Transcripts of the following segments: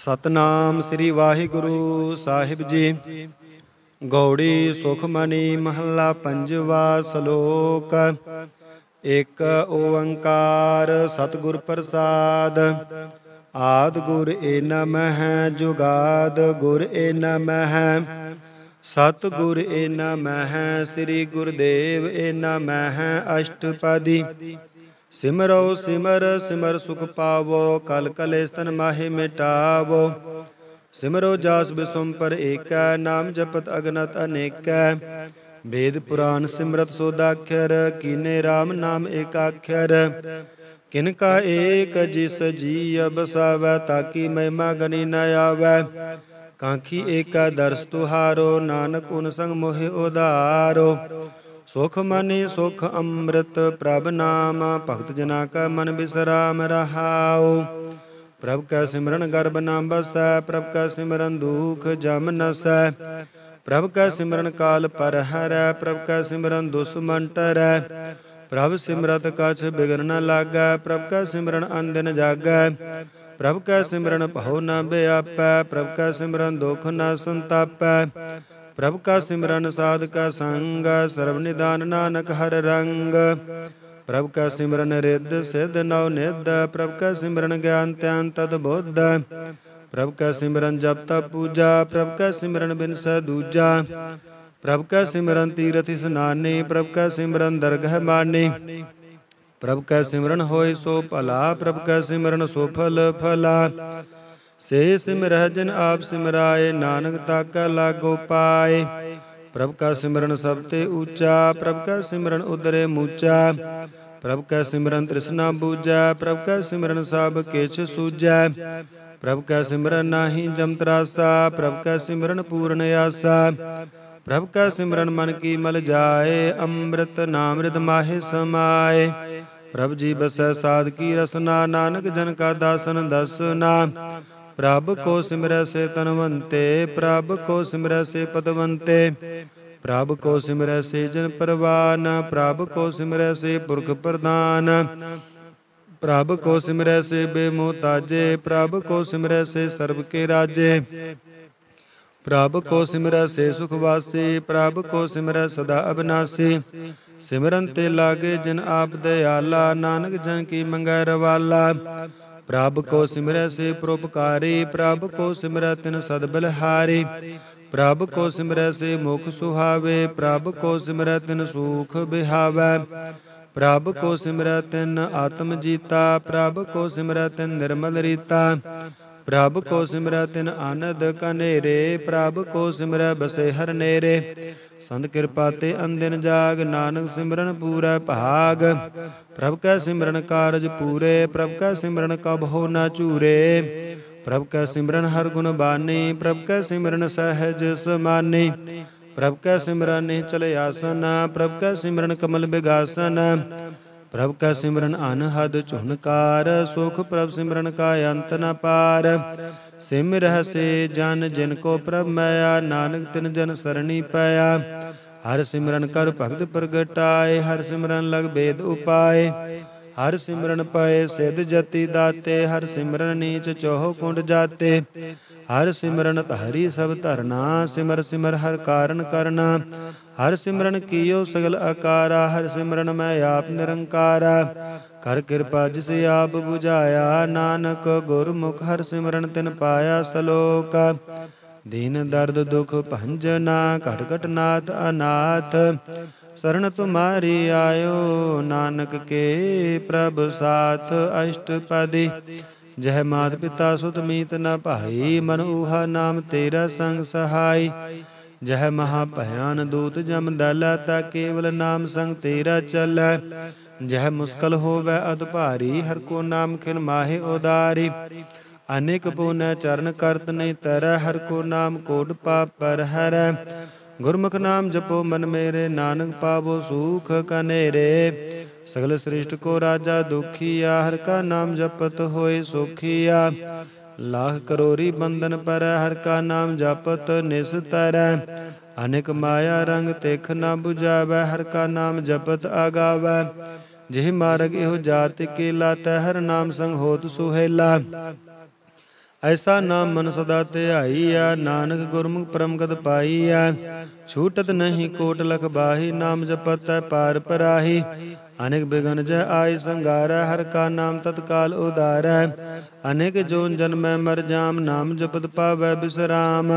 ਸਤਨਾਮ ਸ੍ਰੀ ਵਾਹਿਗੁਰੂ ਸਾਹਿਬ ਜੀ। ਗੌੜੀ ਸੁਖਮਨੀ ਮਹੱਲਾ ਪੰਜਵਾ। ਸ਼ਲੋਕ। ਇਕ ਓੰਕਾਰ ਸਤਿਗੁਰ ਪ੍ਰਸਾਦ। ਆਦਿ ਗੁਰ ਏ ਨਮਹਿ, ਜੁਗਾਦ ਗੁਰ ਏ ਨਮਹਿ, ਸਤਿਗੁਰ ਏ ਨਮਹਿ, ਸ੍ਰੀ ਗੁਰਦੇਵ ਏ ਨਮਹਿ। ਅਸ਼ਟਪਦੀ। ਸਿਮਰੋ ਸਿਮਰ ਸਿਮਰ ਸੁਖ ਪਾਵੋ, ਕਲ ਕਲੇਸ਼ ਤਨ ਮਾਹਿ ਮਿਟਾਵੋ। ਸਿਮਰੋ ਜਾਸ ਬਿਸੁੰਪਰ ਏਕੈ, ਨਾਮ ਜਪਤ ਅਗਨਤ ਅਨੇਕੈ। ਵੇਦ ਪੁਰਾਨ ਸਿਮਰਤ ਸੋਦਾਖਰ, ਕੀਨੇ RAM ਨਾਮ ਏਕਾਖਰ। ਕਿਨ ਕਾ ਏਕ ਜਿਸ ਜੀਅ ਬਸਾਵੈ, ਤਾਕੀ ਮਹਿਮਾ ਗਨੀ ਨ ਆਵੈ। ਕਾਂਖੀ ਏਕੈ ਦਰਸ ਤੁਹਾਰੋ, ਨਾਨਕ ਉਨ ਸੰਗ ਮੋਹਿ ਉਧਾਰੋ। ਸੁਖ ਮਨਿ ਸੁਖ ਅੰਮ੍ਰਿਤ ਪ੍ਰਭ ਨਾਮ, ਭਗਤ ਜਨਾ ਕਾ ਮਨ ਬਿਸਰਾਮ ਰਹਾਉ। ਪ੍ਰਭ ਕੈ ਸਿਮਰਨ ਗਰਭ ਨ ਬਸੈ, ਪ੍ਰਭ ਕੈ ਸਿਮਰਨ ਦੁਖ ਜਮ ਨਸੈ। ਪ੍ਰਭ ਕੈ ਸਿਮਰਨ ਕਾਲ ਪਰ ਹਰੈ, ਪ੍ਰਭ ਕੈ ਸਿਮਰਨ ਦੁਸ਼ਮਨ ਟਰੈ। ਪ੍ਰਭ ਸਿਮਰਤ ਕਛ ਬਿਗਨ ਨ ਲਾਗੈ, ਪ੍ਰਭ ਕੈ ਸਿਮਰਨ ਅਨਦਿਨ ਜਾਗੈ। ਪ੍ਰਭ ਕੈ ਸਿਮਰਨ ਭਉ ਨ ਬਿਆਪੈ, ਪ੍ਰਭ ਕੈ ਸਿਮਰਨ ਦੁਖ ਨ ਸੰਤਾਪੈ। ਪ੍ਰਭ ਕਾ ਸਿਮਰਨ ਸਾਧ ਕਾ ਸੰਗ, ਸਰਬ ਨਿਦਾਨ ਨਾਨਕ ਹਰ ਰੰਗ। ਪ੍ਰਭ ਕਾ ਸਿਮਰਨ ਰਿੱਧ ਸਿੱਧ ਨਉ ਨਿਧ, ਪ੍ਰਭ ਕਾ ਸਿਮਰਨ ਗਿਆਨ ਧਿਆਨ ਤਦ ਬੁੱਧ। ਪ੍ਰਭ ਕਾ ਸਿਮਰਨ ਜਪ ਤਪ ਪੂਜਾ, ਪ੍ਰਭ ਕਾ ਸਿਮਰਨ ਬਿਨਸੈ ਦੂਜਾ। ਪ੍ਰਭ ਕਾ ਸਿਮਰਨ ਤੀਰਥ ਇਸਨਾਨੀ, ਪ੍ਰਭ ਕਾ ਸਿਮਰਨ ਦਰਗਹਿ ਮਾਨੀ। ਪ੍ਰਭ ਕਾ ਸਿਮਰਨ ਹੋਇ ਸੋ ਭਲਾ, ਪ੍ਰਭ ਕਾ ਸਿਮਰਨ ਸੋ ਫਲ ਫਲਾ। ਸੇ ਸਿਮਰਹਿ ਜਿਨ ਆਪ ਸਿਮਰਾਏ, ਨਾਨਕ ਤਾਕੈ ਲਾਗੋ ਪਾਏ। ਪ੍ਰਭ ਕਾ ਸਿਮਰਨ ਸਭ ਤੇ ਊਚਾ, ਪ੍ਰਭ ਕਾ ਸਿਮਰਨ ਉਦਰੇ ਮੂਚਾ। ਪ੍ਰਭ ਕਾ ਸਿਮਰਨ ਤ੍ਰਿਸ਼ਨਾ ਬੂਝੈ, ਪ੍ਰਭ ਕਾ ਸਿਮਰਨ ਸਭ ਕਿਛ ਸੂਝੈ। ਪ੍ਰਭ ਕਾ ਸਿਮਰਨ ਨਾਹੀ ਜਮ ਤਰਾਸਾ, ਪ੍ਰਭ ਕਾ ਸਿਮਰਨ ਪੂਰਨ ਆਸਾ। ਪ੍ਰਭ ਕਾ ਸਿਮਰਨ ਮਨ ਕੀ ਮਲ ਜਾਏ, ਅੰਮ੍ਰਿਤ ਨਾਮ ਰਿਦ ਮਾਹਿ ਸਮਾਏ। ਪ੍ਰਭ ਜੀ ਬਸੈ ਸਾਧ ਕੀ ਰਸਨਾ, ਨਾਨਕ ਜਨ ਕਾ ਦਾਸਨ ਦਸਨਾ। ਪ੍ਰਭ ਕੋ ਸਿਮਰੈ ਸੇ ਤਨਵੰਤੇ, ਪ੍ਰਭ ਕੋ ਸਿਮਰੈ ਸੇ ਪਦਵੰਤੇ। ਪ੍ਰਭ ਕੋ ਸਿਮਰੈ ਸੇ ਜਨ ਪਰਵਾਨ, ਪ੍ਰਭ ਕੋ ਸਿਮਰੈ ਸੇ ਪੁਰਖ ਪ੍ਰਧਾਨ। ਪ੍ਰਭ ਕੋ ਸਿਮਰੈ ਸੇ ਬੇਮੁਹਤਾਜੇ, ਪ੍ਰਭ ਕੋ ਸਿਮਰੈ ਸੇ ਸਰਬ ਕੇ ਰਾਜੇ। ਪ੍ਰਭ ਕੋ ਸਿਮਰੈ ਸੇ ਸੁਖ ਵਾਸੀ, ਪ੍ਰਭ ਕੋ ਸਿਮਰੈ ਸਦਾ ਅਬਨਾਸੀ। ਸਿਮਰਨ ਤੇ ਲਾਗੇ ਜਿਨ ਆਪ ਦਇਆਲਾ, ਨਾਨਕ ਜਨ ਕੀ ਮੰਗੈ ਰਵਾਲਾ। ਪ੍ਰਭ ਕੋ ਸਿਮਰੈ ਸੇ ਪਰਉਪਕਾਰੀ, ਪ੍ਰਭ ਕੋ ਸਿਮਰੈ ਤਿਨ ਸਦ ਬਲਿਹਾਰੀ। ਪ੍ਰਭ ਕੋ ਸਿਮਰੈ ਸੇ ਮੁਖ ਸੁਹਾਵੇ, ਪ੍ਰਭ ਕੋ ਸਿਮਰੈ ਤਿਨ ਸੂਖ ਬਿਹਾਵੈ। ਪ੍ਰਭ ਕੋ ਸਿਮਰੈ ਤਿਨ ਆਤਮ ਜੀਤਾ, ਪ੍ਰਭ ਕੋ ਸਿਮਰੈ ਤਿਨ ਨਿਰਮਲ ਰੀਤਾ। ਪ੍ਰਭ ਕੋ ਸਿਮਰੈ ਤਿਨ ਆਨੰਦ ਕਨੇਰੇ, ਪ੍ਰਭ ਕੋ ਸਿਮਰੈ ਬਸੇ ਹਰ ਨੇਰੇ। ਸੰਤ ਕਿਰਪਾ ਤੇ ਅਨਦਿਨ ਜਾਗ, ਨਾਨਕ ਸਿਮਰਨ ਪੂਰੈ ਭਾਗ। ਪ੍ਰਭ ਕੈ ਸਿਮਰਨ ਕਾਰਜ ਪੂਰੇ, ਪ੍ਰਭ ਕੈ ਸਿਮਰਨ ਕਬਹੁ ਨ ਚੂਰੇ। ਪ੍ਰਭ ਕੈ ਸਿਮਰਨ ਹਰ ਗੁਣ ਬਾਨੀ, ਪ੍ਰਭ ਕੈ ਸਿਮਰਨ ਸਹਿਜ ਸਮਾਨੀ। ਪ੍ਰਭ ਕੈ ਸਿਮਰਨ ਨਿਹਚਲ ਆਸਨ, ਪ੍ਰਭ ਕੈ ਸਿਮਰਨ ਕਮਲ ਬਿਗਾਸਨ। ਪ੍ਰਭ ਕੈ ਸਿਮਰਨ ਅਨਹਦ ਝੁਨਕਾਰ, ਸੁਖ ਪ੍ਰਭ ਸਿਮਰਨ ਕਾ ਅੰਤ ਨ ਪਾਰ। ਸਿਮਰਹਿ ਸੇ ਜਨ ਜਿਨ ਕੋ ਪ੍ਰਭ ਮੈਇਆ, ਨਾਨਕ ਤਿਨ ਜਨ ਸਰਣੀ ਪੈਆ। ਹਰਿ ਸਿਮਰਨ ਕਰ ਭਗਤ ਪ੍ਰਗਟਾਏ, ਹਰਿ ਸਿਮਰਨ ਲਗ ਬੇਦ ਉਪਾਏ। ਹਰਿ ਸਿਮਰਨ ਪਏ ਸਿਧ ਜਤੀ ਦਾਤੇ, ਹਰਿ ਸਿਮਰਨ ਨੀਚ ਚੌਹ ਕੁੰਡ ਜਾਤੇ। ਹਰਿ ਸਿਮਰਨ ਧਾਰੀ ਸਭ ਧਰਨਾ, ਸਿਮਰ ਸਿਮਰ ਹਰਿ ਕਾਰਨ ਕਰਨਾ। ਹਰਿ ਸਿਮਰਨ ਕੀਓ ਸਗਲ ਆਕਾਰਾ, ਹਰਿ ਸਿਮਰਨ ਮੈਂ ਆਪ ਨਿਰੰਕਾਰਾ। ਕਰ ਕਿਰਪਾ ਜਿਸ ਆਪ ਬੁਝਾਇਆ, ਨਾਨਕ ਗੁਰਮੁਖ ਹਰਿ ਸਿਮਰਨ ਤਿਨ ਪਾਇਆ। ਸ਼ਲੋਕ। ਦੀਨ ਦਰਦ ਦੁਖ ਭੰਜਨਾ, ਘਟ ਘਟ ਨਾਥ ਅਨਾਥ। ਸਰਣ ਤੁਮਾਰੀ ਆਇਓ, ਨਾਨਕ ਕੇ ਪ੍ਰਭ ਸਾਥ। ਅਸ਼ਟਪਦੀ। ਜਹ ਮਾਤ ਪਿਤਾ ਸੁਤ ਮੀਤ ਨ ਭਾਈ, ਮਨ ਊਹਾ ਨਾਮ ਤੇਰਾ ਸੰਗ ਸਹਾਈ। ਜਹ ਮਹਾ ਭਿਆਨ ਦੂਤ ਜਮ ਦਲ, ਤਾ ਕੇਵਲ ਨਾਮ ਸੰਗ ਤੇਰਾ ਚਲੈ। ਜਹ ਮੁਸਕਲ ਹੋਵੈ ਅਦ ਭਾਰੀ, ਹਰਿ ਕੋ ਨਾਮ ਖਿਨ ਮਾਹਿ ਉਦਾਰੀ। ਅਨੇਕ ਪੁਨਿ ਚਰਨ ਕਰਤ ਨਹੀਂ ਤਰੈ, ਹਰਿ ਕੋ ਨਾਮ ਕੋਟਿ ਪਾਪ ਪਰ ਹਰੈ। ਗੁਰਮੁਖ ਨਾਮ ਜਪੋ ਮਨ ਮੇਰੇ, ਨਾਨਕ ਪਾਵੋ ਸੂਖ ਕਨੇਰੇ। ਸਗਲ ਸ੍ਰਿਸ਼ਟ ਕੋ ਰਾਜਾ ਦੁਖੀਆ, ਹਰਿ ਕਾ ਨਾਮ ਜਪਤ ਹੋਇ ਸੁਖੀਆ। ਲਾਖ ਕਰੋੜੀ ਬੰਧਨ ਪਰੈ, ਹਰਿ ਕਾ ਨਾਮ ਜਪਤ ਨਿਸਤਰੈ। ਅਨੇਕ ਮਾਇਆ ਰੰਗ ਤਿਖ ਨ ਬੁਝਾਵੈ, ਹਰਿ ਕਾ ਨਾਮ ਜਪਤ ਆਗਾਵੈ। ਜਿਹ ਮਾਰਗ ਇਹੋ ਜਾਤਿ ਕੇ ਲਾਤੈ, ਹਰਿ ਨਾਮ ਸੰਗ ਹੋਤ ਸੁਹੇਲਾ। ਐਸਾ ਨਾਮ ਮਨ ਸਦਾ ਧਿਆਈਐ, ਨਾਨਕ ਗੁਰਮੁਖ ਪਰਮਗਤ ਪਾਈਐ। ਛੂਟਤ ਨਹੀਂ ਕੋਟ ਲਖ ਬਾਹੀ, ਨਾਮ ਜਪਤੈ ਪਾਰ ਪਰਾਹੀ। ਅਨੇਕ ਬਿਗਨ ਜੈ ਆਇ ਸੰਗਾਰੈ, ਹਰਿ ਕਾ ਨਾਮ ਤਤਕਾਲ ਉਦਾਰੈ। ਅਨੇਕ ਜੋਨ ਜਨਮੈ ਮਰ ਜਾਮ, ਨਾਮ ਜਪਤ ਪਾਵੈ ਬਿਸਰਾਮ।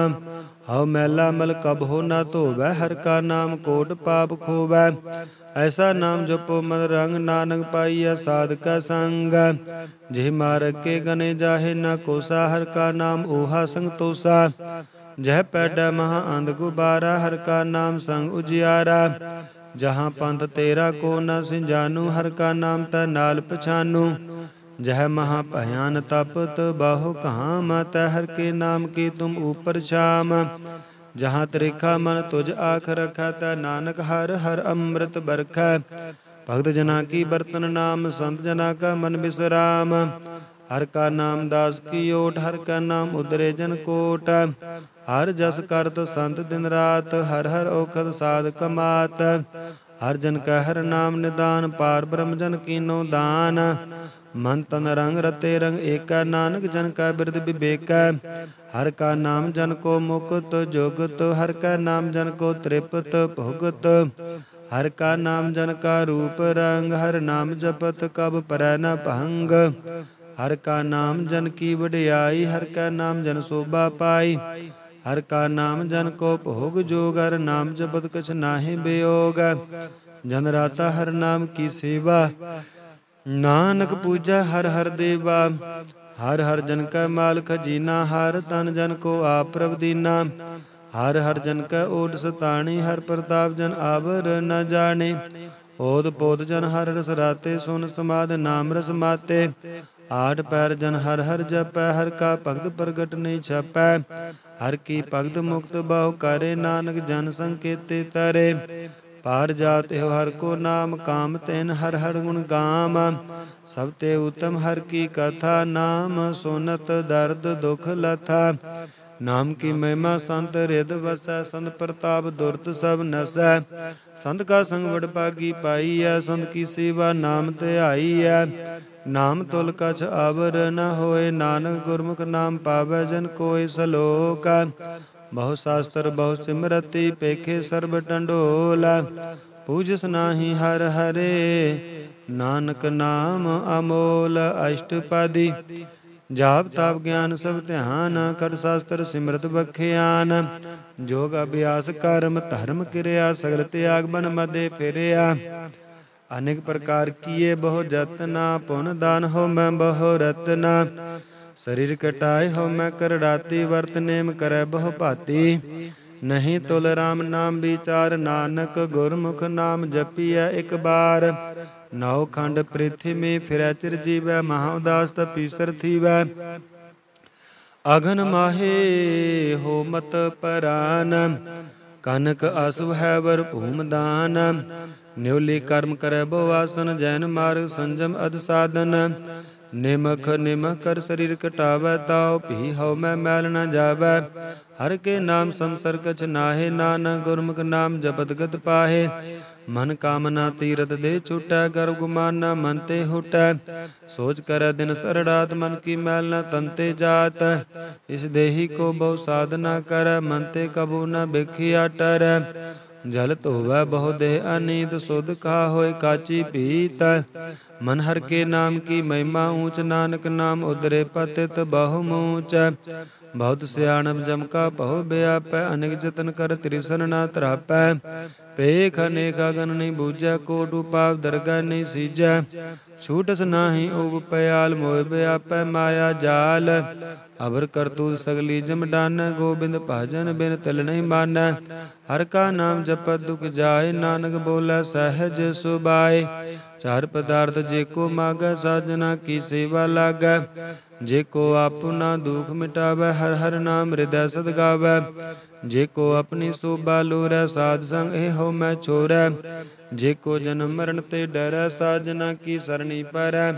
ਹਉ ਮੈਲਾ ਮਲ ਕਬਹੁ ਨਾ ਧੋਵੈ, ਹਰਿ ਕਾ ਨਾਮ ਕੋਟ ਪਾਪ ਖੋਵੈ। ਐਸਾ ਨਾਮ ਜਪੋ ਮਨ ਰੰਗ, ਨਾਨਕ ਪਾਈਐ ਸਾਧ ਕਾ ਸੰਗ। ਜਿਹ ਮਾਰਗ ਕੇ ਗਨੇ ਜਾਹੇ ਨਾ ਕੋਸਾ, ਹਰਿ ਕਾ ਨਾਮ ਓਹਾ ਸੰਗਤੋਸਾ। ਜਹ ਪੈਡੈ ਮਹਾ ਅੰਧ ਗੁਬਾਰਾ, ਹਰਿ ਕਾ ਨਾਮ ਸੰਗ ਉਜਿਆਰਾ। ਜਹਾਂ ਪੰਥ ਤੇਰਾ ਕੋ ਨ ਸਿੰਜਾਨੂ, ਹਰਿ ਕਾ ਨਾਮ ਤੈ ਨਾਲ ਪਛਾਨੂ। ਜਹ ਮਹਾ ਭयान ਤਪਤ ਬਾਹु ਕਾਮ, ਤੈ ਹਰਿ ਕੇ ਨਾਮ ਕੀ ਤੁਮ ਊਪਰ ਛਾਮ। ਜਹਾਂ ਤ੍ਰਿਖਾ ਮਨ ਤੁਝ ਆਖ ਰਖੈ, ਤੈ ਨਾਨਕ ਹਰਿ ਹਰਿ ਅੰਮ੍ਰਿਤ ਬਰਖੈ। ਭਗਤ ਜਨਾ ਕੀ ਬਰਤਨ ਨਾਮ, ਸੰਤ ਜਨਾ ਕਾ ਮਨ ਬਿਸਰਾਮ। ਹਰਿ ਕਾ ਨਾਮ ਦਾਸ ਕੀ ਓਟ, ਹਰਿ ਕਾ ਨਾਮ ਉਦਰੇ ਜਨ ਕੋਟ। ਹਰਿ ਜਸ ਕਰਤ ਸੰਤ ਦਿਨ ਰਾਤ, ਹਰਿ ਹਰਿ ਔਖਦ ਸਾਧ ਕਮਾਤ। ਹਰਿ ਜਨ ਕੈ ਹਰਿ ਨਾਮ ਨਿਦਾਨ, ਪਾਰ ਬ੍ਰਹਮ ਜਨ ਕੀਨੋ ਦਾਨ। ਮਨ ਤਨ ਰੰਗ ਰਤੇ ਰੰਗ ਏਕੈ, ਨਾਨਕ ਜਨ ਕੈ ਬਿਰਧ ਬਿਬੇਕੈ। ਹਰਿ ਕਾ ਨਾਮ ਜਨ ਕੋ ਮੁਕਤ ਜੁਗਤ, ਹਰਿ ਕੈ ਨਾਮ ਜਨ ਕੋ ਤ੍ਰਿਪਤ ਭੁਗਤ। ਹਰਿ ਕਾ ਨਾਮ ਜਨ ਕਾ ਰੂਪ ਰੰਗ, ਹਰਿ ਨਾਮ ਜਪਤ ਕਬ ਪਰੈ ਨ ਭੰਗ। ਹਰਿ ਕਾ ਨਾਮ ਜਨ ਕੀ ਵਡਿਆਈ, ਹਰਿ ਕਾ ਨਾਮ ਜਨ ਸੋਭਾ ਪਾਈ। ਹਰਿ ਕਾ ਨਾਮ ਜਨ ਕੋ ਭੋਗ ਜੋਗ, ਹਰਿ ਨਾਮ ਜਪਤ ਕਛ ਨਾਹਿ ਬਿਯੋਗ। ਜਨ ਰਾਤਾ ਹਰਿ ਨਾਮ ਕੀ ਸੇਵਾ, ਨਾਨਕ ਪੂਜੈ ਹਰਿ ਹਰਿ ਦੇਵਾ। ਹਰਿ ਹਰਿ ਜਨ ਕੈ ਮਾਲ ਖਜੀਨਾ, ਹਰਿ ਤਨ ਜਨ ਕੋ ਆਪ ਪ੍ਰਭ ਦੀਨਾ। ਹਰਿ ਹਰਿ ਜਨ ਕੈ ਓਟ ਸਤਾਣੀ, ਹਰਿ ਪ੍ਰਤਾਪ ਜਨ ਆਵਰ ਨ ਜਾਣੇ। ਓਦ ਪੋਦ ਜਨ ਹਰਿ ਰਸ ਰਾਤੇ, ਸੁਨ ਸਮਾਧ ਨਾਮ ਰਸ ਮਾਤੇ। ਆਠ ਪੈਰ ਜਨ ਹਰਿ ਹਰਿ ਜਪੈ, ਹਰਿ ਕਾ ਭਗਤ ਪ੍ਰਗਟ ਨਹੀਂ ਛਪੈ। ਹਰਿ ਕੀ ਭਗਤ ਮੁਕਤ ਬਾਹੁ ਕਰੇ, ਨਾਨਕ ਜਨ ਸੰਕੇਤੇ ਤਰੇ। ਪਾਰ ਜਾਤ ਇਹੋ ਹਰਿ ਕੋ ਨਾਮ, ਕਾਮ ਤੈਨ ਹਰਿ ਹਰਿ ਗੁਣ ਗਾਮ। ਸਭ ਤੇ ਉਤਮ ਹਰਿ ਕੀ ਕਥਾ, ਨਾਮ ਸੁਨਤ ਦਰਦ ਦੁਖ ਲਥਾ। ਨਾਮ ਕੀ ਮਹਿਮਾ ਸੰਤ ਰਿਦ ਵਸੈ, ਸੰਤ ਪ੍ਰਤਾਪ ਦੁਰਤ ਸਭ ਨਸੈ। ਸੰਤ ਕਾ ਸੰਗ ਵਡ ਭਾਗੀ ਪਾਈਐ, ਸੰਤ ਕੀ ਸੇਵਾ ਨਾਮ ਧਿਆਈਐ। ਨਾਮ ਤੁਲ ਕਛ ਆਵਰ ਨ ਹੋਏ, ਨਾਨਕ ਗੁਰਮੁਖ ਨਾਮ ਪਾਵੈ ਜਨ ਕੋਇ। ਸਲੋਕ ਬਹੁ ਸ਼ਾਸਤਰ ਬਹੁ ਸਿਮਰਤੀ, ਪੇਖੇ ਸਰਬ ਟੰਡੋਲਾ। ਪੂਜਸ ਨਾਹੀ ਹਰਿ ਹਰੇ, ਨਾਨਕ ਨਾਮ ਅਮੋਲ। ਅਸ਼ਟਪਦੀ ਜਾਪ ਤਾਪ ਗਿਆਨ ਸਭ ਧਿਆਨ, ਖਟ ਸ਼ਾਸਤਰ ਸਿਮਰਤ ਬਖਿਆਨ। ਜੋਗ ਅਭਿਆਸ ਕਰਮ ਧਰਮ ਕਿਰਿਆ, ਸਗਲ ਤਿਆਗ ਬਨ ਮਦੇ ਫਿਰਿਆ। ਅਨੇਕ ਪ੍ਰਕਾਰ ਕੀਏ ਬਹੁ ਜਤਨਾ, ਪੁਨ ਦਾਨ ਹੋ ਮੈਂ ਬਹੁ ਰਤਨਾ। ਸਰੀਰ ਕਟਾਏ ਹੋ ਮੈਂ ਕਰੜਾਤੀ, ਵਰਤ ਨੇਮ ਕਰੈ ਬਹੁ ਭਾਤੀ। ਨਹੀਂ ਤੁਲ ਰਾਮ ਨਾਮ ਵਿਚਾਰ, ਨਾਨਕ ਗੁਰਮੁਖ ਨਾਮ ਜਪੀਐ ਇਕ ਬਾਰ। ਨੌ ਖੰਡ ਪ੍ਰਿਥਵੀ ਫਿਰੈ ਚਿਰ ਜੀਵੈ, ਮਹਾ ਉਦਾਸ ਤਪੀਸਰ ਥੀਵੈ। ਅਗਨ ਮਾਹੇ ਹੋ ਮਤ ਪਰਾਨ, ਕਨਕ ਅਸੁ ਹੈ ਵਰ ਭੂਮ ਦਾਨ। ਨਿਉਲੀ ਕਰਮ ਕਰੈ ਬਹੁ ਆਸਨ, ਜੈਨ ਮਾਰਗ ਸੰਜਮ ਅਦ ਸਾਧਨ। ਨਿਮਖ ਨਿਮਖ ਕਰ ਸਰੀਰ ਕਟਾਵੈ, ਤਾਉ ਭੀ ਹਉ ਮੈਂ ਮੈਲ ਨ ਜਾਵੈ। ਹਰਿ ਕੇ ਨਾਮ ਸੰਸਰ ਕਛ ਨਾਹਿ, ਨਾਨਕ ਗੁਰਮੁਖ ਨਾਮ ਜਪਤ ਗਤ ਪਾਹੇ। ਮਨ ਕਾਮਨਾ ਤੀਰਥ ਦੇ ਛੁਟੈ, ਗਰਭ ਗੁਮਾਨਾ ਮਨ ਤੇ ਹੁਟੈ। ਸੋਚ ਕਰੈ ਦਿਨ ਸਰੜਾਤ, ਮਨ ਕੀ ਮੈਲ ਨ ਤਨ ਤੇ ਜਾਤ। ਇਸ ਦੇਹੀ ਕੋ ਬਹੁ ਸਾਧਨਾ ਕਰੈ, ਮਨ ਤੇ ਕਬੂ ਨ ਬਿਖਿਆ ਟਰੈ। ਜਲ ਧੋਵੈ ਬਹੁ ਦੇਹ ਅਨੀਤ, ਸੁਧ ਕਹਾ ਹੋਏ ਕਾਚੀ ਪੀਤ। ਮਨ ਹਰਿ ਕੇ ਨਾਮ ਕੀ ਮਹਿਮਾ ਊਚ, ਨਾਨਕ ਨਾਮ ਉਦਰੇ ਪਤਿਤ ਬਹੁ ਮੂਚ। ਬਹੁਤ ਸਿਆਣਪ ਜਮ ਕਾ ਭਉ ਬਿਆਪੈ, ਅਨੇਕ ਜਤਨ ਕਰ ਤ੍ਰਿਸਨ ਨਾ ਤਰਾਪੈ। ਪੇਖ ਅਨੇਕ ਅਗਨ ਨਹੀਂ ਬੂਝੈ, ਕੋਟ ਉਪਾਵ ਦਰਗਹਿ ਨਹੀਂ ਸੀਜੈ। ਛੂਟਸ ਨਾਹੀ ਊਬ ਪਿਆਲ, ਮੋਹਿ ਬਿਆਪੈ ਮਾਇਆ ਜਾਲ। ਅਵਰ ਕਰਤੂਤ ਸਗਲੀ ਜਮ ਡਾਨੈ, ਗੋਬਿੰਦ ਭਜਨ ਬਿਨ ਤਿਲ ਨਹੀਂ ਮਾਨੈ। ਹਰਿ ਕਾ ਨਾਮ ਜਪਤ ਦੁਖ ਜਾਏ, ਨਾਨਕ ਬੋਲੇ ਸਹਿਜ ਸੁਭਾਏ। ਚਾਰ ਪਦਾਰਥ ਜੇ ਕੋ ਮਾਗੈ, ਸਾਜਨਾ ਕੀ ਸੇਵਾ ਲਾਗੈ। ਜੇ ਕੋ ਆਪਨਾ ਦੁਖ ਮਿਟਾਵੈ, ਹਰਿ ਹਰਿ ਨਾਮ ਹਿਰਦੈ ਸਦ ਗਾਵੈ। ਜੇ ਕੋ ਆਪਣੀ ਸੋਭਾ ਲੋਰੈ, ਸਾਧ ਸੰਗ ਇਹੋ ਮੈਂ ਛੋਰੈ। ਜੇ ਕੋ ਜਨਮ ਮਰਨ ਤੇ ਡਰੈ, ਸਾਜਨਾ ਕੀ ਸਰਣੀ ਪਰੈ।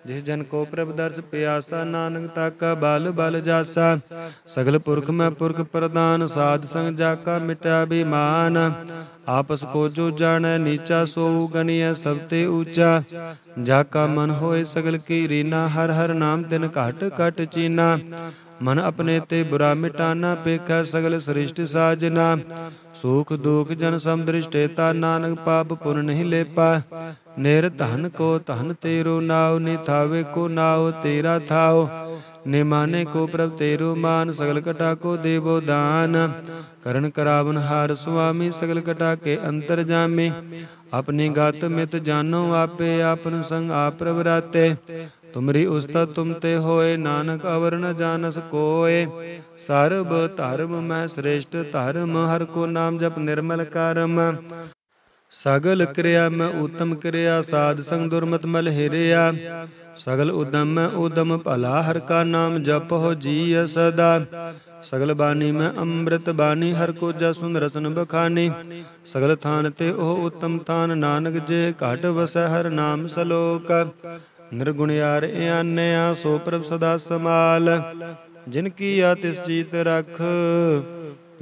ਜਿਸ ਜਨ ਕੋ ਪ੍ਰਭ ਦਰਸ ਪਿਆਸਾ, ਨਾਨਕ ਤਾਕਾ ਬਲ ਬਲ ਜਾਸਾ। ਸਗਲ ਪੁਰਖ ਮੈਂ ਪੁਰਖ ਪ੍ਰਦਾਨ, ਸਾਧ ਸੰਗ ਜਾ ਕਾ ਮਿਟਿਆ ਬਿਮਾਨ। आपस को जो जानै नीचा सो गणिय सब ते ऊंचा। जाका मन होए सगल की रीना हर हर नाम तिन घट घट चीना। मन अपने ते बुरा मिटाना पेखा सगल सृष्टि साजना। सुख दुख जन सम दृष्टेता नानक पाप पुन नहीं लेपा। नेर धन को धन तेरो नाव निथावे को नाव तेरा थाव। निमाने को प्रभ तेरो मान सगल कटा को देवो दान। करण करावन हार स्वामी सगल कटा के अंतर जामे। अपनी गात मित जानो आपे आपन संग आप प्रभ राते। तुमरी उस्ता तुम ते होए नानक अवर न जानस कोय। सर्ब धर्म मैं श्रेष्ठ धर्म हर को नाम जप निर्मल करम। सगल क्रिया में उत्तम क्रिया साध संग दुर्मत मल हिरिया। सगल उदम में उदम भला हर का नाम जप हो जीय सदा। सगल बानी में अमृत बानी हर को जसुन रसन बखानी। सगल थान ते ओ उत्तम थान नानक जे घट वसै हर नाम सलोक। निर्गुण यार आन्या सो प्रभ सदा समाल। जिनकी आतिस जीत रख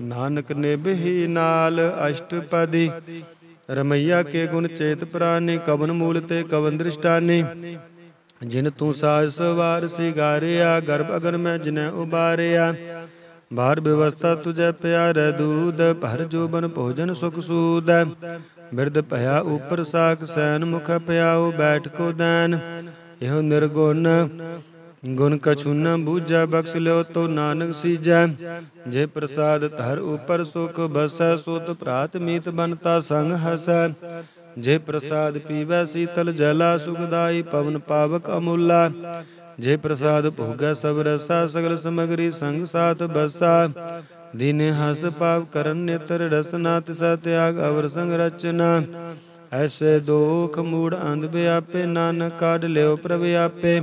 नानक निभहि नाल। अष्टपदी रमैया के गुण चेत प्राणी कवन मूल ते कवन दृष्टानी। जिन तू साज सवार सिगारिया गर्भ अगन में जिन्हें उबारिया। बाहर व्यवस्था तुझे प्यार दूध भर जोबन भोजन सुख सूद। बिरद भया ऊपर साक सैन मुख प्याओ बैठ को दैन। यह निर्गुण गुण कछु न बूझा बख्श लो तो नानक सीजै। जे प्रसाद धर ऊपर सुख बसै सोत प्रात मीत बनता संग हसै। जे प्रसाद पीवै शीतल जला सुखदाई पवन पावक अमूला। जे प्रसाद भोगै सब रसा सगल समगरी संग साथ बसा। दीने हस्त पाप करन नेत्र रसना तिसा त्याग अवर संग रचना। ऐसे दोख मूड अंध व्यापे नानक काढ़ ल्यो प्रभ आपे।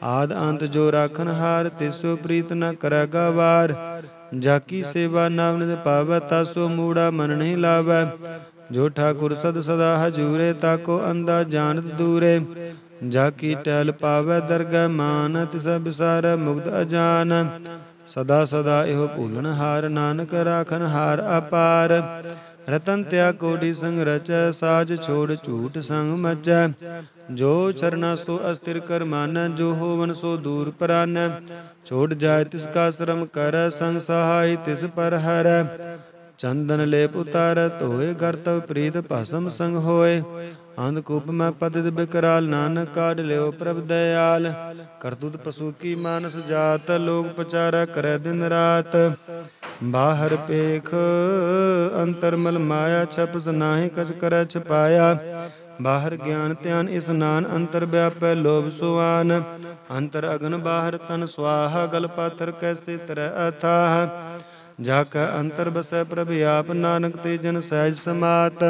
आद अंत जो राखन हार तिसो प्रीत न करैगा वार। जाकी सेवा नाम नित पावै तासो मूढ़ा मन नहीं लावै। जो ठाकुर सद सदा हजूरे ताको अंधा जानत दूरे। जाकी टहल पावै दरगह मान तिसा बिसारै मुग्ध अजान। सदा सदा एहो भूलन हार नानक राखन हार अपार। रतन त्याग कोटि संग रचै साज छोड़ झूठ संग मचै। जो चरना सो अस्थिर कर मानै जो होवन सो दूर परानै। छोड़ जाय तिसका श्रम करै संग सहाय तिस पर हरै। चंदन लेप उतारै धोए घर तव प्रीत भस्म संग होए। अंधकूप में पतित बिकराल नानक काढ़ ल्यो प्रभ दयाल। करतूत पशु की मानस जात लोग पचारा करे दिन रात। बाहर पेख अंतर मल माया छपस नाहि कछ करे छपाया। बाहर ज्ञान ध्यान स्नान अंतर व्यापै लोभ सुआन। अंतर अग्न बाहर तन स्वाहा गल पाथर कैसे तरह अथाह। जाकै अंतर बसै प्रभ आप नानक ते जन सहज समात।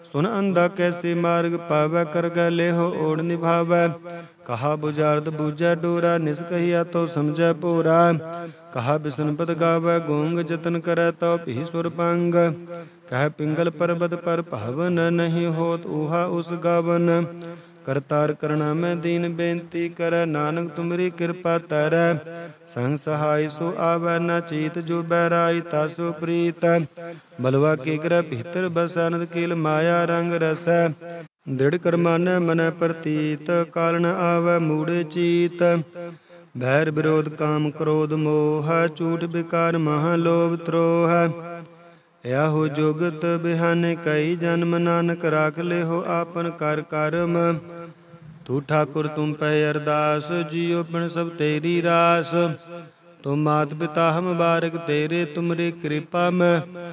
सुन अंधा कैसे मार्ग पावै कर गै लेहो ओढ़ निभावै। कहा बुझारद बूझै डोरा निस कहिया तो समझै पोरा। कहा बिसन पद गावै गूंग जतन करै तो भी सुर पंग। कह पिंगल पर्वत पर पावन नहीं होत ऊहा उस गावन। करतार करना में दीन बेनती करै नानक तुमरी कृपा तरै। संग सहाय सो आवै न चीत जो बैराई तासो प्रीत। बलवा के ग्रह भीतर बसैनद कील माया रंग रसै। दृढ़ कर मानै मन प्रतीत काल न आवै मूढ़ चीत। बैर विरोध काम क्रोध मोह झूठ विकार महा लोभ त्रोह। याहू जुगत बिहाने कई जन्म नानक राख ले हो आपन कर करम। तू ठाकुर तुम पे अरदास जियो पिण सब तेरी रास। तुम मात पिता हम बारक तेरे तुमरी कृपा में।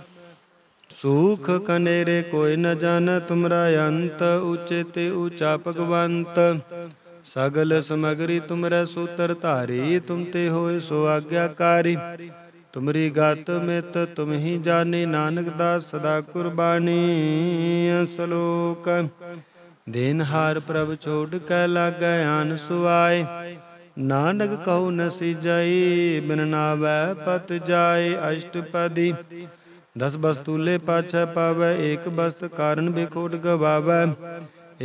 सूख कनेरे कोई न जान तुमरा अंत ऊंचे ते ऊंचा भगवंत। सगल समगरी तुमरे सूत्र धारी तुम ते होए सो आज्ञाकारी। तुमरी गात मित तुम ही जानी नानक दास सदा कुर्बानी। श्लोक दीन हार प्रभ छोड़ कै लागै आन सुआय। नानक कहु न सिजाई बिन नावै पत जाय। अष्टपदी 10 वस्तु ले पाछै पावै एक वस्त कारण बिखोट गवावै।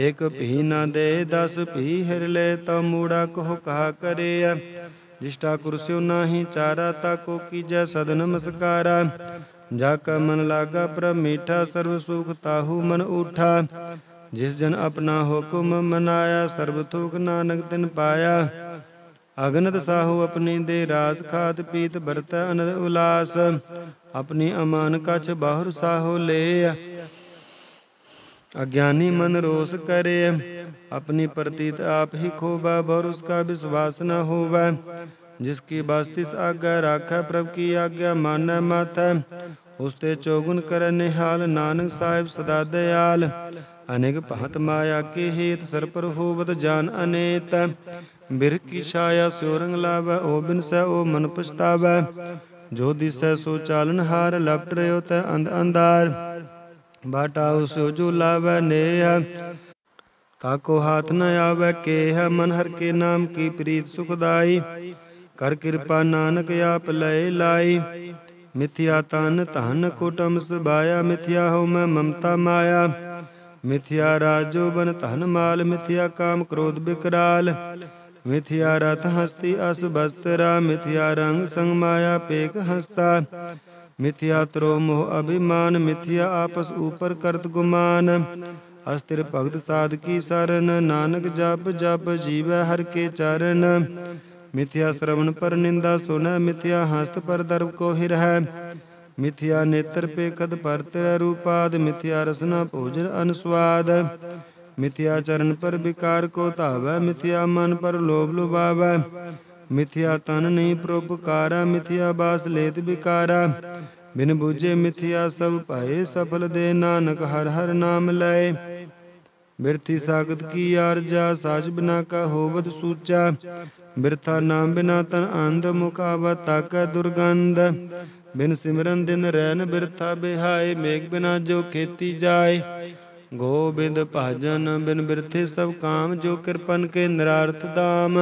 एक भी न दे 10 भी हिर ले तो मूढ़ा कहो कहा करे। जिष्ठा कुर्स्यो नाही चारा ताको कीजै सद नमस्कारा। जाका मन लागा प्रभ मीठा, सर्व सुख ताहू मन ऊठा। जिस जन अपना हुकुम मनाया, सर्ब थोक नानक तिन पाया। अगनत साहू अपनी दे रास, खात पीत बरत अनद उलास। अपनी अमान कछ बाहुर साहू ले, अज्ञानी मन रोष करे। अपनी प्रतीत आप ही खोबा, और उसका विश्वास न होवै। जिसकी बस्तिस आज्ञा राखै, प्रभ की आज्ञा मानै माथै। उसते चौगुन कर निहाल, नानक साहिब सदा दयाल। अनेक भांत माया के हेत, सर पर होवत जान अनेत। बिरह की छाया स्यो रंग लावै, ओ बिन सै ओ मन पछतावै। जो दिसै सो चालन हार, लपट रह्यो तै अंध अंधार। बाटाओ स्यो जो लावै नेह, ताको हाथ न आवै केह। मन हर के नाम की प्रीत सुखदाई, कर कृपा नानक आप लय लाई। मिथ्या तन धन कुटुम सबाया, मिथ्या हो मैं ममता माया। मिथ्या राजो बन धन माल, मिथ्या काम क्रोध विकराल। मिथ्या रथ हस्ती अस बस्तरा, मिथ्या रंग संग माया पेक हस्ता। मिथ्या त्रो मोह अभिमान, मिथ्या आपस ऊपर करत गुमान। अस्थिर भगत साध की सरन, नानक जप जप जीवै हर के चरण। मिथ्या श्रवण पर निंदा सुनै, मिथ्या हस्त पर दर्भ को हिरह। मिथ्या नेत्र पेखत परत रूपाद, मिथ्या रसना भोजन अनुस्वाद। मिथ्या चरण पर विकार को धावै, मिथ्या मन पर लोभ लुभावै। मिथ्या तन नहीं परोपकारा, मिथ्या बास लेत विकारा। बिन बूझे मिथ्या सब पाए, सफल दे नानक हर हर नाम लय। बिरथी सागत की आरजा, साच बिना का होवत सूचा। बिरथा नाम बिना तन अंध, मुख आवत ताकै दुर्गंध। बिन सिमरन दिन रैन बिरथा बिहाय, मेघ बिना जो खेती जाय। गोबिंद भजन बिन बिरथे सब काम, जो कृपन के निरार्थ दाम।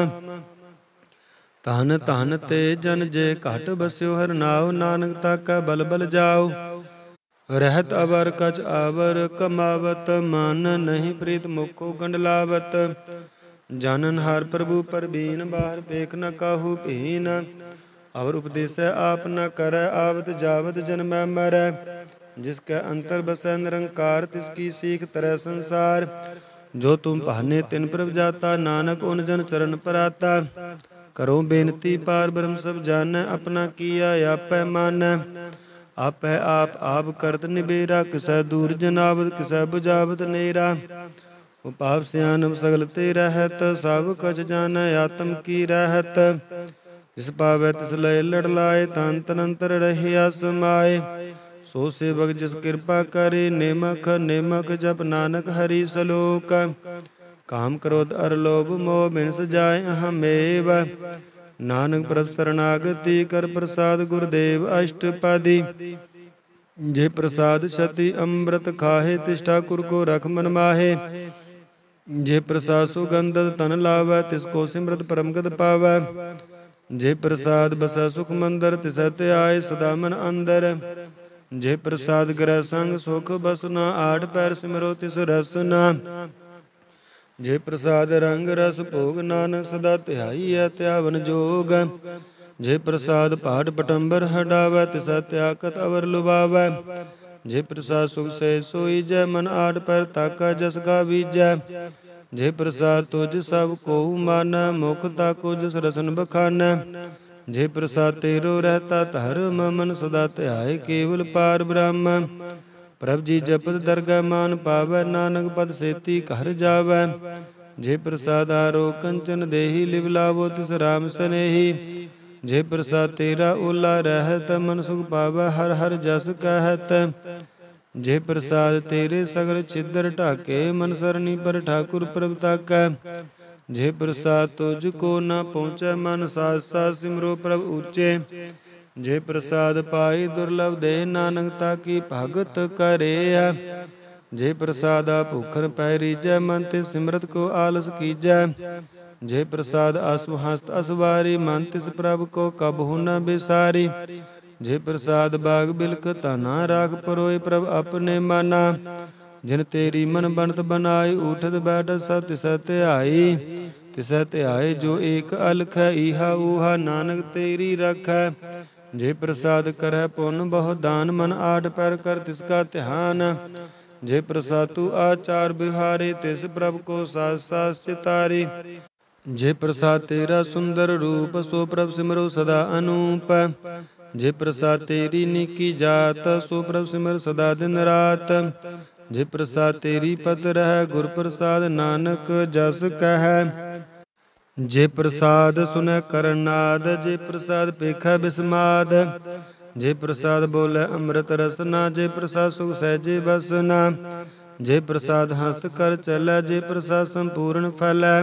धन धन ते जन जे घट बस्यो, हर नाव नानक ताकै बल बल जाओ। रहत अवर कछ आवर कमावत, मन नहीं प्रीत मुको गंडलावत। जानन हार प्रभु परबीन, बाहर पेख न काहू पीन। अवर उपदेश आप न करै, आवत जावत जन्मै मरै। जिसके अंतर बसै निरंकार, तिसकी सीख तरह संसार। जो तुम बहाने तिन प्रभ जाता, नानक उन जन चरण पर आता। करो बेनती पार ब्रह्म सब जानै, अपना किया आपै मानै। आपै आप करत निबेरा, किसै दूर जनावत किसै बुझावत नेरा। उपाप सियानब सगल ते रहत, सब कछ जानै आत्म की रहत। जिस पावै तिस लय लड़ लाए, तन तनंतर रहिया समाए। सो सेवक जिस कृपा करे, नेमख नेमख जप नानक हरि सलोक। काम क्रोध अर लोभ मोह बिन सजाय अहमेव। नानक प्रभ शरणागति कर प्रसाद, गुरुदेव अष्टपदी। जे प्रसाद छति अमृत खाहे, तिष्ठा कुर को रख मन माहे। जे प्रसाद सुगंधत तन लावै, तिसको सिमरत परमगत पावै। जे प्रसाद बसै सुख मंदर, तिसै त्याय सदा मन अंदर। जे प्रसाद ग्रह संग सुख बसना, आठ पैर सिमरो तिस रसना। जे प्रसाद रंग रस भोग, नानक सदा ध्याईਐ ਧਿਆਵਨ जोग। जे प्रसाद पाठ पटंबर हटावै, तिसै त्यागत अवर लुभावै। जे प्रसाद सुख से सोई जय, मन आठ पैर ताका जस का बीजै। जे प्रसाद तुझ सब को मानै, मुख ताको जस रसन बखानै। जे प्रसाद तेरो रहता धर्म, मन सदा ध्याय केवल पार ब्रह्म। प्रभ जी जपत दरगह मान पावै, नानक पद सेती घर जावै। जे प्रसाद आरो कंचन देही, लिव लावो तिस राम सनेही। जे प्रसाद तेरा ओला रहत, मन सुख पावै हर हर जस कहत। जे प्रसाद तेरे सगल छिद्र ढाके, मन सरनी पर ठाकुर प्रभ ताकै। जे प्रसाद तुझको न पहुँचै, मन साथ साथ सिमरो प्रभ ऊचे। जे प्रसाद पाई दुर्लभ दे, नानक ताकी भगत करे। जे प्रसादा भूखन पैरीजै, मन तिस सिमरत को आलस कीजै। जे प्रसाद असु हस्त असवारी, मन तिस प्रभ को कबहु न बिसारी। जे प्रसाद बाग बिलख तना, राख परोए प्रभ अपने माना। जिन तेरी मन बनत बनाई, उठत बैठत सब तिसै ध्याई। तिसै ध्याए जो एक अलख, इहा ऊहा नानक तेरी रखै। जे प्रसाद करह पुन बहु दान, मन आठ पैर कर तिसका ध्यान। जे प्रसाद तू आचार बिहारी, तिस प्रभ को सास सास चितारी। जे प्रसाद तेरा सुंदर रूप, सो प्रभ सिमरो सदा अनूप। जे प्रसाद तेरी निकी जात, सो प्रभ सिमर सदा दिन रात। जे प्रसाद तेरी पत रह, गुर प्रसाद नानक जस कह। जे प्रसाद सुन करनाद, जे प्रसाद पेखा बिस्माद। जे प्रसाद बोले अमृत रसना, जे प्रसाद सुख सहजे बसना। जे प्रसाद हस्त कर चलै, जे प्रसाद संपूर्ण फैलै।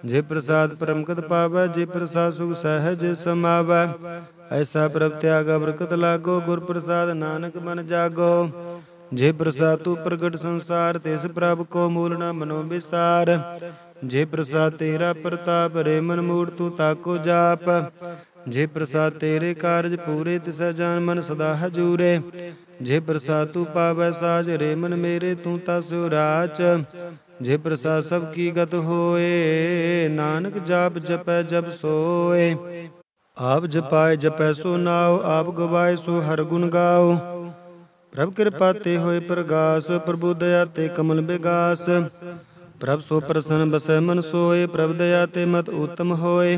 जे प्रसाद परमगत पावै, जे प्रसाद सुख सहज समावै। ऐसा प्रभ त्यागा बरकत लागो, गुर प्रसाद नानक मन जागो। जे प्रसाद तू प्रगट संसार, तिस प्रभ को मूल न मनो विसार। जे प्रसाद तेरा प्रताप, रे मन मूढ़ तू ताको जाप। जे प्रसाद तेरे कारज पूरे, तिसै जान मन सदा हजूरे। जे प्रसाद तू पावै साज, रे मन मेरे तू तास्यो राच। जे प्रसाद सब की गत होए, नानक जाप जपै जब सोए। आप जपाए जपै सो नाओ, आप गवाए सो हर गुण गाओ। प्रभ कृपा ते होए प्रगास, प्रभु दया ते कमल बिगास। प्रभ सो प्रसन्न बसै मन सोए, प्रभ दया ते मत उत्तम होए।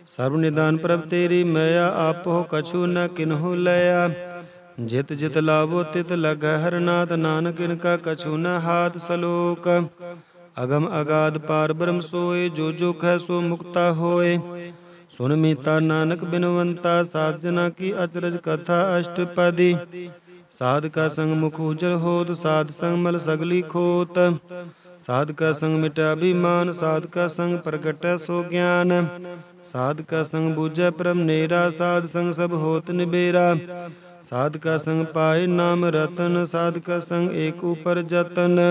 सर्व निदान प्रभ तेरी मैया, आपो कछु न किन्हु लया। जित जित लावो तित लगै हरनाथ, नानक इनका कछु न हाथ सलोक। अगम अगाध पार ब्रह्म सोए, जो जो कह सो मुक्ता होए। सुन मीता नानक बिनवंता, साध जना की अचरज कथा अष्टपदी। साध का संग मुख उजल होत, साध संग मल सगली खोत। साध का संग मिटा अभिमान, साध का संग प्रगटै सो ज्ञान। साध का संग बूझै परम नेरा, साध संग सब होत निबेरा। साध का संग पाए नाम रतन, साध का संग एक ऊपर जतन।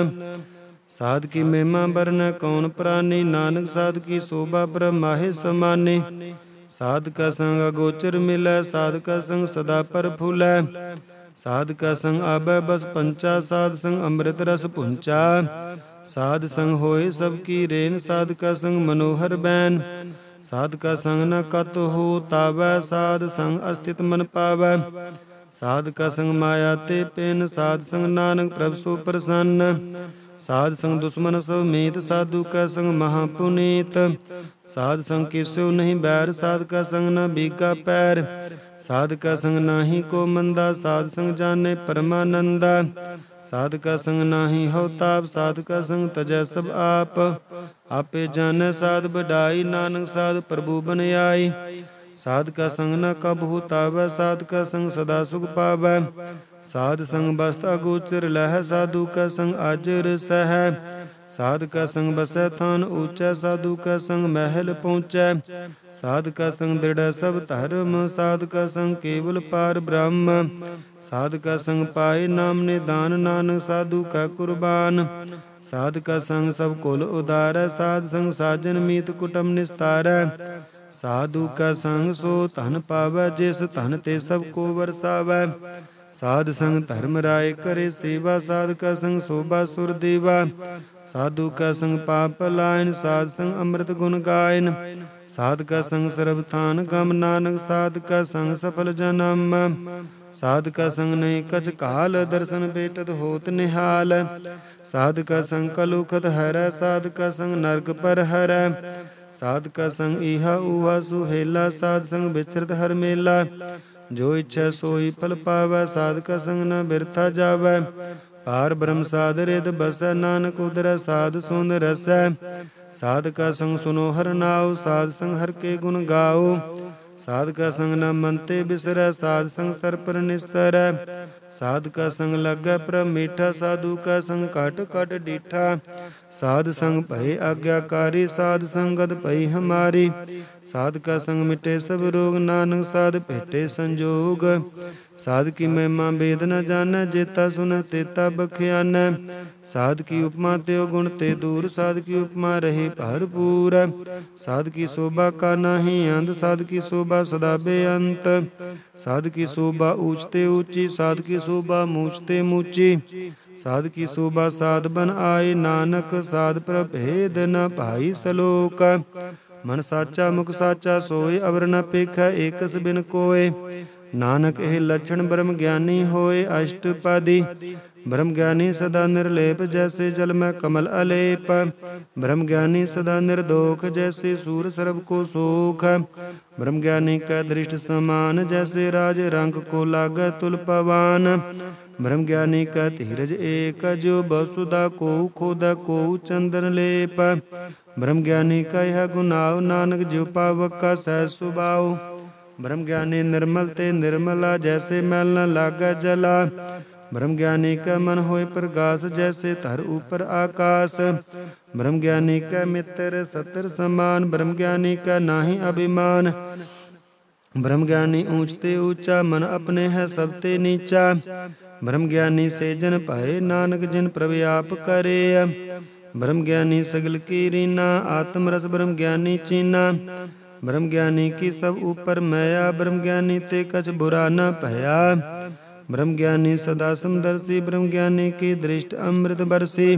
साध की महिमा बरन कौन प्राणी, नानक साध की शोभा परम माहे समाने। साध का संग अगोचर मिलै, साध का संग सदा पर फूलै। साध का संग आबै बस पंचा, साध संग अमृत रस पुंचा। साध संग होए सबकी रेन, साध का संग मनोहर बैन। साध का संग न कत हो तावै, साध संग अस्तित मन पावै। साध का संग माया ते पेन, साध संग नानक प्रभ सो प्रसन्न। साध संग दुश्मन सब मीत, साधु का संग महापुनीत। साध संग किस्यो नहीं बैर, साध का संग न बीगा पैर। साध का संग नाही को मंदा, साध संग जाने परमानंदा। साध का संग नाही हो ताप, साध का संग तजै सब आप। आपे जानै साध बढ़ाई, नानक साध प्रभु बन आई। साध का संग न कबहु तावै, साध का संग सदा सुख पावै। साध संग बस्त अगोचर लह, साधु का संग आजर सह। साध का संग बसै थान ऊंचै, साधु का संग महल पहुँचै। साध का संग दृढ़ सब धर्म, साध का संग केवल पार ब्रह्म। साध का संग पाए नाम निदान, नानक साधु का कुर्बान। साध का संग सब कुल उदारै, साध संग साजन मीत कुटुम निस्तारै। साधु का संग सो धन पावै, जिस धन ते सब को बरसावै। साध संग धर्म राय करे सेवा, साध का संग शोभा सुर देवा। साधु का संग पाप लायन, साध संग अमृत गुण गायन। साध का संग सर्वथान गम, नानक साध का संग सफल जन्म। साध का संग नहीं कछ काल, दर्शन भेटत होत निहाल। साध का संग कलुखत हरै, साध का संग नरक पर हरै। साध का संग इहा उहा सुहेला, साध संग बिचरत हर मेला। जो इच्छा सोई फल पावै, साध का संग न बिरथा जावै। पार ब्रह्म साध रिद बसै, नानक उदरै साध सुंद रसै। साध का संग सुनो हर नाउ, साध संग हर के गुण गाओ। साध का संग न मन ते बिसरै, साध संग सर पर निस्तरै। साध का संग लगै प्रभ मीठा, साधु का संग काट काट डीठा। साध संग भय आज्ञाकारी, साध संगत भई हमारी। साध का संग मिटे सब रोग, नानक साध भेटे संजोग। साध की महिमा वेद न जानै, जेता सुन तेता बख्यानै। साध की उपमा त्यो गुण ते दूर, साध की उपमा रहे भरपूर। साध की शोभा का नाही अंत, साध की शोभा सदा बेअंत। साध की शोभा ऊंचते ऊंची, साध की शोभा मूंचते मूंची। साध की शोभा साध बन आए, नानक साध प्रभेद न भाई सलोक। मन साचा मुख साचा सोए, अवर न पेखै एकस बिन कोय। नानक एह लक्षण ब्रह्म ज्ञानी होए अष्टपदी। ब्रह्म ज्ञानी सदा निर्लेप जैसे जल में कमल अलेप। ब्रह्म ज्ञानी सदा निर्दोष जैसे सूर सर्व को सूख। ब्रह्म ज्ञानी का दृष्ट समान जैसे राज रंग को लाग तुल पवान। ब्रह्म ज्ञानी का धीरज एक जो वसुधा को खोदा को चंदन लेप। ब्रह्म ज्ञानी का यह गुनाव नानक जो पावक का सह सुभाव। ब्रह्म ज्ञानी निर्मल ते निर्मला जैसे मैल न लागा जला। ब्रह्म ज्ञानी का मन होए प्रकाश जैसे धर ऊपर आकाश। ब्रह्म ज्ञानी का मित्र सतर समान। ब्रह्म ज्ञानी का नाहि अभिमान। ब्रह्म ज्ञानी ऊंचते ऊंचा मन अपने है सबते नीचा। ब्रह्म ज्ञानी से जन पाए नानक जिन प्रव्याप करे। ब्रह्म ज्ञानी सगल की रीना आत्मरस ब्रह्म ज्ञानी चीना। ब्रह्म ज्ञानी की सब ऊपर मैया ब्रह्म ज्ञानी ते कछ बुरा न भया। ब्रह्म ज्ञानी सदा समदर्शी ब्रह्म ज्ञानी की दृष्ट अमृत बरसी।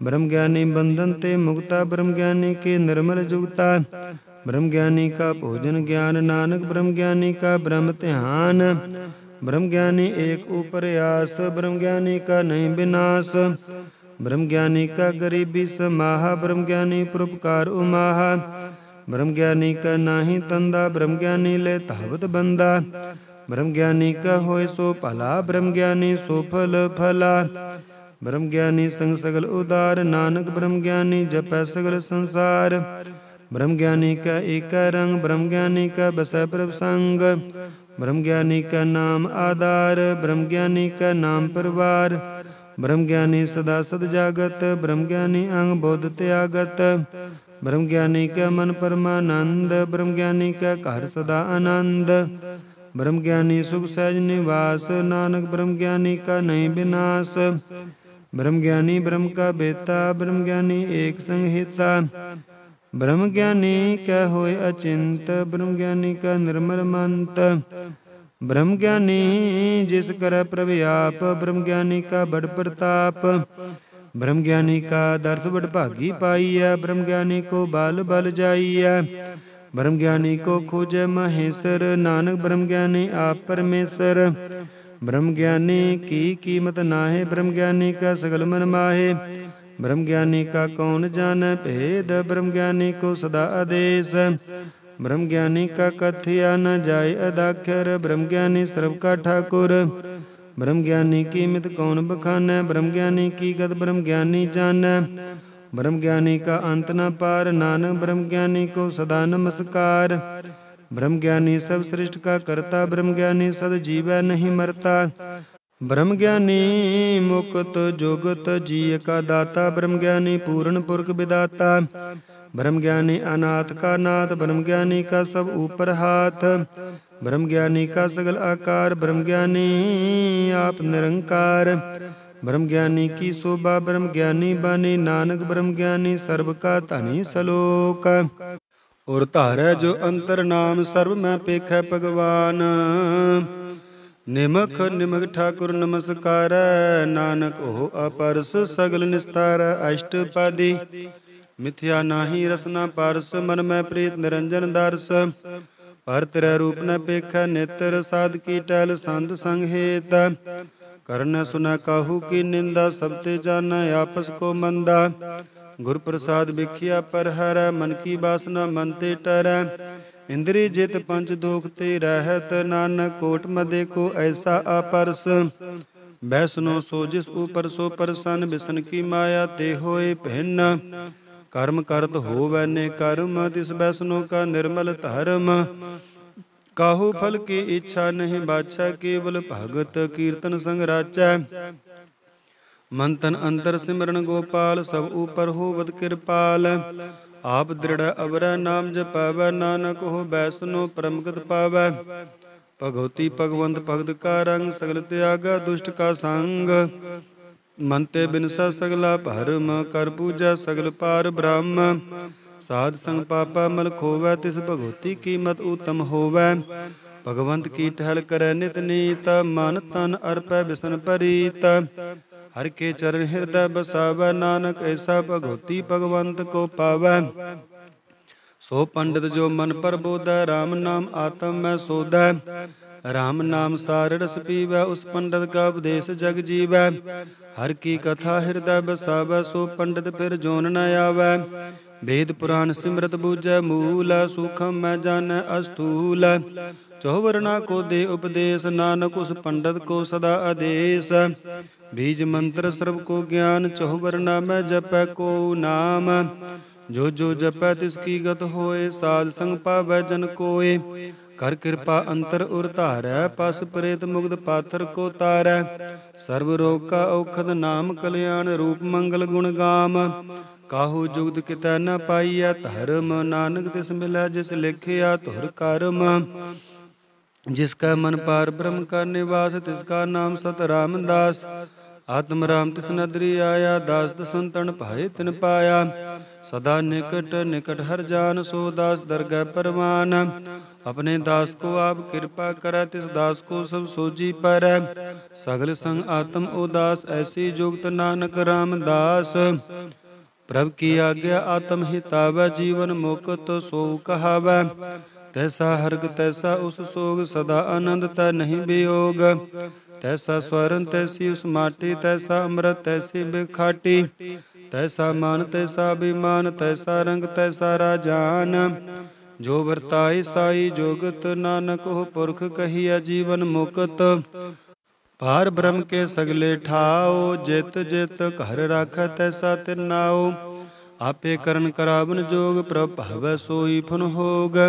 ब्रह्म ज्ञानी बंधन ते मुक्ता ब्रह्म ज्ञानी की निर्मल जुगता। ब्रह्म ज्ञानी का भोजन ज्ञान नानक ब्रह्म ज्ञानी का ब्रह्म ध्यान। ब्रह्म ज्ञानी एक ऊपर आस ब्रह्म ज्ञानी का नहीं विनाश। ब्रह्म ज्ञानी का गरीबी समाहा ब्रह्म ज्ञानी परोपकार उमाहा। ब्रह्म ज्ञानी का नाही तंदा ब्रह्म ज्ञानी ले तावत बंदा। ब्रह्म ज्ञानी का होय सो भला ब्रह्म ज्ञानी सो फल फला। ब्रह्म ज्ञानी संग सगल उदार नानक ब्रह्म ज्ञानी जपै सगल संसार। ब्रह्म ज्ञानी का एक रंग ब्रह्म ज्ञानी का बसै प्रभ संग। ब्रह्म ज्ञानी का नाम आधार ब्रह्म ज्ञानी का नाम परिवार। ब्रह्म ज्ञानी सदा सद जागत ब्रह्म ज्ञानी अंग बोध त्यागत। ब्रह्म ज्ञानी का मन परमानंद ब्रह्म ज्ञानी का घर सदा आनंद। ब्रह्म ज्ञानी सुख सहज निवास नानक ब्रह्म ज्ञानी का नहीं विनाश। ब्रह्म ज्ञानी ब्रह्म का बेता ब्रह्म ज्ञानी एक संहिता। ब्रह्म ज्ञानी क्या होए अचिंत ब्रह्म ज्ञानी का निर्मल मंत। ब्रह्म ज्ञानी जिस कर प्रव्याप ब्रह्म ज्ञानी का बड़ प्रताप। ब्रह्म ज्ञानी का दर्श बड़ भागी पाइया ब्रह्म ज्ञानी को बाल बल जाइया। ब्रह्म ज्ञानी को खोजे महेश्वर नानक ब्रह्म ज्ञानी आप परमेश्वर। ब्रह्म ज्ञानी की कीमत नाहे ब्रह्म ज्ञानी का सगल मन माहे। ब्रह्म ज्ञानी का कौन जाने भेद ब्रह्म ज्ञानी को सदा आदेश। ब्रह्म ज्ञानी का कथया न जाय अदाक्षर ब्रह्म ज्ञानी सर्व का ठाकुर। ब्रह्म ज्ञानी की मित कौन बखाने ब्रह्म ज्ञानी की गत ब्रह्म ज्ञानी जाने। ब्रह्म ज्ञानी का अंत न पार नानक ब्रह्म ज्ञानी को सदा नमस्कार। ब्रह्म ज्ञानी सब सृष्टि का करता ब्रह्म ज्ञानी सद जीवै नहीं मरता। ब्रह्म ज्ञानी मुक्त जुगत जीय का दाता ब्रह्म ज्ञानी पूर्ण पुरख विदाता। ब्रह्म ज्ञानी अनाथ का नाथ ब्रह्म ज्ञानी का सब ऊपर हाथ। ब्रह्म ज्ञानी का सगल आकार ब्रह्म ज्ञानी आप निरंकार। ब्रह्म ज्ञानी की शोभा ब्रह्म ज्ञानी बानी नानक ब्रह्म ज्ञानी सर्व का धनी सलोक। और धारै जो अंतर नाम सर्व में पेखै भगवान। निमख निमख ठाकुर नमस्कार नानक हो अपरस सगल निस्तार। अष्टपदी मिथ्या नाही रसना पारस मन में प्रीत निरंजन दर्श। पर तेरा रूप न पेखा नेत्र साध की टहल संत संग हेत। कर्ण सुना काहू की निंदा सबते जाना आपस को मंदा। गुर प्रसाद बिखिया पर हर मन की वासना मनते टर। इंद्री जित पंच दोख ते रहत नानक कोट मदे को ऐसा अपरस। बैसनो सो जिस ऊपर सो परसन बिसन की माया ते होए भिन्न। कर्म करत हो वैने कर्म तिस बैसनो का निर्मल धर्म। काहू फल की इच्छा नहीं बाछा केवल भगत कीर्तन संग राचा। मंथन अंतर सिमरन गोपाल सब ऊपर होवत कृपाल। आप दृढ़ अवर नाम जपावै नानक हो बैसनो परमगत पावै। भगवती भगवंत भगत का रंग सगल त्यागा दुष्ट का संग। मनते बिनसा सगला भरम कर पूजा सगल पार ब्रह्म। साध संग पापा मल खोवै तिस भगवती की मत उत्तम होवै। भगवंत की टहल करे नित नीत मन तन अर्पै बिसन परीत। हर के चरण हृदय बसावै नानक ऐसा भगवती भगवंत को पावै। सो पंडित जो मन पर बोधै राम नाम आत्म में सोधै। राम नाम सार रस पीवै, उस पंडित का उपदेश जग जीवै। हर की कथा हृदय बसावै, सो पंडित फिर जोन न आवै। वेद पुराण सिमरत बूझै मूल, सूखम मैं जानੈ अस्थूल। चौवर्णा को दे उपदेश, नानक उस पंडित को सदा आदेश। बीज मंत्र सर्व को ज्ञान, चौवर्णा में जपै को नाम। जो जो जपै तिसकी गत होए, साध संग पावै जन कोय। कर कृपा अंतर उर धारै, पस प्रेत मुग्ध पाथर को तारै। सर्व रोग का औखद नाम, कल्याण रूप मंगल गुण गाम। काहू जुगद कितै न पाइयै धर्म, नानक तिस मिलै जिस लिखिया धुर कर्म। जिसका मन पार ब्रह्म का निवास, तिसका नाम सत रामदास। आत्म राम तिस नदरी आया, दास दसन तन भाए तिन पाया। सदा निकट निकट हर जान, सो दास दरगह परवान। अपने दास को आप कृपा करै, तिस दास को सब सोजी परै। सगल संग आत्म उदास, ऐसी जुगत नानक रामदास। प्रभ की आज्ञा आत्म हितावै, जीवन मुक्त सो कहावै। तैसा हर्ग तैसा उस सोग, सदा आनंद तै नहीं वियोग। तैसा स्वर्ण तैसी उस माटी, तैसा अमृत तैसी बिखाटी। तैसा मान तैसा अभिमान, तैसा रंग तैसा राजान। जो वर्ताई साई जोगत, नानक हो पुरख कहिया जीवन मुक्त। पार ब्रह्म के सगले ठाओ, जित जित घर राखै तैसा तिन नाओ। आपे करन करावन जोग, प्रभ भावै सोई फुन होग।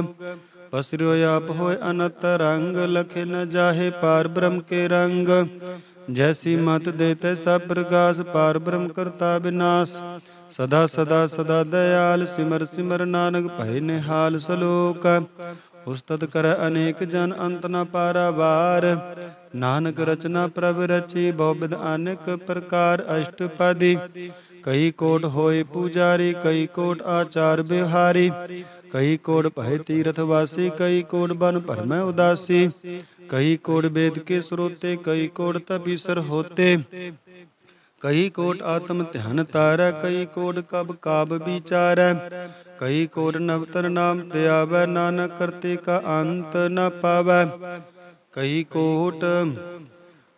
पसरियो आप होय अनत रंग, लखे न जाहे पार ब्रह्म के रंग। जैसी मत दे तैसा प्रकाश, पार ब्रह्म करता विनाश। सदा सदा सदा दयाल, सिमर सिमर नानक भय निहाल सलोक। उस्तत कर अनेक जन, अंत न पारावार। नानक रचना प्रभ रची, बहुविध अनेक प्रकार अष्टपदी। कई कोट होए पुजारी, कई कोट आचार बिहारी। कई कोट भय तीर्थ वासी, कई कोट बन भरमै उदासी। कई कोट वेद के स्रोते, कई कोट तपीसर होते। कई कोट आत्म ध्यान तारै, कई कोट कब काब विचारै। कई कोट नवतर नाम त्यावै, नानक करते का अंत न पावै। कई कोट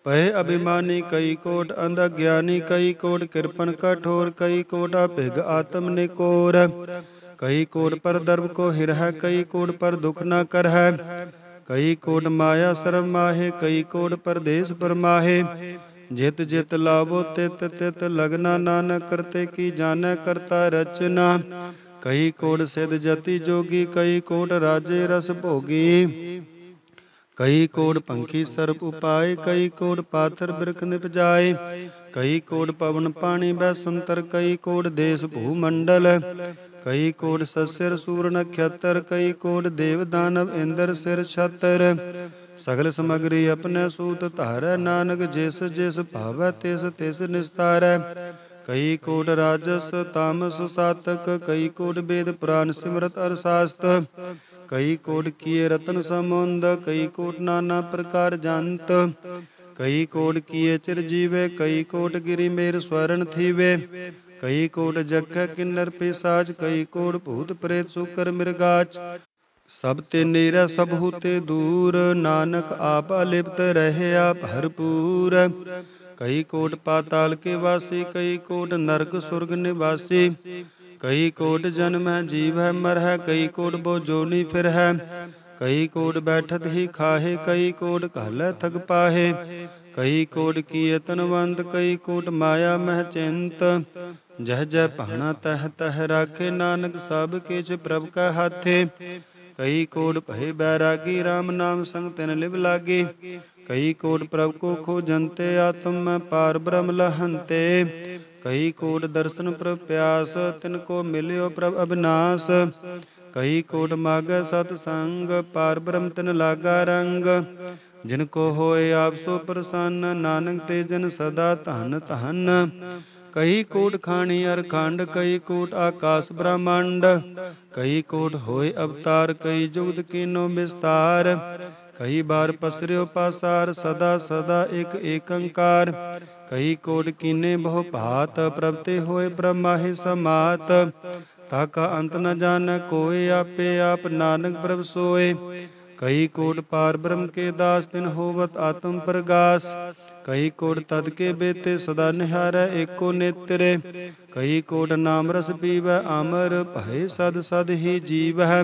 पय अभिमानी, कई कोट अंध ज्ञानी। कई कोट कृपण कठोर, कई कोट अभिग आत्म निकोर। कई कोट पर दर्भ को हिरह, कई कोट पर दुख न करह। कई कोट माया सर्व माहे, कई कोट परदेश परमाहे। जित जित लाभो तित तित लगना, नानक करते की जानै करता रचना। कई कोट सिद्ध जति जोगी, कई कोट राजे रस भोगी। कई कोट पंखी सर्प उपाय, कई कोट पाथर बिरख निपजाए। कई कोट पवन पानी बैसंतर, कई कोट देश भूमंडल। कई कोट सस्यर सूर नक्षत्र, कई कोट देव दानव इंद्र सिर छतर। सगल समग्री अपने सूत धारै, नानक जिस जिस भावै तिस तिस निस्तारै। कई कोट राजस तामस सातक, कई कोट वेद पुराण सिमरत अर शास्त्र। कई कोट किए रतन समुंद, कई कोट नाना प्रकार जंत। कई कोट किए चिरजीवे, कई कोट गिरि मेर स्वर्ण थीवे। कई कोट जख किन्नर पिशाच, कई कोट भूत प्रेत सुकर मृगाच। सब ते नीरै सब हूते दूर, नानक आप अलिप्त रहया भरपूर। कई कोट पाताल के वासी, कई कोट नरक सुर्ग निवासी। कई कोट जन्म है जीव है मर है, कई कोट बो जोनी फिर है। कई कोट बैठत ही खाहे, कई कोट घालै थक पाहे। कई कोट किए तनवंत, कई कोट माया मह चिंत। जह जह भाना तह तह राखे, नानक सब किछ प्रभ कै हाथे। कई कोट भय बैरागी, राम नाम संग तिन लिव लागी। कई कोट प्रभ को खोजंते, आत्म में पार ब्रह्म लहंते। कई कोट दर्शन प्रभ प्यास, तिनको मिल्यो प्रभ अविनाश। कई कोट मागै सतसंग, पार ब्रह्म तिन लागा रंग। जिनको होए आप सो प्रसन्न, नानक ते जन सदा धन धन। कई कोट खानी अरखंड, कई कोट आकाश ब्रह्मांड। कई कोट होए अवतार, कई जुगत कीनो विस्तार। कई बार पसर्यो पासार, सदा सदा एक एकंकार। कई कोट कीने बहु भात, प्रभ ते होए ब्रह्माहि समात। ताका अंत न जानै कोय, आपे आप नानक प्रभ सोए। कई कोट पार ब्रह्म के दास तिन होवत आत्म प्रगास। कई कोट तद के बेते सदा निहारै एको नेत्रे। कई कोट नाम रस पीवै अमर भय सद सद ही जीवै।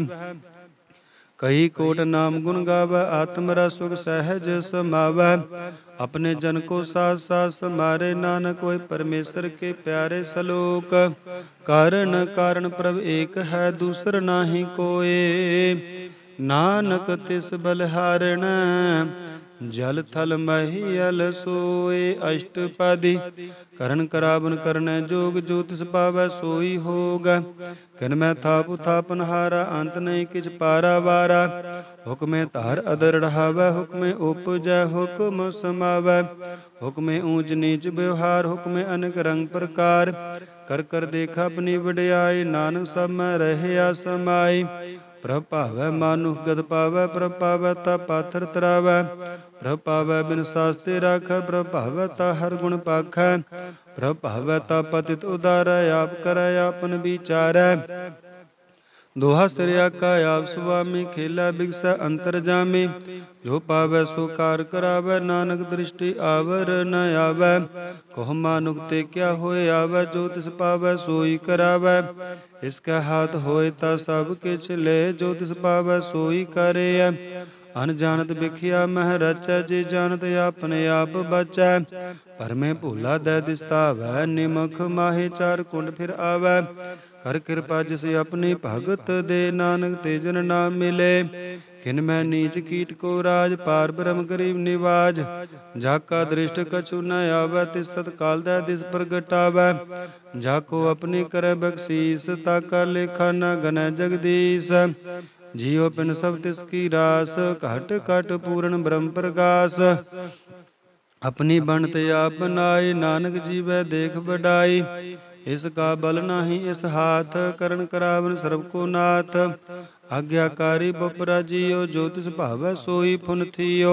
कई कोट नाम गुण गावै आत्म रस सुख सहज समावै। अपने जन को साथ साथ समारे नानक होय परमेश्वर के प्यारे सलोक। कारण कारण प्रभ एक है दूसर नाही कोय। नानक तिस बलिहारण जल थल महियल सोए। अष्टपदी करण करावन करनै जोग जो तिस पावै सोई होग। किन मैं थाप थापन हारा अंत नहीं किछ पारा वारा। हुक्मे धार अदर ढहावै हुक्मे उपजै हुक्म समावै। हुक्मे ऊंच नीच व्यवहार हुक्मे अनेक रंग प्रकार। कर कर देखा अपनी वड्याई नानक सब में रहया समाई। प्रभ पावै मानुख गद पावै प्रभ पावै ता पाथर तरावै। प्रभ पावै बिन सास्ते राखै प्रभ पावै ता हर गुण पाखै। प्रभ पावै ता पतित उदारै आप करै आपन विचारै। दोहा सिरया का आप सुवामी खेला बिगसै अंतर जामी। जो पावै सो कार करावै नानक दृष्टि आवर न आवै। कहो मानुख ते क्या होए आवै जो तिस पावै सोई करावै। इसका हाथ होए ता सब किछ ले जो तिस पावै सोई करे। अनजानत बिखिया मह रचै जे जानत अपने आप बचै। पर में भूला दै दिसतावै निमख माहे चार कुंड फिर आवै। कर कृपा जिस अपनी भगत दे नानक तेजन नाम मिले। खिन मैं नीच कीट को राज पार ब्रह्म गरीब निवाज। जाका दृष्ट कछु न आवै तिस तत्काल दै दिस प्रगटावै। जाको अपनी करे बख्शीस ताका लेखा न गनै जगदीश। जियो पिन सब तिसकी रास घट घट पूर्ण ब्रह्म प्रगास। अपनी बनत आप बनाई नानक जीवै देख बड़ाई। इसका बल नाही इस हाथ करण करावन सर्व को नाथ। आज्ञाकारी बपरा जियो जो तिस भावै सोई फुन थियो।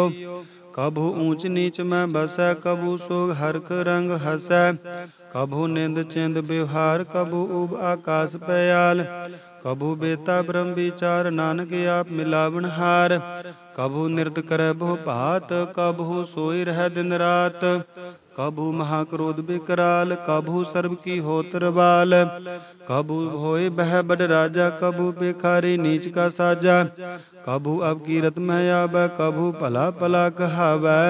कभू ऊंच नीच में बसै कभू सोग हरख रंग हसै। कभू निंद चिंद व्यवहार कभू उब आकाश पयाल। कभू बेता ब्रह्म विचार नानक आप मिलावन हार। कभू नृत करे बहु भात कभू सोई रह दिन रात। कभू महाक्रोध विकराल कभू सर्व की होतर बाल। कभू होए बह बड़ राजा कभू भिखारी नीच का साजा। कभू अब कीरत में आवै कभू भला भला कहावै।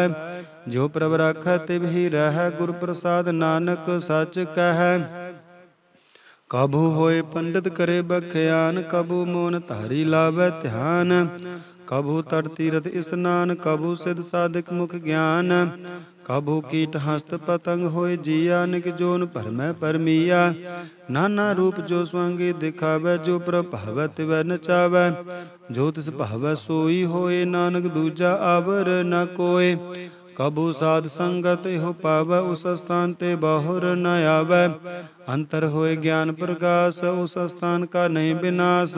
जो प्रभ राखै तिव ही रहै गुर प्रसाद नानक सच कहै। कभू होए पंडित करे बख्यान कभू मोन धारी लावै ध्यान। कभू तट तीरथ स्नान कभू सिद्ध साधिक मुख ज्ञान। कभू कीट हस्त पतंग होए जिया निक जोन भरमै परमिया। नाना रूप जो स्वांगी दिखावै जो प्रभ भावै तिवै नचावै। जो तिस भावै सोई होए नानक दूजा आवर न कोय। कभू साध संगत हो पावै उस स्थान ते बाहुर न आवै। अंतर होए ज्ञान प्रकाश उस स्थान का नहीं विनाश।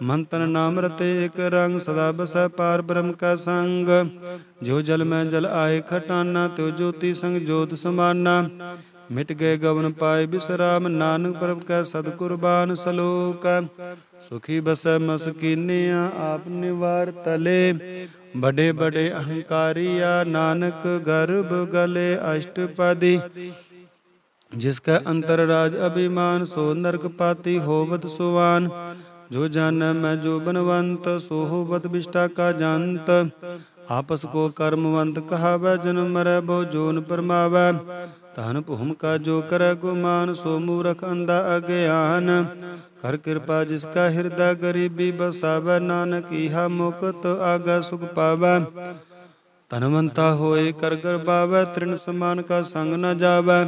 मंतन नाम रते एक रंग सदा बसै पार ब्रह्म का संग। जो जल में जल आए खटाना त्यो ज्योति संग ज्योत समाना। मिट गए गवन पाए विश्राम नानक प्रभ कै सदकुर्बान सलोक। सुखी बसै मसकीनिया आप निवार तले। बड़े बड़े अहंकारिया नानक गर्भ गले अष्टपदी। जिसका अंतर राज अभिमान सो नरक पाती होवत सुवान। जो जान मैं जो बनवंत सो होवत विष्टा का जानत। आपस को कर्मवंत कहावै जन्म मरै बहु जोन परमावै। धन भूम का जो करे गुमान सो मूर्ख अंधा अज्ञान। कर कृपा जिसका हृदय गरीबी बसावै नानक इहा मुक्त आगा सुख पावै। धनवंता होए कर बावै तृण समान का संग न जावै।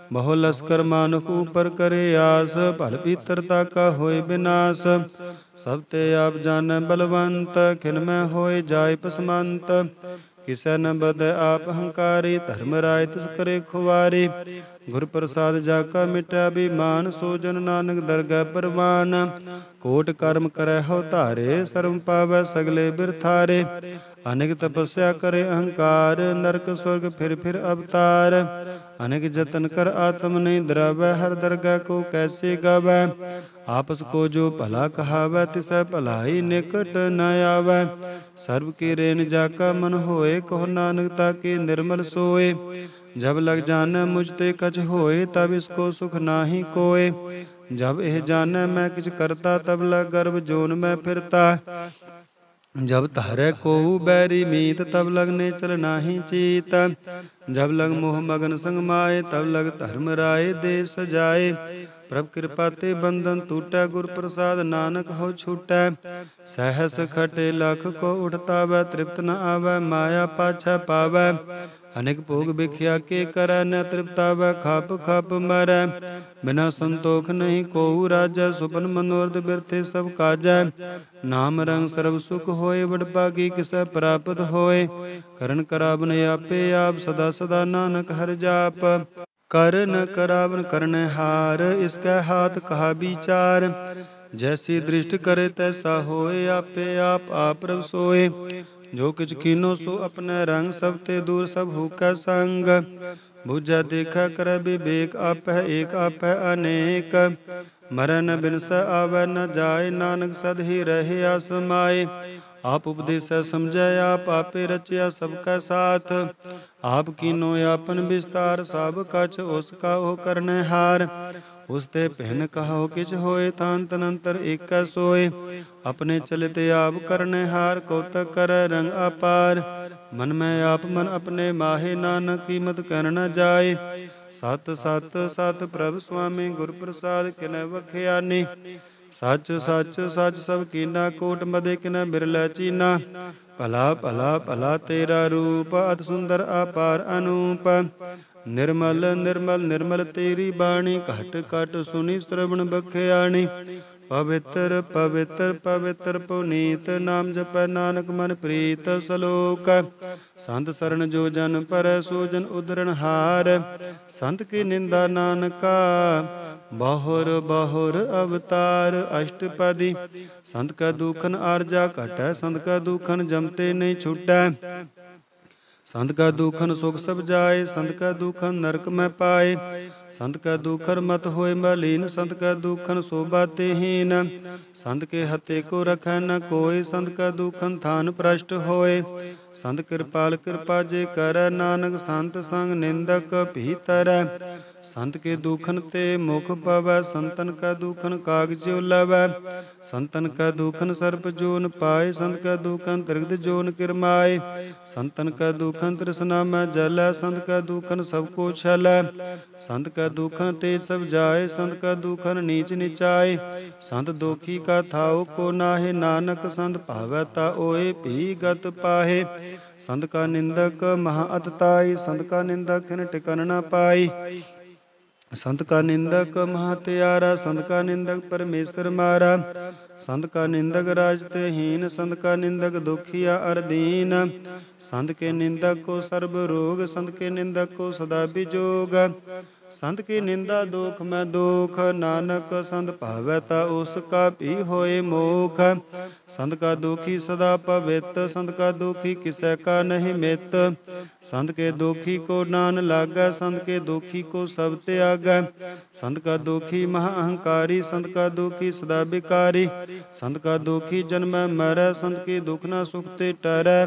बहु लश्कर मानुख ऊपर करे आस भल भीतरता का होए विनाश। सब ते आप जाने बलवंत खिन में होए जाय पसमंत। किसै न बद आप अहंकारी धर्म राय तिस करे खुवारी। ਗੁਰ ਪ੍ਰਸਾਦ ਜਾ ਕਾ ਮਿਟਿਆ ਬੀਮਾਨ, ਸੋ ਜਨ ਨਾਨਕ ਦਰਗਹਿ ਪਰਵਾਨ। ਕੋਟ ਕਰਮ ਕਰੈ ਹਉ ਧਾਰੇ, ਸਰਮ ਪਾਵੈ ਸਗਲੇ ਬਿਰਥਾਰੇ। ਅਨੇਕ ਤਪੱਸਿਆ ਕਰੇ ਅਹੰਕਾਰ, ਨਰਕ ਸੁਰਗ ਫਿਰ ਫਿਰ ਅਵਤਾਰ। ਅਨੇਕ ਜਤਨ ਕਰ ਆਤਮ ਨਹੀਂ ਦਰਾਵੈ, ਹਰ ਦਰਗਹਿ ਕੋ ਕੈਸੇ ਗਾਵੈ। ਆਪਸ ਕੋ ਜੋ ਭਲਾ ਕਹਾਵੈ, ਤਿਸੈ ਭਲਾਈ ਨਿਕਟ ਨ ਆਵੈ। ਸਰਬ ਕੀ ਰੇਨ ਜਾ ਕਾ ਮਨ ਹੋਏ, ਕਹੋ ਨਾਨਕ ਤਾਕੇ ਨਿਰਮਲ ਸੋਏ। ਜਬ ਲਗ ਜਾਣੈ ਮੁਝ ਤੇ ਕਛ ਹੋਏ, ਤਬ ਇਸਕੋ ਸੁਖ ਨਾਹੀ ਕੋਏ। ਜਬ ਇਹ ਜਾਣੈ ਮੈਂ ਕਿਛ ਕਰਤਾ, ਤਬ ਲਗ ਗਰਭ ਜੋਨ ਮੈਂ ਫਿਰਤਾ। ਜਬ ਧਾਰੈ ਕੋਊ ਬੈਰੀ ਮੀਤ, ਤਬ ਲਗ ਨੇਚਰ ਨਾਹੀ ਚੀਤ। ਜਬ ਲਗ ਮੋਹ ਮਗਨ ਸੰਗ ਮਾਏ, ਤਬ ਲਗ ਧਰਮ ਰਾਏ ਦੇ ਸਜਾਏ। ਪ੍ਰਭ ਕਿਰਪਾ ਤੇ ਬੰਧਨ ਟੂਟੈ, ਗੁਰ ਪ੍ਰਸਾਦ ਨਾਨਕ ਹੋ ਛੂਟੈ। ਸਹਸ ਖਟੇ ਲਖ ਕੋ ਉਠਤਾਵੈ, ਤ੍ਰਿਪਤ ਨ ਆਵੈ ਮਾਇਆ ਪਾਛੈ ਪਾਵੈ। ਅਨੇਕ ਭੋਗ ਵਿਖਿਆ ਕੇ ਕਰੈ, ਨ ਤ੍ਰਿਪਤਾਵੈ ਖਪ ਖਪ ਮਰੈ। ਬਿਨਾ ਸੰਤੋਖ ਨਹੀਂ ਕੋਊ ਰਾਜੈ, ਸੁਪਨ ਮਨੋਰਥ ਬਿਰਥੇ ਸਭ ਕਾਜੈ। ਨਾਮ ਰੰਗ ਸਰਬ ਸੁਖ ਹੋਏ, ਵਡਭਾਗੀ ਕਿਸੈ ਪ੍ਰਾਪਤ ਹੋਏ। ਕਰਨ ਕਰਾਵਨ ਆਪੇ ਆਪ, ਸਦਾ ਸਦਾ ਨਾਨਕ ਹਰਿ ਜਾਪ। ਕਰਨ ਕਰਾਵਨ ਕਰਨੈ ਹਾਰ, ਇਸਕੈ ਹਾਥ ਕਹਾ ਵਿਚਾਰ। ਜੈਸੀ ਦ੍ਰਿਸ਼ਟ ਕਰੇ ਤੈਸਾ ਹੋਏ, ਆਪੇ ਆਪ ਪ੍ਰਭ ਸੋਏ। ਜੋ ਕਿਛ ਕੀਨੋ ਸੋ ਆਪਣੇ ਰੰਗ, ਸਭ ਤੇ ਦੂਰ ਸਭ ਹੂਕੈ ਸੰਗ। ਬੁਝੈ ਦੇਖੈ ਕਰੈ ਵਿਵੇਕ, ਆਪੈ ਏਕ ਆਪੈ ਅਨੇਕ। ਮਰੈ ਨ ਬਿਨਸੈ ਆਵੈ ਨ ਜਾਏ, ਨਾਨਕ ਸਦ ਹੀ ਰਹਿਆ ਸਮਾਏ। ਆਪ ਉਪਦੇਸੈ ਸਮਝੈ ਆਪ, ਆਪੇ ਰਚਿਆ ਸਭ ਕੈ ਸਾਥ। ਆਪ ਕੀਨੋ ਆਪਨ ਵਿਸਤਾਰ, ਸਭ ਕਛ ਉਸ ਕਾ ਉਹ ਕਰਨੈ ਹਾਰ। ਉਸ ਤੇ ਪਹਿਨ ਕਹੋ ਕਿਛ ਹੋਏ, ਥਾਨ ਤਨੰਤਰ ਏਕੈ ਸੋਏ। ਆਪਣੇ ਚਲਿਤ ਆਪ ਕਰਨੈ ਹਾਰ, ਕੌਤਕ ਕਰੈ ਰੰਗ ਅਪਾਰ। ਮਨ ਮੈਂ ਆਪ ਮਨ ਆਪਣੇ ਮਾਹੇ, ਨਾਨਕ ਕੀਮਤ ਕਹਿਣ ਨ ਜਾਏ। ਸਤ ਸਤ ਸਤ ਪ੍ਰਭ ਸੁਆਮੀ, ਗੁਰ ਪ੍ਰਸਾਦ ਕਿਨੈ ਵਖਿਆਨੀ। ਸੱਚ ਸੱਚ ਸੱਚ ਸਭ ਕੀਨਾ, ਕੋਟ ਮਦੇ ਕਿਨੈ ਬਿਰਲੇ ਚੀਨਾ। ਭਲਾ ਭਲਾ ਭਲਾ ਤੇਰਾ ਰੂਪ, ਅਤਿ ਸੁੰਦਰ ਅਪਾਰ ਅਨੂਪ। ਨਿਰਮਲ ਨਿਰਮਲ ਨਿਰਮਲ ਤੇਰੀ ਬਾਣੀ, ਘਟ ਘਟ ਸੁਣੀ ਸ਼੍ਰਵਣ ਬਖਿਆਣੀ। ਪਵਿੱਤਰ ਪਵਿੱਤਰ ਪਵਿੱਤਰ ਪੁਨੀਤ, ਨਾਮ ਜਪੈ ਨਾਨਕ ਮਨ ਪ੍ਰੀਤ। ਸਲੋਕ ਸੰਤ ਸਰਣ ਜੋ ਜਨ ਪਰੈ, ਸੋ ਜਨ ਉਧਰਣ ਹਾਰ। ਸੰਤ ਕੀ ਨਿੰਦਾ ਨਾਨਕਾ, ਬਹੁਰ ਬਹੁਰ ਅਵਤਾਰ। ਅਸ਼ਟਪਦੀ ਸੰਤ ਕਾ ਦੂਖਨ ਆਰਜਾ ਘਟੈ, ਸੰਤ ਕਾ ਦੂਖਨ ਜਮਤੇ ਨਹੀਂ ਛੁਟੈ। ਸੰਤ ਕਾ ਦੂਖਨ ਸੁਖ ਸਭ ਜਾਏ, ਸੰਤ ਕਾ ਦੂਖਨ ਨਰਕ ਮੈਂ ਪਾਏ। ਸੰਤ ਕਾ ਦੂਖਨ ਮਤ ਹੋਏ ਮਲੀਨ, ਸੰਤ ਕਾ ਦੂਖਨ ਸੋਭਾ ਤੇ ਹੀਨ। ਸੰਤ ਕੇ ਹਤੇ ਕੋ ਰਖੈ ਨ ਕੋਇ, ਸੰਤ ਕਾ ਦੂਖਨ ਥਾਨ ਭ੍ਰਸ਼ਟ ਹੋਏ। ਸੰਤ ਕਿਰਪਾਲ ਕਿਰਪਾ ਜੇ ਕਰੈ, ਨਾਨਕ ਸੰਤ ਸੰਗ ਨਿੰਦਕ ਭੀਤਰੈ। ਸੰਤ ਕੇ ਦੂਖਨ ਤੇ ਮੁਖ ਪਵੈ, ਸੰਤਨ ਕਾ ਦੂਖਨ ਕਾਗਜ ਉਲਵੈ। ਸੰਤਨ ਕਾ ਦੂਖਨ ਸਰਪ ਜੋਨ ਪਾਏ, ਸੰਤ ਕਾ ਦੂਖਨ ਤ੍ਰਿਗਦ ਜੋਨ ਕਿਰਮਾਏ। ਸੰਤਨ ਕਾ ਦੂਖਨ ਤ੍ਰਿਸ਼ਨਾ ਮੈਂ ਜਲੈ, ਸੰਤ ਕਾ ਦੂਖਨ ਸਭ ਕੋ ਛਲੈ। ਸੰਤ ਕਾ ਦੂਖਨ ਤੇ ਸਭ ਜਾਏ, ਸੰਤ ਕਾ ਦੂਖਨ ਨੀਚ ਨਿਚਾਏ। ਸੰਤ ਦੋਖੀ ਕਾ ਥਾਉ ਕੋ ਨਾਹੇ, ਨਾਨਕ ਸੰਤ ਭਾਵੈ ਤਾ ਓਏ ਭੀ ਗਤ ਪਾਹੇ। ਸੰਤ ਕਾ ਨਿੰਦਕ ਮਹਾ ਅਤਤਾਈ, ਸੰਤ ਕਾ ਨਿੰਦਕ ਖਿਨ ਟਿਕਨ ਨ ਪਾਈ। ਸੰਤ ਕਾ ਨਿੰਦਕ ਮਹਾ ਤਿਆਰਾ, ਸੰਤ ਕਾ ਨਿੰਦਕ ਪਰਮੇਸ਼ਰ ਮਾਰਾ। ਸੰਤ ਕਾ ਨਿੰਦਕ ਰਾਜ ਤੇ ਹੀਨ, ਸੰਤ ਕਾ ਨਿੰਦਕ ਦੁਖੀਆ ਅਰ ਦੀਨ। ਸੰਤ ਕੇ ਨਿੰਦਕ ਕੋ ਸਰਬ ਰੋਗ, ਸੰਤ ਕੇ ਨਿੰਦਕ ਕੋ ਸਦਾ ਬਿਜੋਗ। ਸੰਤ ਕੀ ਨਿੰਦਾ ਦੋਖ ਮੈਂ ਦੋਖ, ਨਾਨਕ ਸੰਤ ਭਾਵੈ ਤਾ ਉਸ ਕਾ ਭੀ ਹੋਏ ਮੋਖ। ਸੰਤ ਕਾ ਦੋਖੀ ਸਦਾ ਪਵਿੱਤ, ਸੰਤ ਕਾ ਦੋਖੀ ਕਿਸੈ ਕਾ ਨਹੀਂ ਮਿਤ। ਸੰਤ ਕੇ ਦੋਖੀ ਕੋ ਨਾਨ ਲਾਗੈ, ਸੰਤ ਕੇ ਦੋਖੀ ਕੋ ਸਭ ਤਿਆਗੈ। ਸੰਤ ਕਾ ਦੋਖੀ ਮਹਾ ਅਹੰਕਾਰੀ, ਸੰਤ ਕਾ ਦੋਖੀ ਸਦਾ ਬਿਕਾਰੀ। ਸੰਤ ਕਾ ਦੋਖੀ ਜਨਮੈ ਮਰੈ, ਸੰਤ ਕੇ ਦੁਖ ਨਾ ਸੁਖ ਤੇ ਟਰੈ।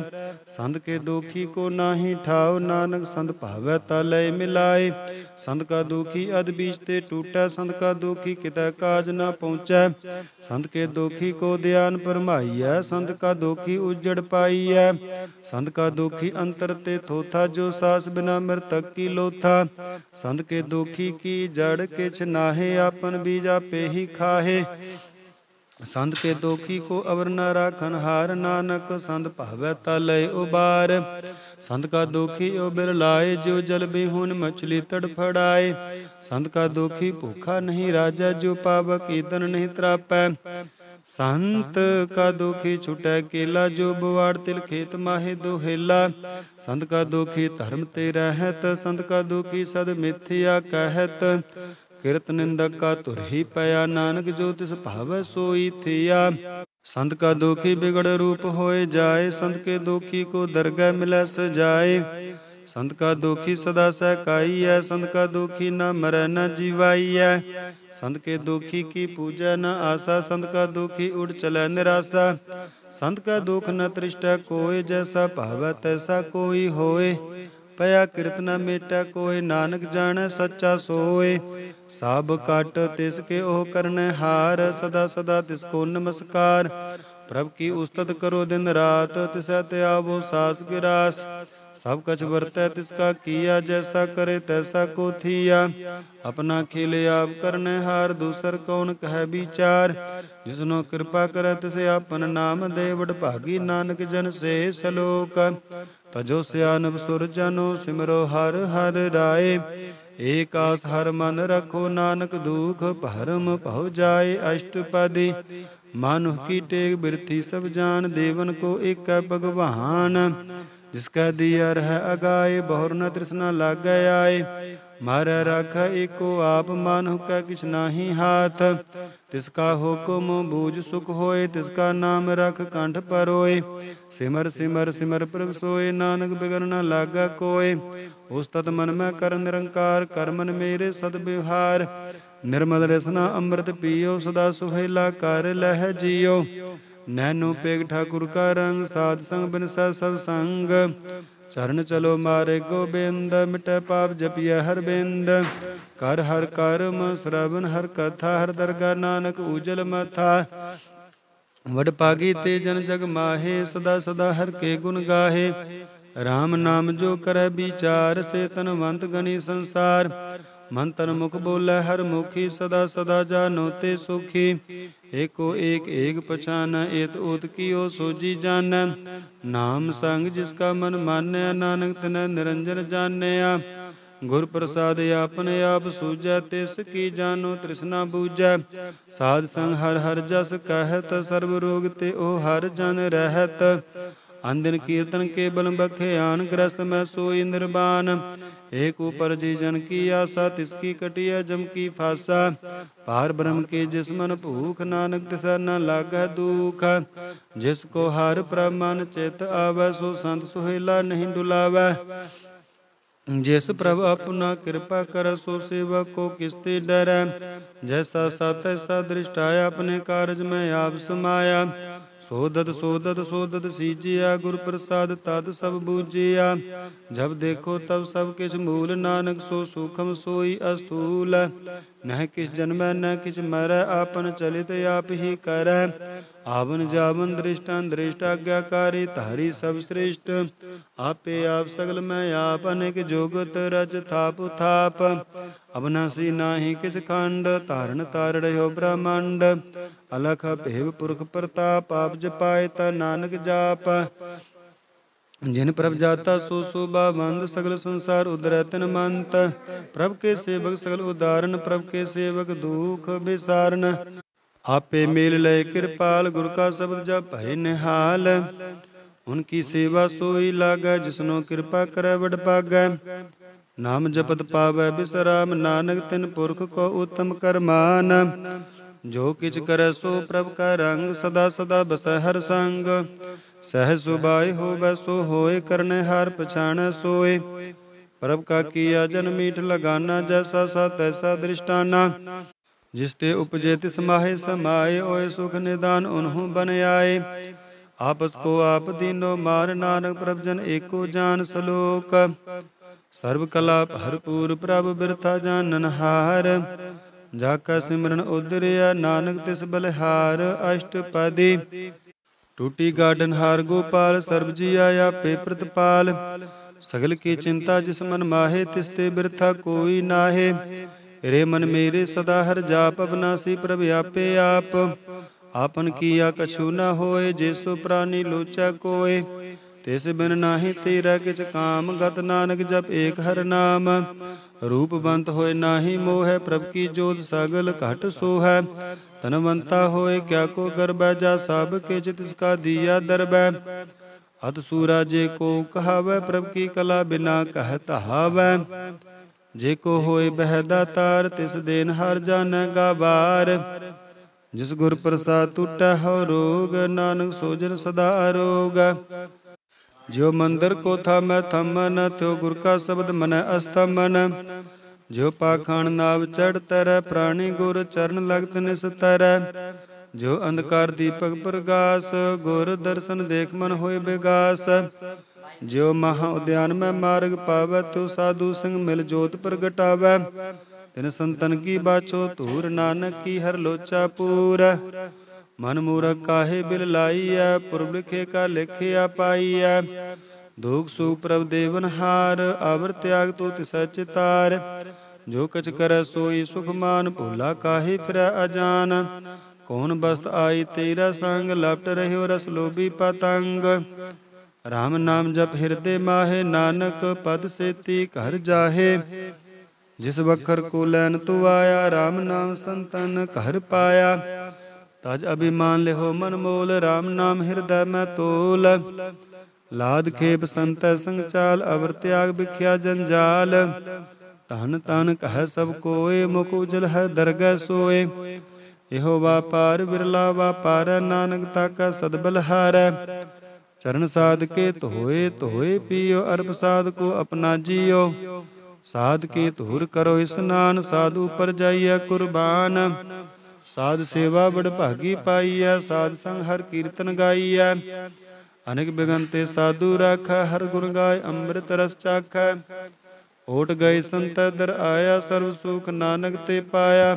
ਸੰਤ ਕੇ ਦੋਖੀ ਕੋ ਨਾਹੀ ਠਾਉ, ਨਾਨਕ ਸੰਤ ਭਾਵੈ ਤਾ ਲਇ ਮਿਲਾਏ। ਸੰਤ ਕਾ ਦੋਖੀ ਅਧ ਬੀਜ ਤੇ ਟੂਟੈ, ਸੰਤ ਕਾ ਦੋਖੀ ਕਿਤੈ ਕਾਜ ਨਾ ਪਹੁੰਚੈ। ਸੰਤ ਕੇ ਦੋਖੀ ਕੋ ਧਿਆਨ ਭਰਮਾਈਐ, ਸੰਤ ਕਾ ਦੋਖੀ ਉਜੜ ਪਾਈਐ। ਸੰਤ ਕਾ ਦੋਖੀ ਅੰਤਰ ਤੇ ਥੋਥਾ, ਜੋ ਸਾਸ ਬਿਨਾ ਮ੍ਰਿਤਕ ਕੀ ਲੋਥਾ। ਸੰਤ ਕੇ ਦੋਖੀ ਕੀ ਜੜ ਕਿਛ ਨਾਹੇ, ਆਪਨ ਬੀਜ ਆਪੇ ਹੀ ਖਾਹੇ। ਸੰਤ ਕੇ ਦੋਖੀ ਕੋ ਅਵਰ ਨ ਰਾਖਨ ਹਾਰ, ਨਾਨਕ ਸੰਤ ਭਾਵੈ ਤਾ ਲਇ ਉਬਾਰ। ਸੰਤ ਕਾ ਦੋਖੀ ਓ ਬਿਰਲਾਏ, ਜੋ ਜਲ ਬਿਹੁਨ ਮਛਲੀ ਤੜਫੜਾਏ। ਸੰਤ ਕਾ ਦੋਖੀ ਭੂਖਾ ਨਹੀਂ ਰਾਜੈ, ਜੋ ਪਾਵਕ ਈਂਧਨ ਨਹੀਂ ਤਰਾਪੈ। संत का दुखी छुटै केला, जो बुआड़ तिल खेत माहे दोहेला। संत का दुखी धर्म ते रहत, संत का दुखी सद मिथ्या कहत। किरत निंदक का तुर ही पया, नानक जो तिस भावै सोई थिया। संत का दुखी बिगड़ रूप होए जाए, संत के दुखी को दरगह मिलै सजाए। संत का दुखी सदा सहकाई है, संत का दुखी न मरै न जीवाई है। संत के दुखी की पूजा न आशा, संत का दुखी उड़ चलै निराशा। संत का दुख न तृष्टा कोय, जैसा भावै तैसा कोई होए। पया किरत न मेटा कोय, नानक जानै सच्चा सोए। सब काट तिसके ओह करनै हार, सदा सदा तिसको नमस्कार। प्रभ की उस्तत करो दिन रात, तिसै त्यावो सास गिरास। सब कछ वरतै तिसका किया, जैसा करे तैसा को थिया। अपना खेल आप करने हार, दूसर कौन कह विचार। जिसनो कृपा करे तिसे आपन नाम दे, बड़ भागी नानक जन से सलोक। तजो सियानब सुर जनो, सिमरो हर हर राय। एक आस हर मन रखो, नानक दुख भरम भव जाए अष्टपदी। मानुष की टेक बिरथी सब जान, देवन को एक भगवान। जिसका दिया रह अगाए, बहुर न तृष्णा लाग आए। मारे रख एको आप, मानुष का किछ नाही हाथ। तिसका हुकुम बूझ सुख होए, तिसका नाम रख कंठ परोए। सिमर सिमर सिमर प्रभ सोए, नानक बिगड़ न लागा कोय। उस्तत मन में कर निरंकार, कर मन मेरे सद व्यवहार। निर्मल रसना अमृत पियो, सदा सुहेला कर लह जियो। नैनो पेग ठाकुर का रंग, साध संग बिनसा सब संग। चरण चलो मारे गोबिंद, मिटे पाप जपिय हर बिंद। कर हर कर्म श्रवण हर कथा, हर दरगाह नानक उजल मथा। वड पागी ते जन जग माहे, सदा सदा हर के गुण गाहे। राम नाम जो करे विचार, से तनवंत गणी संसार। मन तन मुख बोले हर मुखी, सदा सदा जानो ते सुखी। एको एक एक पछान, एत ओत कियो सोजी जान। नाम संग जिसका मन मान्य, नानक तिनै निरंजन जान्या। गुर प्रसाद आपन आप सूझै, तिसकी जानो तृष्णा बूझै। साध संग हर हर जस कहत, सर्व रोग ते ओ हर जन रहत। अंदिन कीर्तन के बल बख्यान, ग्रस्त में सोई निर्वाण। एक ऊपर जी जन की आशा, तिसकी कटिया जम की फासा। पार ब्रह्म के जिस मन भूख, नानक तिसै न लागै दुख। जिसको हार प्रभ मन चित आवै, सो संत सुहेला नहीं डुलावै। जिस प्रभु अपना कृपा कर, सो सेवक को किसते डरै। जैसा सा तैसा दृष्टाया, अपने कारज में आप समाया। सोदत सोदत सोदत सीजिया, गुर प्रसाद तद सब बूझिया। जब देखो तब सब किछ मूल, नानक सो सूखम सोई अस्थूल। नह किछ जन्मै न किछ मरै, आपन चलित आप ही करै। आवन जावन दृष्टान दृष्ट, आज्ञाकारी धारी सब श्रेष्ठ। आपे आप सगल मैं आप, अनेक जोगत रच थाप थाप। अबनासी नाही किछ खंड, तारण तार रहो ब्रह्मांड। अलख भेव पुरख प्रताप, आप जपाए ता नानक जाप। जिन प्रभ जाता सो शोभावंत, सगल संसार उदरै तिन मंत। प्रभ के सेवक सगल उदाहरण, प्रभ के सेवक दुख बिसारन। आपे मेल लय कृपाल, गुरु का शब्द जप भय निहाल। उनकी सेवा सोई लागै, जिसनो कृपा करे बड़ पागै। नाम जपत पावै बिसराम, नानक तिन पुरख को उत्तम करमान। जो किछ करे सो प्रभ का रंग, सदा सदा बसै हर संग। सहज सुबाय होवै सो होए, करने हार पछाणै सोए। प्रभ का किया जन मीठ लगाना, जैसा सा तैसा दृष्टाना। जिसते उपजे तिस माहे समाए, ओए सुख निदान उन्हों बन आए। आपस को आप दीनो मार, नानक प्रभ जन एको जान सलोक। सर्व कला भरपूर प्रभ, बिरथा जानन हार। जाका सिमरन उदरिया, नानक तिस बलिहार अष्टपदी। टूटी गार्डन हार गोपाल, सर्व जिया आपे प्रतिपाल। सगल की चिंता जिस मन माहे, तिसते बिरथा कोई नाहे। रे मन मेरे सदा हर जाप, अविनाशी प्रभ आपे आप। आपन किया कछु न होए, जेसो प्राणी लोचा कोय। तिस बिन नाही तेरा किछ काम, गत नानक जप एक हर नाम। रूपवंत होए नाही मोह, प्रभ की जोत सगल घट सोहै। धनवंता होए क्या को गर्बै, जा सब के चित इसका दिया दरबै। अत सूरा जे को कहावै, प्रभ की कला बिना कहत हावै। जे को होए बह दातार, तिस देन हार जानै गाबार। जिस गुर प्रसाद टूटै हो रोग, नानक सोजन सदा अरोग। ज्यो मंदिर को था मैं थमन, त्यो गुर का शब्द मन अस्तमन। ज्यो पाखंड नाव चढ़ तरੈ, प्राणी गुर चरण लगत निस्तर। ज्यो अंधकार दीपक प्रगास, गुर दर्शन देख मन होय विगास। ज्यो महा उद्यान में मार्ग पावै, त्यो साधु संग मिल जोत प्रगटावै। तिन संतन की बाछो धूर, नानक की हर लोचा पूर। मन मूरख काहे बिल लाइया, पुरब लिखे का लिखिया पाइया। दुख सुख प्रभ देवन हार, आवर त्याग तो तिसै चितार। जो कछ करੈ सोई सुख मान, भूला काहे फिरै अजान। कौन बस्त आई तेरा संग, लपट रह्यो रस लोभी पतंग। राम नाम जप हृदय माहे, नानक पद सेती घर जाहे। जिस बखर को लैन तू आया, राम नाम संतन घर पाया। तज अभिमान लेहो मन मोल, राम नाम हृदय में तोल। लाद खेप संत संग चाल, अवर त्याग बिख्या जंजाल। तन तन कह सब कोय, मुख उजल है दरगह सोए। एहो व्यापार बिरला व्यापार, नानक ताका सदबल हारै। चरण साध के धोए धोए पियो, अरब साध को अपना जियो। साध के धूर करो स्नान, साधु पर जाइए कुर्बान। साध सेवा बड़ भागी पाइया, साध संग हर कीर्तन गाइया। अनेक बिगंते साधु राखा, हर गुण गाय अमृत रस चाखा। ओट गए संत दर आया, सर्व सुख नानक ते पाया।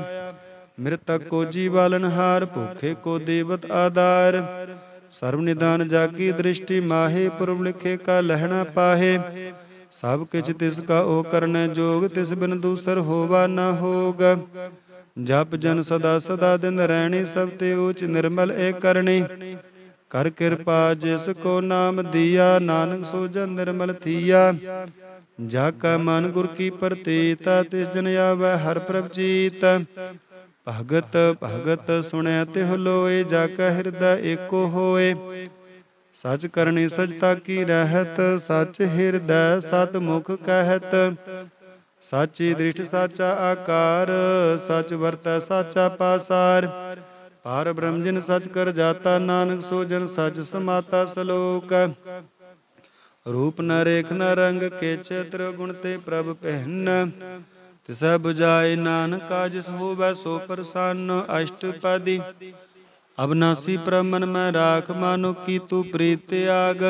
मृतक को जीवालन हार, भूखे को देवत आधार। सर्व निदान जाकी दृष्टि माहे, पुरब लिखे का लहना पाहे। सब किछ तिसका ओ करने जोग, तिस बिन दूसर होवा न होग। जप जन सदा सदा दिन रहनी, सब ते ऊच निर्मल एक करनी। कर कृपा जिसको नाम दिया, नानक सो जन निर्मल थिया। जाका मन गुर की प्रतीत, तिस जन आवै हर प्रभ जीत। भगत भगत सुनै तिह लोए, जाका हृदय एको होए। सच करनी सचता की रहत, सच हृदय सत मुख कहत। साची दृष्टि साचा आकार, सच वरतै साचा पासार। पार ब्रह्म जिन सच कर जाता, नानक सो जन सच समाता सलोक। रूप न रेख न रंग के चित्र, गुण ते प्रभ पहन। तिसै बुझाए नानक काज होवै, सो प्रसन्न अष्टपदी। अविनाशी प्रभ मन में राख, मानो की तू प्रीत त्याग।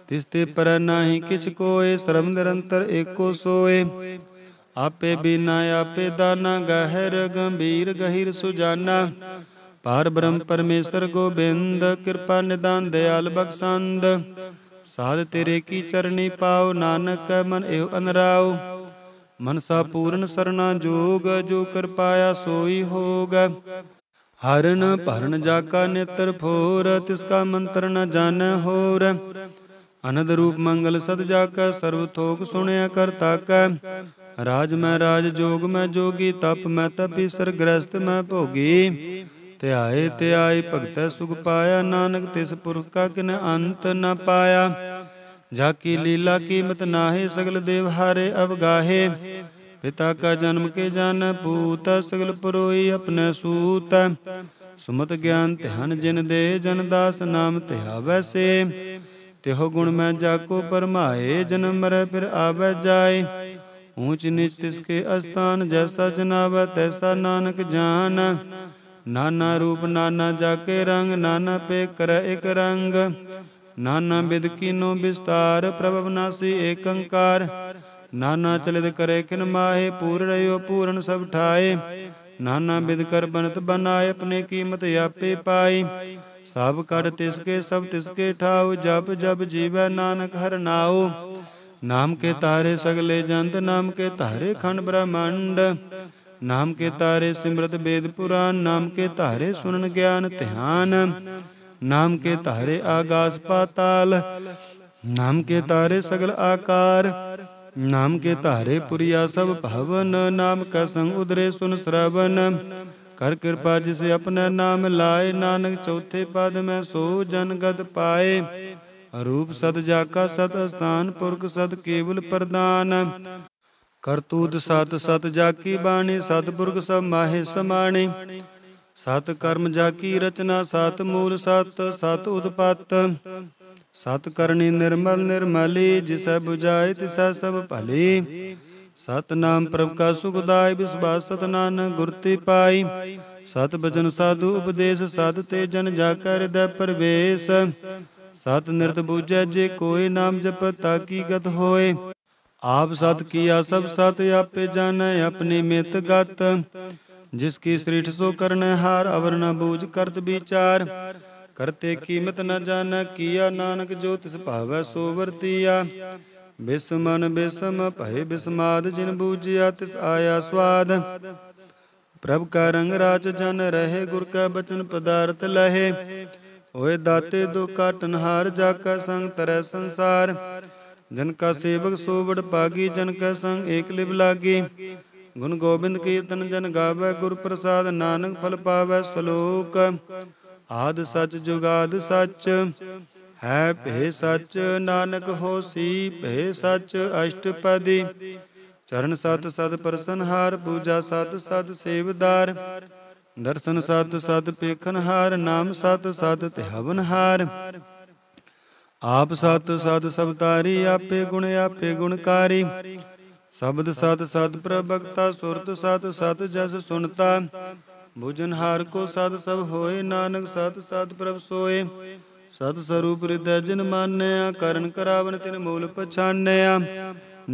तिसते पर नाही किछ कोय, श्रम निरंतर एको सोए। आपे बिना आपे दाना, गहर गंभीर गहिर सुजाना। पार ब्रह्म परमेश्वर गोबिंद, कृपा निदान दयाल बख्शंद। साध तेरे की चरणी पाओ, नानक मन एव अनराओ। मनसा पूर्ण सरना जोग, जो कर पाया सोई होग। हरण भरण जाका नेत्र फोर, तिसका मंत्र न जाने होर। अनद रूप मंगल सद जाका, सर्व थोक सुनया कर ताकै। राज में राज जोग में जोगी, तप में तपी सरग्रस्त में भोगी। त्याए त्याई भगत सुख पाया, नानक तिस पुरुष का किन अंत न पाया। जाकी लीला कीमत नाहे, सगल देव हारे अवगाहे। पिता का जन्म के जान पूत, सगल पुरोई अपने सूत। सुमत ज्ञान ध्यान जिन दे, जन दास नाम ध्यावै से। त्योह गुण में जाको परमाए, जन्म मरै फिर आवे जाए। ऊंच नीच तिसके स्थान, जैसा जनावै तैसा नानक जान। नाना रूप नाना जाके रंग, नाना पे कर एक रंग। नाना विध कीनो विस्तार, प्रभ अविनाशी एक अंकार। नाना चलित करे किन माहे, पूर रहो पूरन सब ठाए। नाना विध कर बनत बनाए, अपने कीमत आपे पाई। सब कर तिसके सब तिसके ठाउ, जप जप जीवै नानक हर नाउ। नाम के तारे सगले जंत, नाम के तारे खंड ब्रह्मांड। नाम के तारे सिमरत वेद पुराण, नाम के तारे सुनन ज्ञान ध्यान। नाम के तारे आकाश पाताल, नाम के तारे सगल आकार। नाम के तारे पुरिया सब भवन, नाम का संग उदरे सुन श्रवण। कर कृपा जिसे अपने नाम लाए, नानक चौथे पद में सो जनगत पाए। रूप सत जाका सत स्थान, पुरख सत केवल प्रदान। करतूत सत सत जाकी बाणी, सतपुरख सब माहे समाणी। सत कर्म जाकी रचना, सत मूल सत सत उतपत। सत करणी निर्मल निर्मली, जिसै बुझाए तिसै सब भली। सत नाम प्रभ का सुखदाय, विश्वास सत नानक गुर ते पाई। सत बचन साधु उपदेश, सत ते जन जाका हृदय प्रवेश। सत निरत बूझै जे कोय, नाम जपत ताकी गत होय। आप सत किया सब सत, आपे जानै अपने मित गत। जिसकी श्रीठ सो करन हार, अवर न बूझ करत विचार। करते कीमत न जाना किया, नानक जो तिस भावै सो वरतिया। बिसम मन बिसम भय बिस्माद, जिन बूझिया तिस आया स्वाद। प्रभ का रंग राच जन रहे, गुर का बचन पदार्थ लहे। होए दाते दो काटनहार, जाका संग तरह संसार। जन का सेवक सो बड़ पागी, जन का संग एक लिव लागी। गुण गोबिंद कीर्तन जन गावै, गुर प्रसाद नानक फल पावै सलोक। आद सच जुगाद सच है भे सच, नानक होसी भे सच अष्टपदी। चरण सत सत प्रसन्नहार, पूजा सत सत सेवदार। दर्शन सत सत पेखनहार, नाम सत सत ध्यावनहार। आप सत सत सबतारी, आपे गुणकारी। शब्द सत सत प्रभक्ता, सुरत सत सत जस सुनता। भुजनहार को सत सब होए, नानक सत सत प्रभ सोए। सत स्वरूप हृदय जिन मानया, करण करावन तिन मूल पछानया।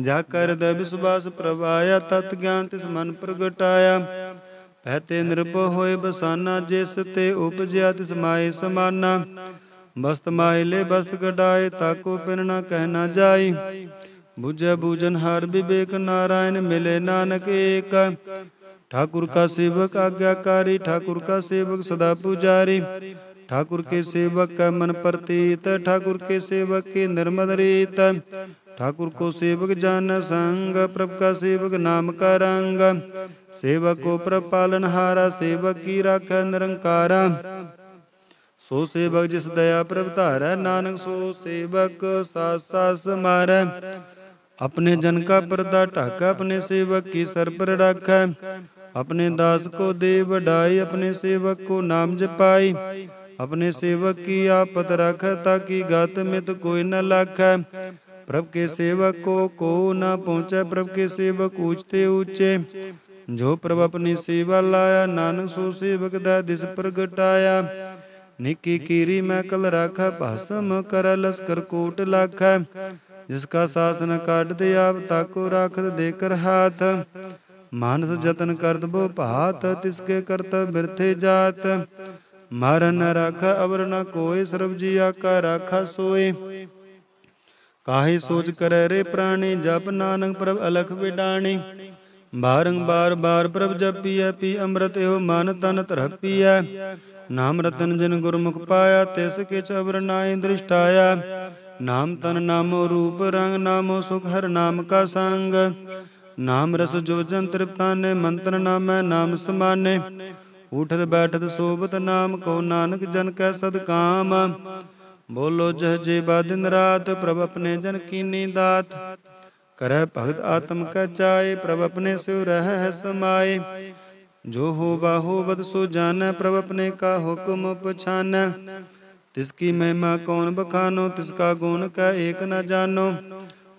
जाका हृदय विश्वास प्रभ आया, तत् ज्ञान तिस मन प्रगटाया। पहते निरभउ होए बसाना, जिस ते उपजया तिस माए समाना। बस्त माहिले बस्त कटाए, ताको पिन न कह न जाई। बुझै बूझन हार विवेक, नारायण मिले नानक एक। ठाकुर का सेवक आज्ञाकारी, ठाकुर का सेवक सदा पुजारी। ठाकुर के सेवक का मन प्रतीत, ठाकुर के सेवक के निर्मल रीत। ठाकुर को सेवक जान संग, प्रभ का सेवक नाम का रंग। सेवक को प्रभ पालनहारा, सेवक की राखै निरंकारा। सो सेवक जिस दया प्रभ धारै, नानक सो सेवक सास सास मारै। अपने जन का पर्दा ढाकै, अपने सेवक की सर पर राखै। अपने दास को दे बढ़ाई, अपने सेवक को नाम जपाई। अपने सेवक की आपत राखै, ताकि गात मित कोई न लाखै। प्रभ के सेवक को न पहुँचै, प्रभ के सेवक ऊंचते ऊंचे। जो प्रभ अपनी सेवा लाया, नानक सो सेवक दै दिस प्रगटाया। निकी कीरी मैं कल राखा, भाषम कर लश्कर कोट लाखा। जिसका शासन काट दे आप, ताको राखत देकर हाथ। मानस जतन करत बो भात, तिसके कर्तव्य बिरथे जात। मार न राखा अवर न कोय, सर्व जिया का राखा सोए। काहे सोच करे रे प्राणी, जप नानक प्रभ अलख बिडाणी। बारंबार बार प्रभ जपिय, पी अमृत एहो मन तन तरपिय। नाम रतन जिन गुरमुख पाया, तिस किछ अवर नाहि दृष्टाया। नाम तन नामो रूप रंग, नामो सुख हर नाम का संग। नाम रस जो जन तृप्ताने, मंत्र नामै नाम समाने। उठत बैठत सोबत नाम, को नानक जन कै सदकाम। बोलो जह जेबा दिन रात, प्रभ अपने जन कीनी दात। करह भगत आत्म कै चाय, प्रभ अपने सिव रह समाये। जो हो बाहो बद सो जानै, प्रभ अपने का हुक्म पछानै। तिसकी महिमा कौन बखानो, तिसका गुण कै एक न जानो।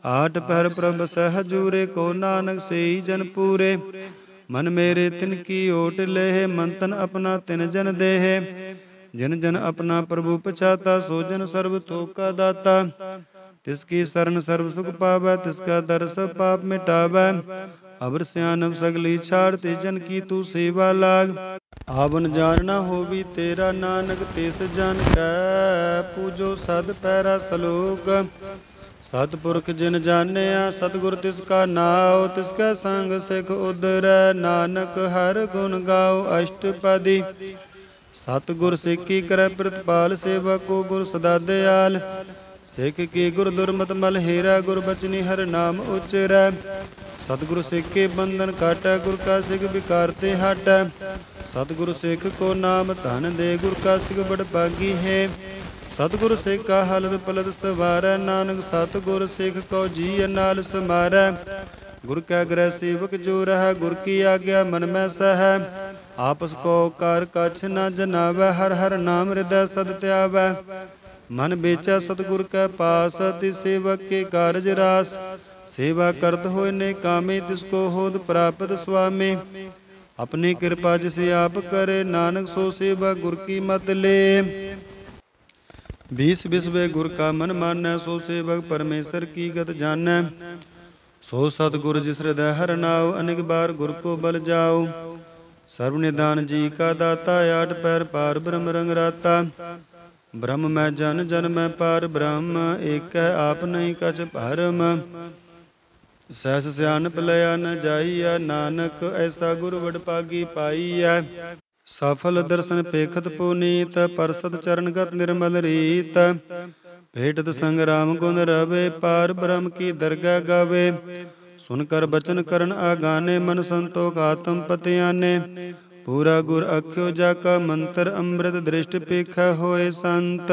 आठ पहर प्रभ सह जूरे, को नानक सेई जन पूरे। मन मेरे तिनकी ओट लेह, मन तन अपना तिन जन देह। जिन जन अपना प्रभु पछाता, सो जन सर्व थोक का दाता। तिसकी शरण सर्व सुख पावै, तिसका दर सब पाप मिटावै। अबर सियानब सगली छाड़, ते जन की तू सेवा लाग। आवन जान न होवी तेरा, नानक तिस जन कै पूजो सद पैरा सलोक। सतपुरख जिन जानिया, सतगुर तिसका नाव। तिसकै संग सिख उदरै, नानक हर गुण गाओ अष्टपदी। सतगुर सिक्की करै प्रतिपाल, सेवा को गुर सदा दयाल। ਸਿੱਖ ਕੀ ਗੁਰ ਦੁਰਮਤ ਮਲ ਹੀਰਾ, ਗੁਰ ਬਚਨੀ ਹਰ ਨਾਮ ਉਚਰੈ। ਸਤਿਗੁਰ ਸਿੱਖ ਕੇ ਬੰਧਨ ਕਾਟੈ, ਗੁਰ ਕਾ ਸਿੱਖ ਵਿਕਾਰ ਤੇ ਹਟੈ। ਸਤਿਗੁਰ ਸਿੱਖ ਕੋ ਨਾਮ ਧਨ ਦੇ, ਗੁਰ ਕਾ ਸਿੱਖ ਬੜ ਭਾਗੀ ਹੈ। ਸਤਿਗੁਰ ਸਿੱਖ ਕਾ ਹਲਦ ਪਲਦ ਸਵਾਰੈ, ਨਾਨਕ ਸਤਿਗੁਰ ਸਿੱਖ ਕੋ ਜੀ ਨਾਲ ਸਮਾਰੈ। ਗੁਰ ਕੈ ਗ੍ਰਹਿ ਸੇਵਕ ਜੋ ਰਹੈ, ਗੁਰ ਕੀ ਆਗਿਆ ਮਨ ਮੈਂ ਸਹੈ। ਆਪਸ ਕੋ ਕਰ ਕਛ ਨ ਜਨਾਵੈ, ਹਰ ਹਰ ਨਾਮ ਹਿਰਦੈ ਸਦ ਧਿਆਵੈ। ਮਨ ਵੇਚੈ ਸਤਿਗੁਰ ਕੈ ਪਾਸ, ਤਿਸ ਸੇਵਕ ਕੇ ਕਾਰਜ ਰਾਸ। ਸੇਵਾ ਕਰਤ ਹੋਏ ਨੇ ਕਾਮੇ, ਤਿਸ ਕੋ ਹੋਤ ਪ੍ਰਾਪਤ ਸੁਆਮੀ। ਆਪਣੀ ਕਿਰਪਾ ਜਿਸ ਆਪ ਕਰੇ, ਨਾਨਕ ਸੋ ਸੇਵਾ ਗੁਰ ਕੀ ਮਤ ਲੇ। बीस बिसवे गुर का मन मानੈ, सो सेवक परमेश्वर की गत जानੈ। सो सतगुर जिस हृदय हर नाव, अनेक बार गुर को बल जाओ। सर्व निदान जी का दाता, आठ पैर पार ब्रह्म रंग राता। ब्रह्म मैं जन, जन मैं पार ब्रह्म, एक है आप नहीं कछ भरम। सहस सियानप लया न जाइया, नानक ऐसा गुर वड पागी पाईया। सफल दर्शन पेखत पुनीत, परसत चरण गत निर्मल रीत। भेटत संग्राम गुण रवे, पार ब्रह्म की दरगाह गावे। सुनकर बचन करन आगाने, मन संतोख आत्म पतियाने। पूरा गुर अख्यो जाका मंत्र, अमृत दृष्टि पेखा होए संत।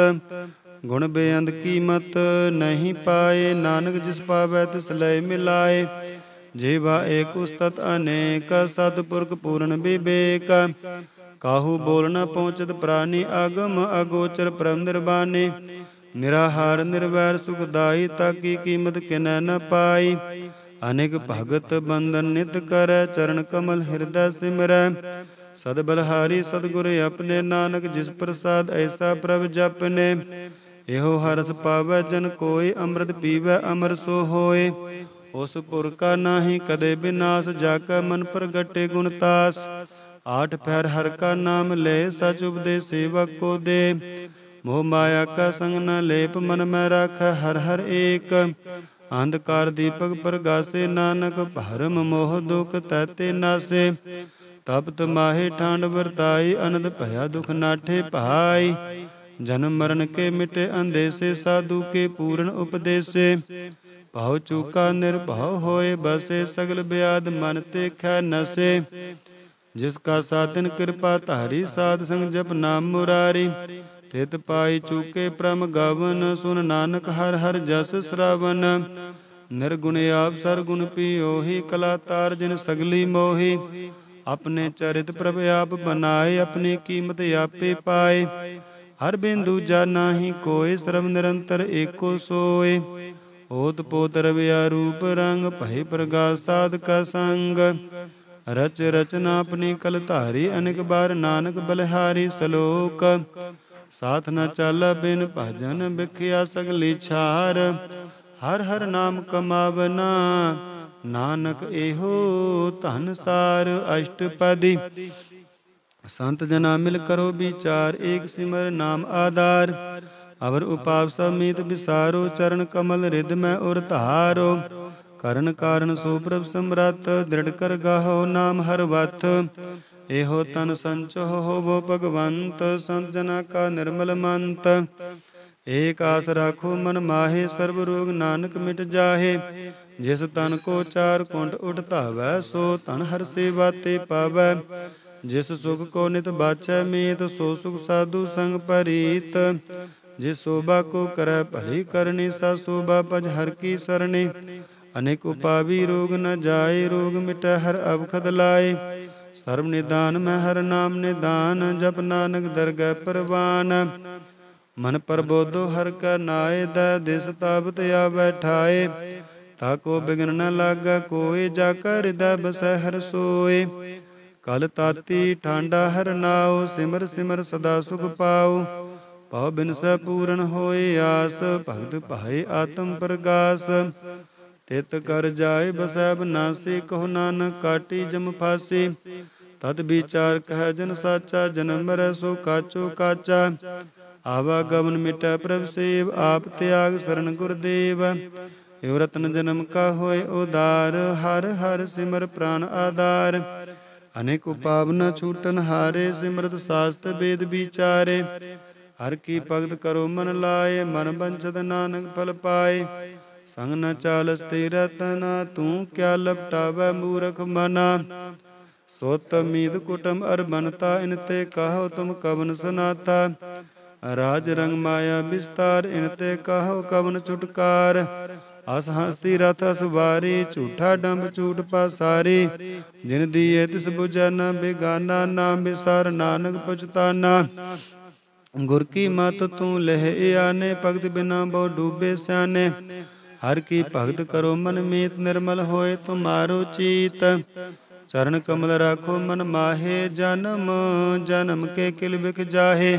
गुण बेअंत कीमत नहीं पाए, नानक जिस पावै तिस लय मिलाए। जीवा एक उस्तत अनेक, सतपुरख पूर्ण विवेक। काहू बोल न पहुँचत प्राणी, आगम अगोचर परम निर्वाणी। निराहार निर्वैर सुखदाई, ताकी कीमत किनै न पाई। अनेक भगत बंधन नित करੈ, चरण कमल हृदय सिमरै। सद बलहारी सतगुर अपने, नानक जिस प्रसाद ऐसा प्रभ जपने। एहो हरस पावै जन कोय, अमृत पीवै अमर सो होय। उस पुर का नाहि कदे विनाश, जाका मन प्रगटे गुण तास। आठ पैर हर का नाम ले, सच उपदेश सेवक को दे। मोह माया का संग न लेप, मन में राख हर हर एक। अंधकार दीपक प्रगासे, नानक भरम मोह दुख तैते नासे। तपत माहे ठांड वरताई, अनंद भया दुख नाठे भाई। जन्म मरण के मिटे अंदेसे, साधु के पूर्ण उपदेसे। भाव चूका निर्भाव होए बसे, सगल ब्याद मन ते खै नसे। जिसका साधन कृपा धारी, साध संग जप नाम मुरारी। तित पाई चूके प्रम गावन, सुन नानक हर हर जस श्रावण। निर्गुण आप सरगुण पियोहि, कला तार जिन सगली मोहि। अपने चरित प्रभ आप बनाए, अपनी कीमत आपे पाए। हर बिंदु जा नाही कोय, सर्व निरंतर एको सोय। ओत पोत रविया रूप रंग, भय प्रगास साध का संग। रच रचना अपनी कल धारी, अनेक बार नानक बलिहारी। सलोक साथ न चाला बिन भजन, बिखिया सगली छार। हर हर नाम कमावना, नानक एहो धन सार। अष्टपदी संत जना मिल करो विचार, एक सिमर नाम आधार। अवर उपाव समीत विसारो, चरण कमल रिद में उर धारो। ਕਰਨ ਕਾਰਨ ਸੋ ਪ੍ਰਭ ਸਮਰੱਥ, ਦ੍ਰਿੜ ਕਰ ਗਾਹੋ ਨਾਮ ਹਰ ਵਤ। ਇਹੋ ਤਨ ਸੰਚੋ ਹੋਵੋ ਭਗਵੰਤ, ਸੰਤ ਜਨਾ ਕਾ ਨਿਰਮਲ ਮੰਤ। ਏਕ ਆਸ ਰਾਖੋ ਮਨ ਮਾਹੇ, ਸਰਬ ਰੋਗ ਨਾਨਕ ਮਿਟ ਜਾਹੇ। ਜਿਸ ਤਨ ਕੋ ਚਾਰ ਕੁੰਟ ਉਠ ਧਾਵੈ, ਸੋ ਧਨ ਹਰ ਸੇਵਾ ਤੇ ਪਾਵੈ। ਜਿਸ ਸੁਖ ਕੋ ਨਿਤ ਬਾਛੈ ਮੀਤ, ਸੋ ਸੁਖ ਸਾਧੂ ਸੰਗ ਪਰੀਤ। ਜਿਸ शोभा को करੈ भली करनी, सा शोभा पज हर की सरणी। अनेक उपावी रोग न जाए, रोग मिटै हर अवखद लाए। सर्व निदान में हर नाम निदान, जप नानक दरगह परवान। मन प्रबोधो हर का नाए, दै दिस ताबत आवै ठाए। ताको बिघन न लागा कोय, जाका हृदय बसै हर सोए। कल ताती ठांडा हर नाओ, सिमर सिमर सदा सुख पाओ। भाव बिन सै पूਰਨ होए आस, भगत भाए आत्म प्रगास। तित कर जाए बसै बनासी, कहो नानक काटी जम फासी। तद विचार कह जन साचा, जन्म मरै सो काचो काचा। आवागमन मिटै प्रभ सेव, आप त्याग शरण गुरदेव। एव रतन जन्म का होए उदार, हर हर सिमर प्राण आधार। अनेक उपाव न छूटन हारे, सिमरत शास्त्र वेद विचारे। हर की भगत करो मन लाए, मन बंचत नानक फल पाए। संग न चालस तेरा तना, तू क्या लपटावै मूरख मना। सोत मीत कुटुम अर बनता, इनते कहो तुम कवन सनाथा। राज रंग माया विस्तार, इनते कहो कवन छुटकार। अस हस्ती रथ असवारी, झूठा डंब झूठ पासारी। जिन दिए तिस बुझै न बेगाना, नाम बिसार नानक पछताना। गुर की मत तू लह आने, भगत बिना बहु डूबे स्याने। हर की भगत करो मन मीत, निर्मल होए तुम्हारो चीत। चरण कमल राखो मन माहे, जन्म जन्म के किल बिख जाहे।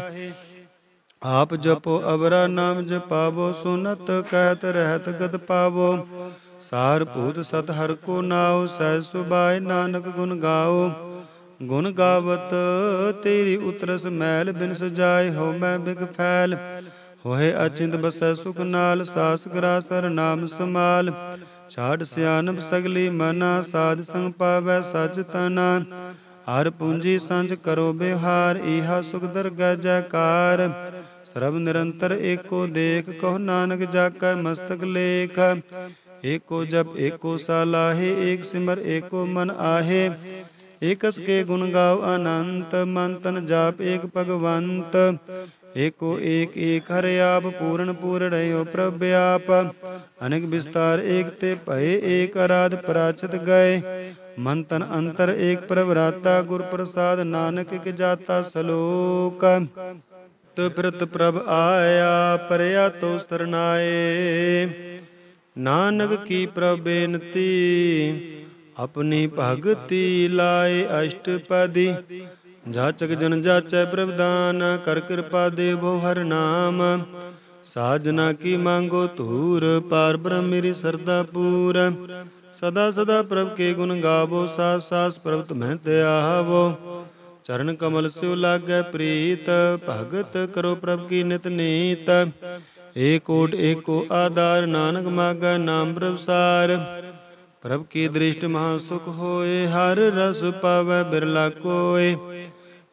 आप जपो अवरा नाम जपावो, सुनत कहत रहत गत पावो। सार भूत सत हर को नाओ, सहज सुभाए नानक गुण गाओ। गुण गावत तेरी उतरस मैल, बिन सजाए हो मैं बिग फैल। होए अचिंत बसै सुख नाल, सास ग्रास हर नाम समाल। छाड़ सियानप सगली मना, साध संग पावै सच तना। हर पूंजी सांझ करो बिहार, इहा सुख दरगह जयकार। सर्ब निरंतर एको देख, कहो नानक जाकै मस्तक लेख। एको जप एको सालाहे, एक सिमर एको मन आहे। एकस के गुण गाओ अनंत, मन तन जाप एक भगवंत। एको एक एक हर आप, पूर्ण पूर्ण हो प्रभ आप। अनेक विस्तार एक ते भय, एक आराध पराचित गए। मन तन अंतर एक प्रभराता, गुर प्रसाद नानक के जाता सलोक। फिरत प्रभ आया, परया तो सरनाए। नानक की प्रभ बेनती, अपनी भगति लाए अष्टपदी। जाचक जन जाचै प्रभदान, कर कृपा देवो हर नाम। साजना की मांगो धूर, पार ब्रह्म मेरी सरदा पूर। सदा सदा प्रभ के गुण गावो, सास सास प्रभ तुम्हें त्यावो। चरण कमल स्यो लागै प्रीत, भगत करो प्रभ की नित नीत। एक ओट एको आधार, नानक मागै नाम प्रभसार। प्रभ की दृष्टि महासुख होए, हर रस पावै बिरला कोय।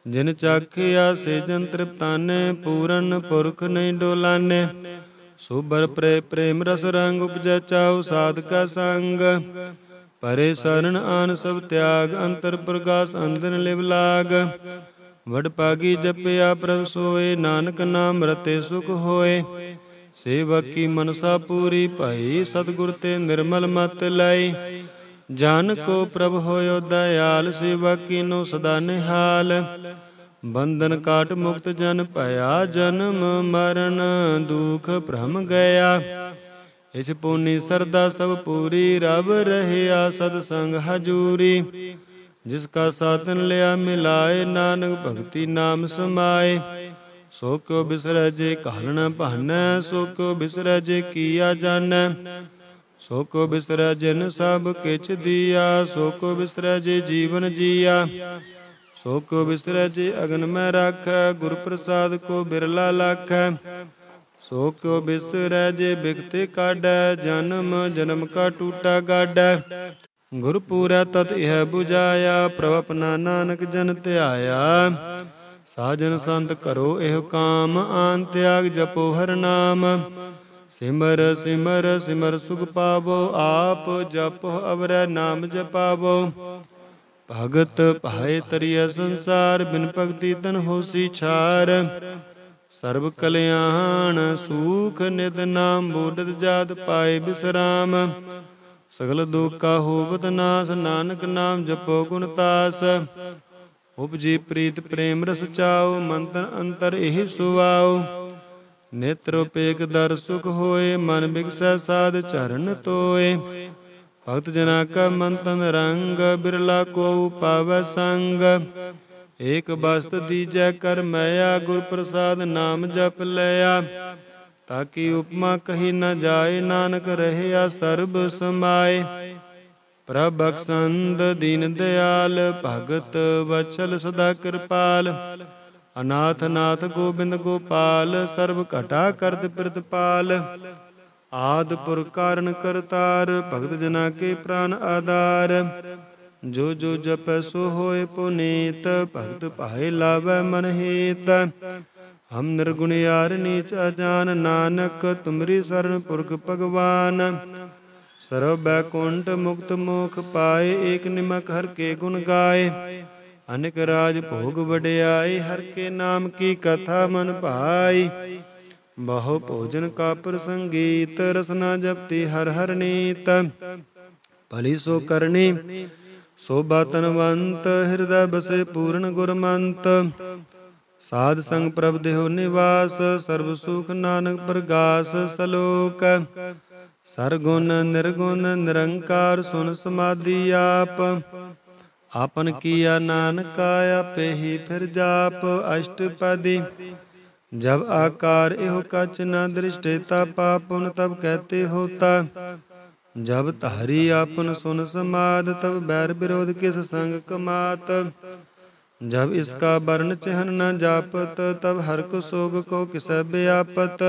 जिन चाखिया से जन तृप्ताने, पूरन पुरख नहीं डोलाने। सुबर प्रेम रस रंग, उपजै चाउ साध का संग। परे शरण आन सब त्याग, अंतर प्रकाश अंजन लिव लाग। वड पागी जपया प्रभ सोए, नानक नाम रते सुख होए। सेवक की मनसा पूरी पाई, सतगुर ते निर्मल मत लाई। जान को प्रभ होयो दयाल, सेवक कीनो सदा निहाल। बंधन काट मुक्त जन पाया, जन्म मरण दुख भ्रम गया। इस पुनि सरदा सब पूरी, रब रहया सतसंग हजूरी। जिसका साधन लिया मिलाए, नानक भक्ति नाम समाए। सो क्यों बिसरै जे कहल न भानै, सो क्यों बिसरै जे किया जानै। सो क्यों बिसरै जिन सब किछ दिया, सो क्यों बिसरै जे जीवन जिया। सो क्यों बिसरै जे अगन में राखै, गुर प्रसाद को बिरला लाखै। सो क्यों बिसरै जे बिगते काढै, जन्म जन्म का टूटा गाढै। गुर पूरै तत यह बुझाया, प्रभ अपना नानक जन त्याया। साजन संत करो एह काम, आन त्याग जपो हर नाम। सिमर सिमर सिमर सुख पावो, आप जपो अवरै नाम जपावो। भगत पाए तरिय संसार, बिन भगति तन होसी छार। सर्व कल्याण सुख नित, नाम बूढ़ जात पाए विश्राम। सगल दुख का होवत नाश, नानक नाम जपो गुण तास। उपजी प्रीत प्रेम रस चाओ, मंतन अंतर एहि सुवाओ। नेत्रोपेक दर सुख होए, मन बिगसै साध चरण तोए। भक्त जना का मंतन रंग, बिरला को पावै संग। एक बस्त दीजै कर मैया, गुर प्रसाद नाम जप लया। ताकि उपमा कही न जाए, नानक रहया सर्ब समाए। प्रभ बख्शंद दीन दयाल, भगत वत्सल सदा कृपाल। अनाथ नाथ गोबिंद गोपाल, सर्व घटा करत प्रतिपाल। आद पुर कारण करतार, भगत जना के प्राण आधार। जो जो जप सो होए पुनीत, भगत पाए लावै मन हेत। हम निर्गुण यार नीच अजान, नानक तुमरी शरण पुरख भगवान। सर्व बैकुंठ मुक्त मोख पाए, एक निमक हर के गुण गाए। अनेक राज भोग वड्याई, हर के नाम की कथा मन भाई। बहु भोजन का प्रसंगीत, रसना जपती हर हर नीत। भली सो करनी शोभा तनवंत, हृदय बसे पूर्ण गुरमंत। साध संग प्रभ देहो निवास, सर्व सुख नानक प्रगास सलोक। सरगुण निर्गुण निरंकार, सुन समाधि आप। आपन किया नानका, आपे ही फिर जाप। अष्टपदी जब आकार एहो कच न दृष्टेता, पापुन तब कहते होता। जब तारी आपन सुन समाद, तब बैर विरोध किस संग कमात। जब इसका वर्ण चिन्ह न जापत, तब हर्क सोग को किस व्यापत।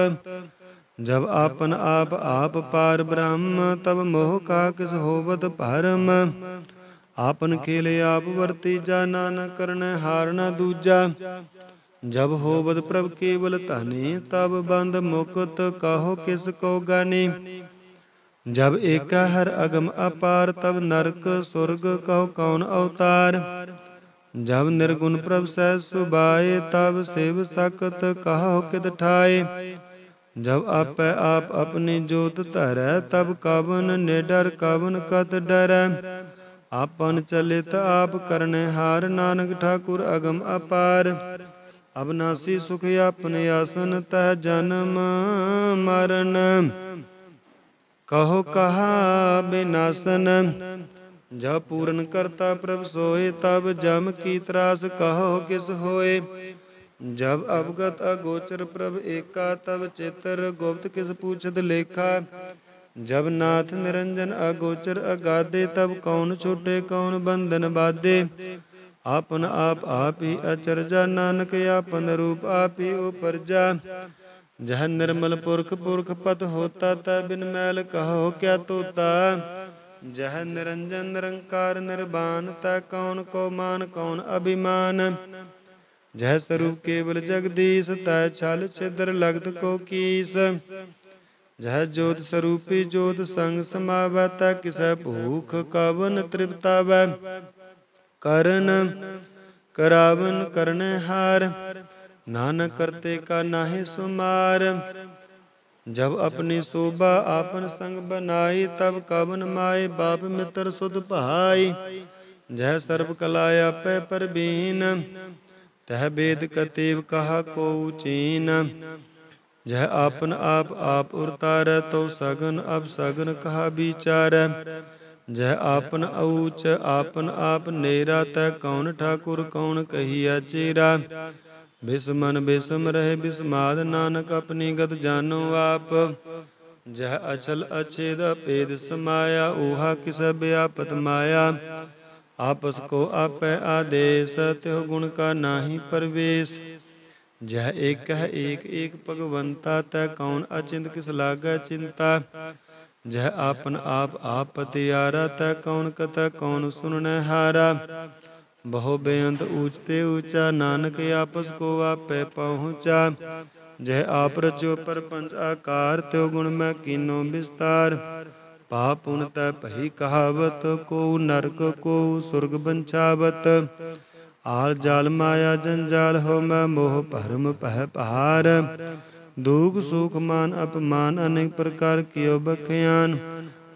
जब आपन आप पार ब्रह्म, तब मोह का किस होवत भरम। आपन खेले आप वर्तीजा, नानक करने हार न दूजा। जब होवत प्रभ केवल धनी, तब बंद मुक्त कहो किस को गानी। जब एक हर अगम अपार, तब नरक स्वर्ग कहो कौन अवतार। जब निर्गुण प्रभ सह सुबाए, तब शिव सकत कहो कित ठाए। जब आप अपनी जोत धरै, तब कवन निडर कवन कत डरै। आपन चलित आप करने हार, नानक ठाकुर अगम अपार। अविनाशी सुख अपने आसन, तह जन्म मरण कहो कहा विनाशन। जब पूरन करता प्रभ सोए, तब जम की त्रास कहो किस होए। जब अवगत अगोचर प्रभ एका, तब चित्र गुप्त किस पूछत लेखा। जब नाथ निरंजन अगोचर अगाधे, तब कौन छूटे कौन बंधन बाधे। आपन आप ही अचरजा, नानक आपन रूप आप ही उपरजा। जह निर्मल पुरख पुरख पत होता, तह बिन मैल कहो क्या तोता। जह निरंजन निरंकार निर्वाण, तह कौन को मान कौन अभिमान। जह स्वरूप केवल जगदीश, तह छल छिद्र लगत को कीस। जह जोत स्वरूपी जोत संग समावै, तह किसै भूख कवन तृप्तावै। करण करावन करने हार, नानक करते का नाहि सुमार। जब अपनी शोभा आपन संग बनाई, तब कवन माए बाप मित्र सुध भाई। जह सर्व कलाया पे परबीन, तह वेद कतेव कहा को चीन। जह आपन आप उरतार, तो सगन अब सगन कहा विचार। जह आपन ऊच आपन आप नेरा, तह कौन ठाकुर कौन कहिया चेरा। बिस्मन बिस्म रहे बिस्माद, नानक अपनी गत जानो आप। जह अचल अछेद अपेद समाया, ऊहा किस व्यापत माया। आपस को आपै आदेश, त्यों गुण का नाही प्रवेश। जह एक है एक भगवंता, तह कौन अचिंत किस लागै चिंता। जह आपन आप पतियारा, तह कौन कथा कौन सुनने हारा। बहु बेअंत ऊंचते ऊंचा, नानक आपस को आपै पहुँचा। जह आप रचो परपंच आकार, त्यो गुण मैं कीनो विस्तार। पाप पुन तै पही कहावत, को नरक को सुर्ग बंछावत। आल जाल माया जंजाल, हो मैं मोह भरम पह पहार। दुख सुख मान अपमान, अनेक प्रकार कियो बख्यान।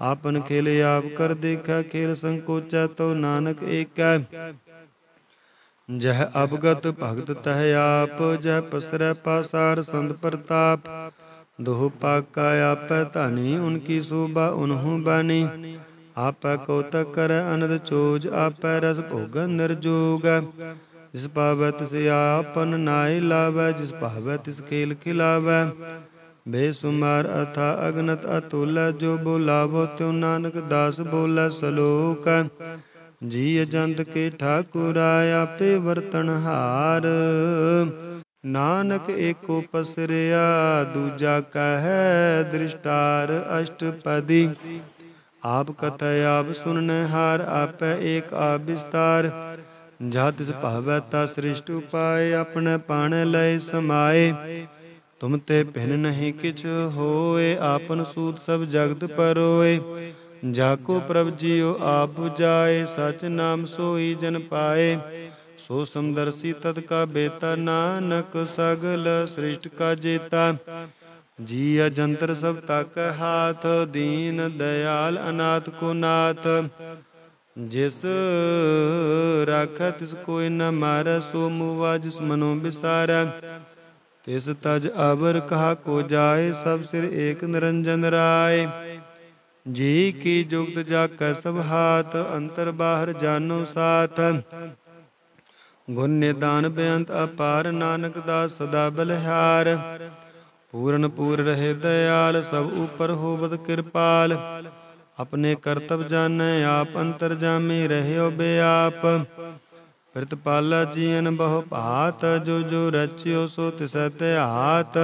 आपन खेल आप कर देखा, खेल संकोचा तो नानक एकै। जह अवगत भगत तह आप, जह पसरै पासार संत प्रताप। दोह पाका आपै धानी, उनकी शोभा उन्हु बानी। आपै कौतक करੈ अनद चोज, आपै रस भोगन निर्जोग। जिस पावै तिस आपन नाय लावै, जिस पावै तिस खेल खिलावै। बेसुमार अथा अगनत अतुल, जो बोलावो त्यों नानक दास बोलै सलोक। जी अजंत के ठाकुरा, आपे वर्तन हार। नानक एको पसरिया, दूजा कहै दृष्टार। अष्टपदी आप कथय आप सुनने हार, आपै एक आप विस्तार। ਜਾ ਤਿਸ ਭਾਵੈ ਤਾ ਸ੍ਰਿਸ਼ਟ ਉਪਾਏ, ਆਪਣੇ ਪਾਣੇ ਲਏ ਸਮਾਏ। ਤੁਮ ਤੇ ਭਿਨ ਨਹੀਂ ਕਿਛ ਹੋਏ, ਆਪਨ ਸੂਤ ਸਭ ਜਗਤ ਪਰੋਏ। ਜਾ ਕੋ ਪ੍ਰਭ ਜੀਉ ਆਪ 부ਜਾਏ, ਸਚ ਨਾਮ ਸੋਈ ਜਨ ਪਾਏ। ਸੋ ਸਮਦਰਸੀ ਤਤ ਕਾ ਬੇਤਾ, ਨਾਨਕ ਸਗਲ ਸ੍ਰਿਸ਼ਟ ਕਾ ਜੇਤਾ। ਜੀ ਅਜੰਤਰ ਸਭ ਤਕ ਹਾਥ, ਦੀਨ ਦਇਆਲ ਅਨਾਥ ਕੋ ਨਾਥ। ਜਿਸ ਰਾਖੈ ਤਿਸ ਕੋਈ ਨ ਮਾਰੈ, ਸੋ ਮੁਵਾ ਜਿਸ ਮਨੋ ਬਿਸਾਰੈ। ਤਿਸ ਤਜ ਅਵਰ ਕਹਾ ਕੋ ਜਾਏ, ਸਭ ਸਿਰ ਏਕ ਨਿਰੰਜਨ ਰਾਏ। ਜੀ ਕੀ ਜੁਗਤ ਜਾਕੈ ਸਭ ਹਾਥ, ਅੰਤਰ ਬਾਹਰ ਜਾਨੋ ਸਾਥ। ਗੁਣ ਨਿਦਾਨ ਬੇਅੰਤ ਅਪਾਰ, ਨਾਨਕ ਦਾਸ ਸਦਾ ਬਲਿਹਾਰ। ਪੂਰਨ ਪੂਰ ਰਹੇ ਦਇਆਲ, ਸਭ ਉਪਰ ਹੋਵਤ ਕਿਰਪਾਲ। ਆਪਣੇ ਕਰਤਬ ਜਾਣੈ ਆਪ, ਅੰਤਰਜਾਮੀ ਰਹਿਓ ਬੇਆਪ। ਪ੍ਰਿਤਪਾਲਾ ਜੀਅਨ ਬਹੁ ਭਾਤ, ਜੋ ਜੋ ਰਚਿਓ ਸੋ ਤਿਸੈ ਧਿਆਤ।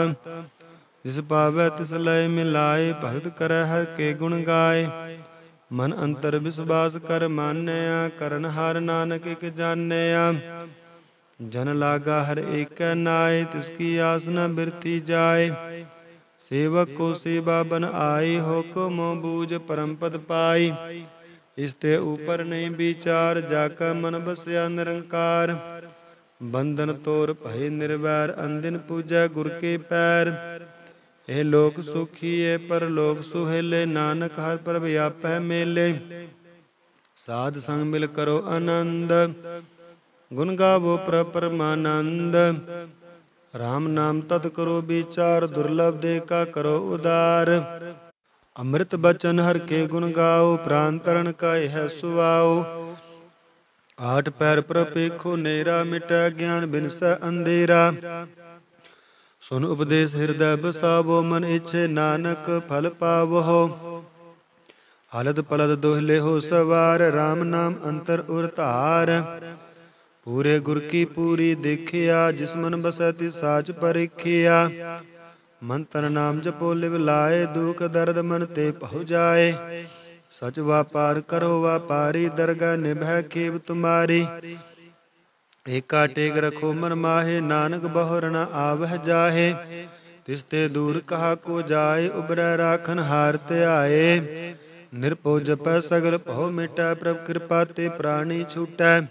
ਜਿਸ ਪਾਵੈ ਤਿਸ ਲਇ ਮਿਲਾਏ, ਭਗਤ ਕਰੈ ਹਰਿ ਕੇ ਗੁਣ ਗਾਏ। ਮਨ ਅੰਤਰ ਵਿਸਵਾਸ ਕਰ ਮਾਨਿਆ, ਕਰਨ ਹਾਰ ਨਾਨਕ ਇਕ ਜਾਣਿਆ। ਜਨ ਲਾਗਾ ਹਰ ਏਕੈ ਨਾਏ, ਤਿਸ ਕੀ ਆਸ ਨ ਬਿਰਤੀ ਜਾਏ। ਸੇਵਕ ਕੋ ਸੇਵਾ ਬਨ ਆਈ, ਹੁਕਮ ਬੂਝ ਪਰਮ ਪਦ ਪਾਈ। ਇਸ ਤੇ ਉਪਰ ਨਹੀਂ ਵਿਚਾਰ, ਜਾ ਕਾ ਮਨ ਬਸਿਆ ਨਿਰੰਕਾਰ। ਬੰਧਨ ਤੋਰ ਭਏ ਨਿਰਵੈਰ, ਅਨਦਿਨ ਪੂਜੈ ਗੁਰ ਕੇ ਪੈਰ। ਇਹ ਲੋਕ ਸੁਖੀਏ ਪਰਲੋਕ ਸੁਹੇਲੇ, ਨਾਨਕ ਹਰਿ ਪ੍ਰਭ ਆਪੈ ਮੇਲੇ। ਸਾਧ ਸੰਗ ਮਿਲ ਕਰੋ ਆਨੰਦ, ਗੁਣ ਗਾਵੋ ਪ੍ਰਭ ਪਰਮਾਨੰਦ। ਰਾਮ ਨਾਮ ਤਤ ਕਰੋ ਵਿਚਾਰ, ਦੁਰਲਭ ਦੇ ਕਾ ਕਰੋ ਉਦਾਰ। ਅੰਮ੍ਰਿਤ ਬਚਨ ਹਰਿ ਕੇ ਗੁਣ ਗਾਓ, ਪ੍ਰਾਨ ਤਰਨ ਕਾ ਇਹ ਸੁਆਓ। ਆਠ ਪੈਰ ਪ੍ਰਭ ਪੇਖੋ ਨੇਰਾ, ਮਿਟੈ ਗਿਆਨ ਬਿਨਸੈ ਅੰਧੇਰਾ। ਸੁਨ ਉਪਦੇਸ਼ ਹਿਰਦੈ ਬਸਾਵੋ, ਮਨ ਇੱਛੇ ਨਾਨਕ ਫਲ ਪਾਵੋ। ਹਲਦ ਪਲਦ ਦੋਹਿਲੇ ਹੋ ਸਵਾਰ, ਰਾਮ ਨਾਮ ਅੰਤਰ ਉਰ ਧਾਰ। ਪੂਰੇ ਗੁਰ ਕੀ ਪੂਰੀ ਦੇਖਿਆ, ਜਿਸ ਮਨ ਬਸੈ ਤਿਸ ਸਾਚ ਪਰਿਖਿਆ। ਮਨ ਤਨ ਨਾਮ ਜਪੋ ਲਿਵ ਲਾਏ, ਦੁਖ ਦਰਦ ਮਨ ਤੇ ਭਉ ਜਾਏ। ਸਚ ਵਾਪਾਰ ਕਰੋ ਵਾਪਾਰੀ, ਦਰਗਹ ਨਿਭੈ ਖੇਬ ਤੁਮਾਰੀ। ਏਕਾ ਟੇਕ ਰਖੋ ਮਨ ਮਾਹੇ, ਨਾਨਕ ਬਹੁਰ ਨ ਆਵਹਿ ਜਾਹੇ। ਤਿਸ ਤੇ ਦੂਰ ਕਹਾ ਕੋ ਜਾਏ, ਉਬਰੈ ਰਾਖਨ ਹਾਰ ਧਿਆਏ। ਨਿਰਭਉ ਜਪੈ ਸਗਲ ਭਉ ਮਿਟੈ, ਪ੍ਰਭ ਕਿਰਪਾ ਤੇ ਪ੍ਰਾਣੀ ਛੂਟੈ।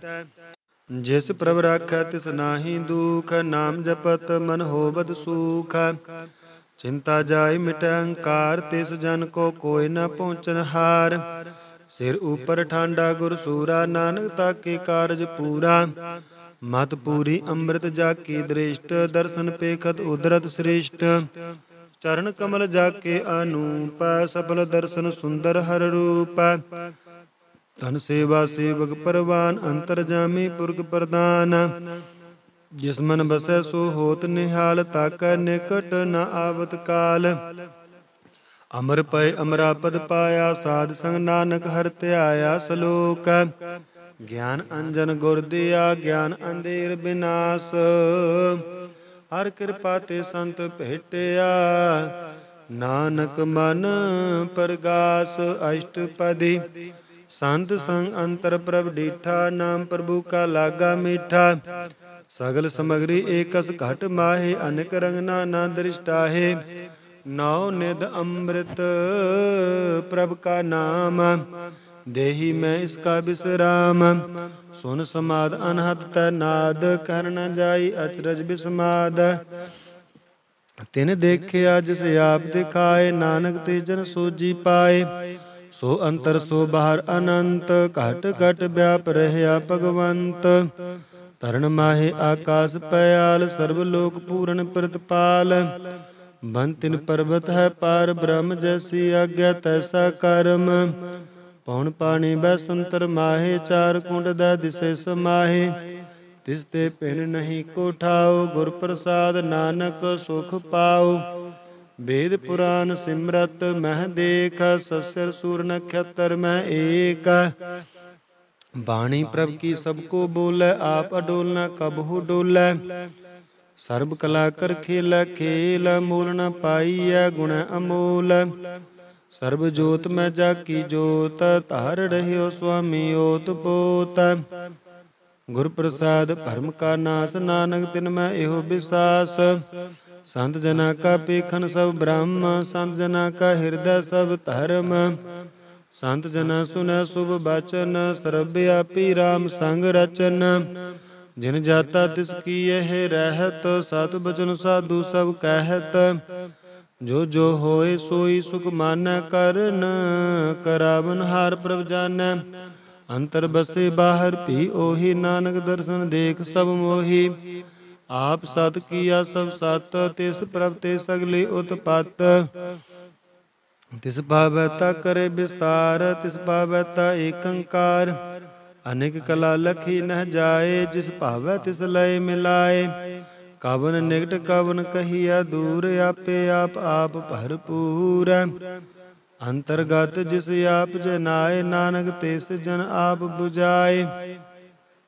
ਜਿਸ ਪ੍ਰਭ ਰਾਖੈ ਤਿਸ ਨਾਹੀ ਦੁਖ, ਨਾਮ ਜਪਤ ਮਨ ਹੋਵਤ ਸੂਖ। ਚਿੰਤਾ ਜਾਇ ਮਿਟੈ ਅਹੰਕਾਰ, ਤਿਸ ਜਨ ਕੋ ਕੋਈ ਨ ਪਹੁੰਚਨ ਹਾਰ। ਸਿਰ ਉਪਰ ਠਾਂਡਾ ਗੁਰ ਸੂਰਾ, ਨਾਨਕ ਤਾਕੇ ਕਾਰਜ ਪੂਰਾ। ਮਤ ਪੂਰੀ ਅੰਮ੍ਰਿਤ ਜਾ ਕੀ ਦ੍ਰਿਸ਼ਟ, ਦਰਸ਼ਨ ਪੇਖਤ ਉਦਰਤ ਸ੍ਰੇਸ਼ਟ। ਚਰਨ ਕਮਲ ਜਾ ਕੇ ਅਨੂਪ, ਸਫਲ ਦਰਸ਼ਨ ਸੁੰਦਰ ਹਰ ਰੂਪ। ਧਨ ਸੇਵਾ ਸੇਵਕ ਪਰਵਾਨ, ਅੰਤਰਜਾਮੀ ਪੁਰਖ ਪ੍ਰਦਾਨ। ਜਿਸ ਮਨ ਬਸੈ ਸੋ ਹੋਤ ਨਿਹਾਲ, ਤਾਕੈ ਨਿਕਟ ਨ ਆਵਤ ਕਾਲ। ਅਮਰ ਪਏ ਅਮਰਾਪਦ ਪਾਇਆ, ਸਾਧ ਸੰਗ ਨਾਨਕ ਹਰਿ ਧਿਆਇਆ। ਸਲੋਕ ਗਿਆਨ ਅੰਜਨ ਗੁਰ ਦਿਆ, ਗਿਆਨ ਅੰਧੇਰ ਬਿਨਾਸ਼। ਹਰਿ ਕਿਰਪਾ ਤੇ ਸੰਤ ਭੇਟਿਆ, ਨਾਨਕ ਮਨ ਪਰਗਾਸ। ਅਸ਼ਟਪਦੀ ਸੰਤ ਸੰਗ ਅੰਤਰ ਪ੍ਰਭ ਡੀਠਾ, ਨਾਮ ਪ੍ਰਭੂ ਕਾ ਲਾਗਾ ਮੀਠਾ। ਸਗਲ ਸਮਗਰੀ ਏਕਸ ਘਟ ਮਾਹੇ, ਅਨੇਕ ਰੰਗ ਨਾਨਾ ਦ੍ਰਿਸ਼ਟਾਹੇ। ਨੌ ਨਿਧ ਅੰਮ੍ਰਿਤ ਪ੍ਰਭ ਕਾ ਨਾਮ, ਦੇਹੀ ਮੈਂ ਇਸਕਾ ਬਿਸਰਾਮ। ਸੁਨ ਸਮਾਦ ਅਨਹਦ ਤੈ ਨਾਦ, ਕਰ ਨ ਜਾਈ ਅਚਰਜ ਬਿਸਮਾਦ। ਤਿਨ ਦੇਖਿਆ ਜਿਸ ਆਪ ਦਿਖਾਏ, ਨਾਨਕ ਤੇ ਜਨ ਸੋਜੀ ਪਾਏ। ਸੋ ਅੰਤਰ ਸੋ ਬਾਹਰ ਅਨੰਤ, ਘਟ ਘਟ ਵਿਆਪ ਰਹਿਆ ਭਗਵੰਤ। ਤਰਨ ਮਾਹੇ ਆਕਾਸ ਪਇਆਲ, ਸਰਬ ਲੋਕ ਪੂਰਨ ਪ੍ਰਿਤਪਾਲ। ਬੰਤਿਨ ਪਰਬਤ ਹੈ ਪਾਰ ਬ੍ਰਹਮ, ਜੈਸੀ ਆਗਿਆ ਤੈਸਾ ਕਰਮ। ਪਉਣ ਪਾਣੀ ਬੈਸੰਤਰ ਮਾਹੇ, ਚਾਰ ਕੁੰਡ ਦੈ ਦਿਸੇ ਸਮਾਹੇ। ਤਿਸ ਤੇ ਭਿਨ ਨਹੀਂ ਕੋ ਠਾਓ, ਗੁਰ ਪ੍ਰਸਾਦ ਨਾਨਕ ਸੁਖ ਪਾਓ। ਵੇਦ ਪੁਰਾਨ ਸਿਮਰਤ ਮਹਿ ਦੇਖ, ਸਸਿਰ ਸੂਰ ਨਖਤਰ ਮਹਿ ਏਕ। ਬਾਣੀ ਪ੍ਰਭ ਕੀ ਸਭ ਕੋ ਬੋਲੇ, ਆਪ ਅਡੋਲ ਨ ਕਬਹੂ ਡੋਲੇ। ਸਰਬ ਕਲਾ ਕਰ ਖੇਲ ਖੇਲ, ਮੂਲ ਨ ਪਾਈਐ ਗੁਣ ਅਮੋਲ। ਸਰਬ ਜੋਤ ਮੈਂ ਜਾ ਕੀ ਜੋਤ, ਧਾਰ ਰਹਿਓ ਸੁਆਮੀ ਓਤ ਪੋਤ। ਗੁਰ ਪ੍ਰਸਾਦ ਭਰਮ ਕਾ ਨਾਸ, ਨਾਨਕ ਤਿਨ ਮੈਂ ਇਹੋ ਵਿਸਾਸ। ਸੰਤ ਜਨਾ ਕਾ ਪੇਖਨ ਸਭ ਬ੍ਰਹਮ, ਸੰਤ ਜਨਾ ਕਾ ਹਿਰਦੈ ਸਭ ਧਰਮ। ਸੰਤ ਜਨਾ ਸੁਨੈ ਸੁਭ ਬਚਨ, ਸਰਬ ਵਿਆਪੀ RAM ਸੰਗ ਰਚਨ। ਜਿਨ ਜਾਤਾ ਤਿਸ ਕੀ ਇਹ ਰਹਿਤ, ਸਤ ਬਚਨ ਸਾਧੂ ਸਭ ਕਹਿਤ। ਜੋ ਜੋ ਹੋਏ ਸੋਈ ਸੁਖ ਮਾਨੈ, ਕਰਨ ਕਰਾਵਨ ਹਾਰ ਪ੍ਰਭ ਜਾਨੈ। ਅੰਤਰ ਬਸੇ ਬਾਹਰ ਭੀ ਉਹੀ, ਨਾਨਕ ਦਰਸ਼ਨ ਦੇਖ ਸਭ ਮੋਹੀ। ਆਪ ਸਤ ਕੀਆ ਸਭ ਸਤ, ਤਿਸ ਪ੍ਰਭ ਤੇ ਸਗਲੀ ਉਤਪਤ। ਤਿਸ ਭਾਵੈ ਤਾ ਕਰੇ ਵਿਸਤਾਰ, ਤਿਸ ਭਾਵੈ ਤਾ ਏਕੰਕਾਰ। ਅਨੇਕ ਕਲਾ ਲਖੀ ਨਹਿ ਜਾਏ, ਜਿਸ ਭਾਵੈ ਤਿਸ ਲਏ ਮਿਲਾਏ। ਕਵਨ ਨਿਕਟ ਕਵਨ ਕਹੀਆ ਦੂਰ, ਆਪੇ ਆਪ ਆਪ ਭਰਪੂਰ। ਅੰਤਰਗਤ ਜਿਸ ਆਪ ਜਨਾਏ, ਨਾਨਕ ਤਿਸ ਜਨ ਆਪ 부ਝਾਏ।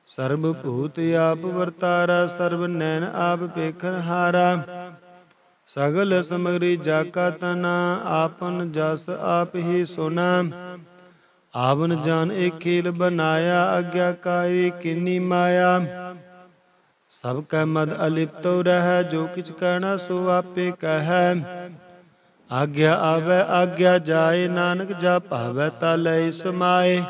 ਸਰਬ ਭੂਤ ਆਪ ਵਰਤਾਰਾ, ਸਰਬ ਨੈਣ ਆਪ ਪੇਖਨ ਹਾਰਾ। ਸਗਲ ਸਮਗਰੀ ਜਾ ਕਾ ਤਨਾ, ਆਪਨ ਜਸ ਆਪ ਹੀ ਸੁਨਾ। ਆਵਨ ਜਾਨ ਏਕ ਖੇਲ ਬਨਾਇਆ, ਆਗਿਆਕਾਰੀ ਕੀਨੀ ਮਾਇਆ। ਸਭ ਕੈ ਮਦ ਅਲਿਪਤੋ ਰਹਿ, ਜੋ ਕਿਛ ਕਹਿਣਾ ਸੋ ਆਪੇ ਕਹੈ। ਆਗਿਆ ਆਵੈ ਆਗਿਆ ਜਾਏ, ਨਾਨਕ ਜਾ ਭਾਵੈ ਤਾ ਲੈ ਸਮਾਏ।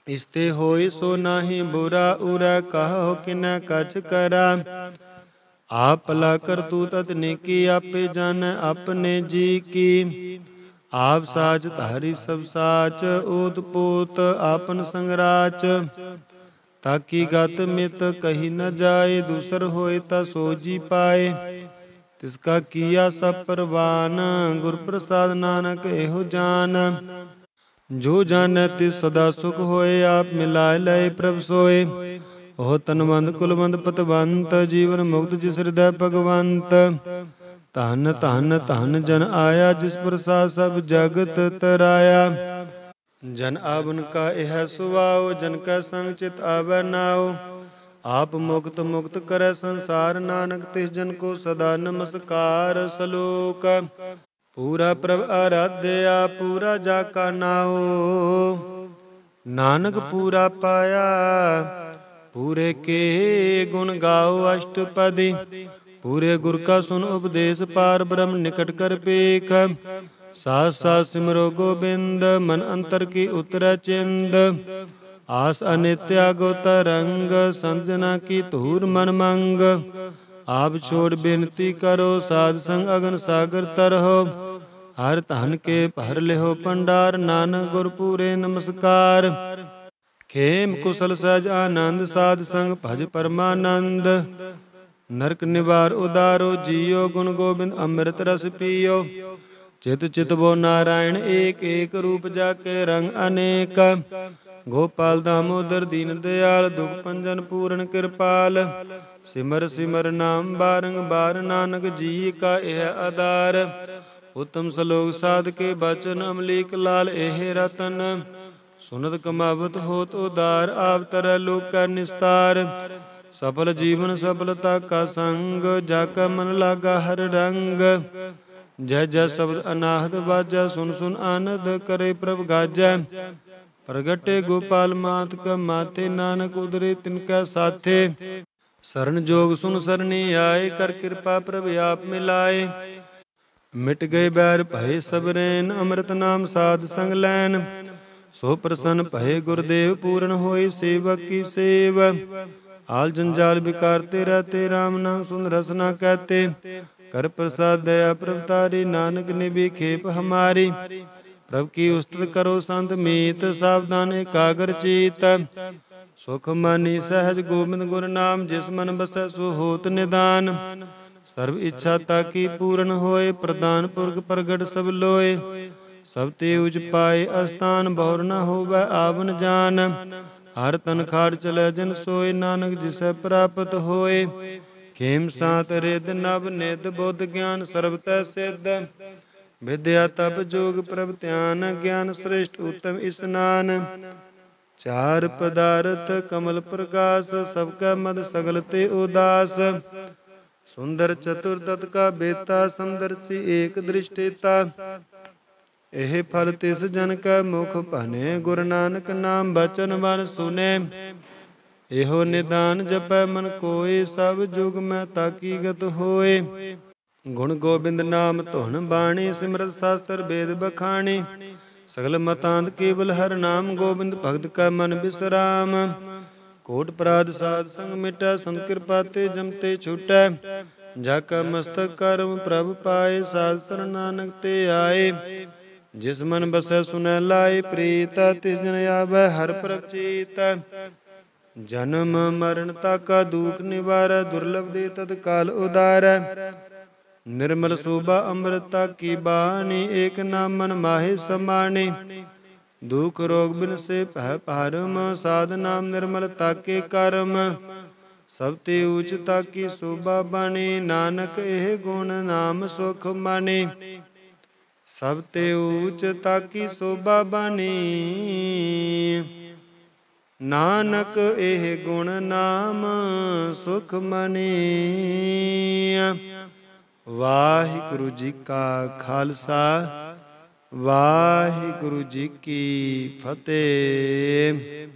ਇਸਤੇ ਹੋਈ ਸੋ ਨਾਹੀ ਬੁਰਾ, ਉਰੈ ਕਹੋ ਕਿਨੈ ਕਛ ਕਰਾ। ਆਪ ਭਲਾ ਕਰਤੂਤ ਅਤਿ ਆਪੇ ਜਾਣੈ ਆਪਣੇ ਜੀ ਕੀ। ਆਪ ਸਾਚ ਧਾਰੀ ਸਭ ਸਾਚ, ਓਤ ਪੋਤ ਆਪਨ ਸੰਗਰਾਚ। ਤਾਕੀ ਗਤ ਮਿਤ ਕਹੀ ਨ ਜਾਏ, ਦੂਸਰ ਹੋਏ ਤਾ ਸੋ ਜੀ ਪਾਏ। ਤਿਸ ਕਾ ਕੀਆ ਸਭ ਪਰਵਾਨ, ਗੁਰ ਪ੍ਰਸਾਦ ਨਾਨਕ ਇਹੋ ਜਾਨ। ਜੋ ਜਾਣੈ ਤਿਸ ਸਦਾ ਸੁਖ ਹੋਏ, ਆਪ ਮਿਲਾਏ ਲਏ ਪ੍ਰਭ ਸੋਏ। ਉਹ ਤਨਵੰਤ ਕੁਲਵੰਤ ਪਤਵੰਤ, ਜੀਵਨ ਮੁਕਤ ਜਿਸ ਹਿਰਦੈ ਭਗਵੰਤ। ਧਨ ਧਨ ਧਨ ਜਨ ਆਇਆ, ਜਿਸ ਪ੍ਰਸਾਦ ਸਭ ਜਗਤ ਤਰਾਇਆ। ਜਨ ਆਵਨ ਕਾ ਇਹ ਸੁਭਾਉ, ਜਨ ਕੈ ਸੰਗ ਚਿਤ ਆਵੈ ਨਾਉ। ਆਪ ਮੁਕਤ ਮੁਕਤ ਕਰੈ ਸੰਸਾਰ, ਨਾਨਕ ਤਿਸ ਜਨ ਕੋ ਸਦਾ ਨਮਸਕਾਰ। ਸਲੋਕ ਪੂਰਾ ਪ੍ਰਭ ਆਰਾਧਿਆ, ਪੂਰਾ ਜਾ ਕਾ ਨਾਉ। ਨਾਨਕ ਪੂਰਾ ਪਾਇਆ, ਪੂਰੇ ਕੇ ਗੁਣ ਗਾਓ ਅਸ਼ਟਪਦੀ। ਪੂਰੇ ਗੁਰ ਕਾ ਸੁਨ ਉਪਦੇਸ਼, ਪਾਰ ਬ੍ਰਹਮ ਨਿਕਟ ਕਰ ਪੇਖ। ਸਾਥ ਸਾਥ ਸਿਮਰੋ ਗੋਬਿੰਦ, ਮਨ ਅੰਤਰ ਕੀ ਉਤਰੈ ਚਿੰਦ। ਆਸ ਅਨਿਤਿਆ ਗੋ ਤਰੰਗ, ਸੰਤ ਜਨਾ ਕੀ ਧੂਰ ਮਨ ਮੰਗ। ਆਪ ਛੋੜ ਬੇਨਤੀ ਕਰੋ, ਸਾਧ ਸੰਗ ਅਗਨ ਸਾਗਰ ਤਰਹੁ। ਹਰ ਧਨ ਕੇ ਭਰ ਲਿਹੋ ਭੰਡਾਰ, ਨਾਨਕ ਗੁਰ ਪੂਰੇ ਨਮਸਕਾਰ। ਖੇਮ ਕੁਸਲ ਸਹਿਜ ਆਨੰਦ, ਸਾਧ ਸੰਗ ਭਜ ਪਰਮਾਨੰਦ। ਨਰਕ ਨਿਵਾਰ ਉਦਾਰੋ ਜੀਓ, ਗੁਣ ਗੋਬਿੰਦ ਅੰਮ੍ਰਿਤ ਰਸ ਪੀਓ। ਚਿਤ ਚਿਤ ਬੋ ਨਾਰਾਇਣ ਏਕ, ਏਕ ਰੂਪ ਜਾ ਕੇ ਰੰਗ ਅਨੇਕ। ਗੋਪਾਲ ਦਾਮੋਦਰ ਦੀਨ ਦਿਆਲ, ਦੁਖ ਭੰਜਨ ਪੂਰਨ ਕਿਰਪਾਲ। ਸਿਮਰ ਸਿਮਰ ਨਾਮ ਬਾਰੰਬਾਰ, ਨਾਨਕ ਜੀ ਕਾ ਇਹ ਆਧਾਰ। ਉਤਮ ਸਲੋਕ ਸਾਧ ਕੇ ਬਚਨ, ਅਮਲੀਕ ਲਾਲ ਇਹ ਰਤਨ। ਸੁਨਤ ਕਮਾਵਤ ਹੋਤ ਉਦਾਰ, ਆਪ ਤਰੈ ਲੋਕ ਕੈ ਨਿਸਤਾਰ। ਸਫਲ ਜੀਵਨ ਸਫਲਤਾ ਕਾ ਸੰਗ, ਜਾ ਕਾ ਮਨ ਲਾਗਾ ਹਰ ਰੰਗ। ਜੈ ਜੈ ਸ਼ਬਦ ਅਨਾਹਤ ਬਾਜੈ, ਸੁਨ ਸੁਨ ਆਨੰਦ ਕਰੇ ਪ੍ਰਭ ਗਾਜੈ। ਪ੍ਰਗਟੇ ਗੋਪਾਲ ਮਾਤ ਕਾ ਮਾਤੇ, ਨਾਨਕ ਉਦਰੇ ਤਿਨ ਕੈ ਸਾਥੇ। ਸਰਨ ਜੋਗ ਸੁਨ ਸਰਣੀ ਆਏ, ਕਰ ਕਿਰਪਾ ਪ੍ਰਭ ਆਪ ਮਿਲਾਏ। ਮਿਟ ਗਏ ਬੈਰ ਭਏ ਸਬਰੇਨ, ਅੰਮ੍ਰਿਤ ਨਾਮ ਸਾਧ ਸੰਗ ਲੈਨ। ਸੋ ਪ੍ਰਸੰਨ ਭਏ ਗੁਰਦੇਵ, ਪੂਰਨ ਹੋਈ ਸੇਵਕ ਕੀ ਸੇਵ। ਆਲ ਜੰਜਾਲ ਬਿਕਾਰ ਤੇ ਰਹਤੇ, ਰਾਮ ਨਾਮ ਸੁਨ ਰਸਨਾ ਕਹਤੇ। ਕਰ ਪ੍ਰਸਾਦ ਦਇਆ ਪ੍ਰਭ ਤਾਰੀ, ਨਾਨਕ ਨਿਭੀ ਖੇਪ ਹਮਾਰੀ। ਪ੍ਰਭ ਕੀ ਉਸਤਤ ਕਰੋ ਸੰਤ ਮੀਤ, ਸਾਵਧਾਨ ਏਕਾਗਰ ਚੀਤ। ਸੁਖ ਮਾਨੀ ਸਹਿਜ ਗੋਬਿੰਦ ਗੁਰ ਨਾਮ, ਜਿਸ ਮਨ ਬਸੈ ਸੋ ਹੋਤ ਨਿਦਾਨ। ਸਰਬ ਇੱਛਾ ਤਾਕੀ ਪੂਰਨ ਹੋਏ, ਪ੍ਰਦਾਨ ਪੁਰਖ ਪ੍ਰਗਟ ਸਭ ਲੋਏ। ਸਭ ਤੇ ਉਚ ਪਾਏ ਅਸਥਾਨ, ਬਹੁਰ ਨ ਹੋਵੈ ਆਵਨ ਜਾਨ। ਹਰ ਤਨ ਖਾੜ ਚਲੈ ਜਨ ਸੋਏ, ਨਾਨਕ ਜਿਸੈ ਪ੍ਰਾਪਤ ਹੋਏ। ਖੇਮ ਸਾਤ ਰਿਦ ਨਵ ਨਿਧ, ਬੁੱਧ ਗਿਆਨ ਸਰਬ ਤੈ ਸਿੱਧ। ਵਿਦਿਆ ਤਪ ਜੋਗ ਪ੍ਰਭ ਧਿਆਨ, ਗਿਆਨ ਸ੍ਰੇਸ਼ਟ ਉਤਮ ਇਸਨਾਨ। ਚਾਰ ਪਦਾਰਥ ਕਮਲ ਪ੍ਰਗਾਸ, ਸਭ ਕੈ ਮਦ ਸਗਲ ਤੇ ਉਦਾਸ। ਸੁੰਦਰ ਚਤੁਰ ਤਤ ਕਾ ਬੇਤਾ, ਸਮਦਰਸ਼ੀ ਏਕ ਦ੍ਰਿਸ਼ਟੇਤਾ। ਇਹ ਫਲ ਤਿਸ ਜਨ ਕੈ ਮੁਖ ਭਨੇ, ਗੁਰੂ ਨਾਨਕ ਨਾਮ ਬਚਨ ਵਰ ਸੁਨੇ। ਇਹੋ ਨਿਦਾਨ ਜਪੈ ਮਨ ਕੋਇ, ਸਭ ਜੁਗ ਮੈਂ ਤਾਕੀ ਗਤ ਹੋਏ। ਗੁਣ ਗੋਬਿੰਦ ਨਾਮ ਧੁਨ ਬਾਣੀ, ਸਿਮਰਤ ਸਾਸਤਰ ਵੇਦ ਬਖਾਣੀ। ਸਗਲ ਮਤਾਂਤ ਕੇਵਲ ਹਰਿ ਨਾਮ, ਗੋਬਿੰਦ ਭਗਤ ਕਾ ਮਨ ਬਿਸਰਾਮ। ਕੋਟ ਅਪਰਾਧ ਸਾਧ ਸੰਗ ਮਿਟੈ, ਸੰਤ ਕਿਰਪਾ ਤੇ ਜਮ ਤੇ ਛੁਟੈ। ਜਾ ਕਾ ਮਸਤਕ ਕਰਮ ਪ੍ਰਭ ਪਾਏ, ਸਾਧ ਸਰਨ ਨਾਨਕ ਤੇ ਆਏ। ਜਿਸ ਮਨ ਬਸੈ ਸੁਨੈ ਲਾਏ, ਪ੍ਰੀਤ ਤਿਸ ਜਨ ਆਵੈ ਹਰਿ ਪ੍ਰਭ ਚੀਤ। ਜਨਮ ਮਰਨ ਤਾਕਾ ਦੁਖ ਨਿਵਾਰੈ, ਦੁਰਲਭ ਦੇ ਤਦ ਕਾਲ ਉਦਾਰੈ। ਨਿਰਮਲ ਸੋਭਾ ਅੰਮ੍ਰਿਤਾ ਕੀ ਬਾਣੀ, ਏਕ ਨਾਮ ਮਨ ਮਾਹੇ ਸਮਾਣੇ। ਦੁਖ ਰੋਗ ਬਿਨ ਸੇ ਭੈ ਭਰਮ, ਸਾਧ ਨਾਮ ਨਿਰਮਲ ਤਾਕੇ ਕਰਮ। ਸਭ ਤੇ ਊਚ ਤਾਕੀ ਸੋਭਾ ਬਾਣੀ, ਨਾਨਕ ਇਹ ਗੁਣ ਨਾਮ ਸੁਖ ਮਾਣੇ। ਸਭ ਤੇ ਊਚ ਤਾਕੀ ਸੋਭਾ ਬਾਣੀ, ਨਾਨਕ ਇਹ ਗੁਣ ਨਾਮ ਸੁਖ ਮਾਣੇ। ਵਾਹਿਗੁਰੂ ਜੀ ਕਾ ਖਾਲਸਾ, ਵਾਹਿਗੁਰੂ ਜੀ ਕੀ ਫਤਿਹ।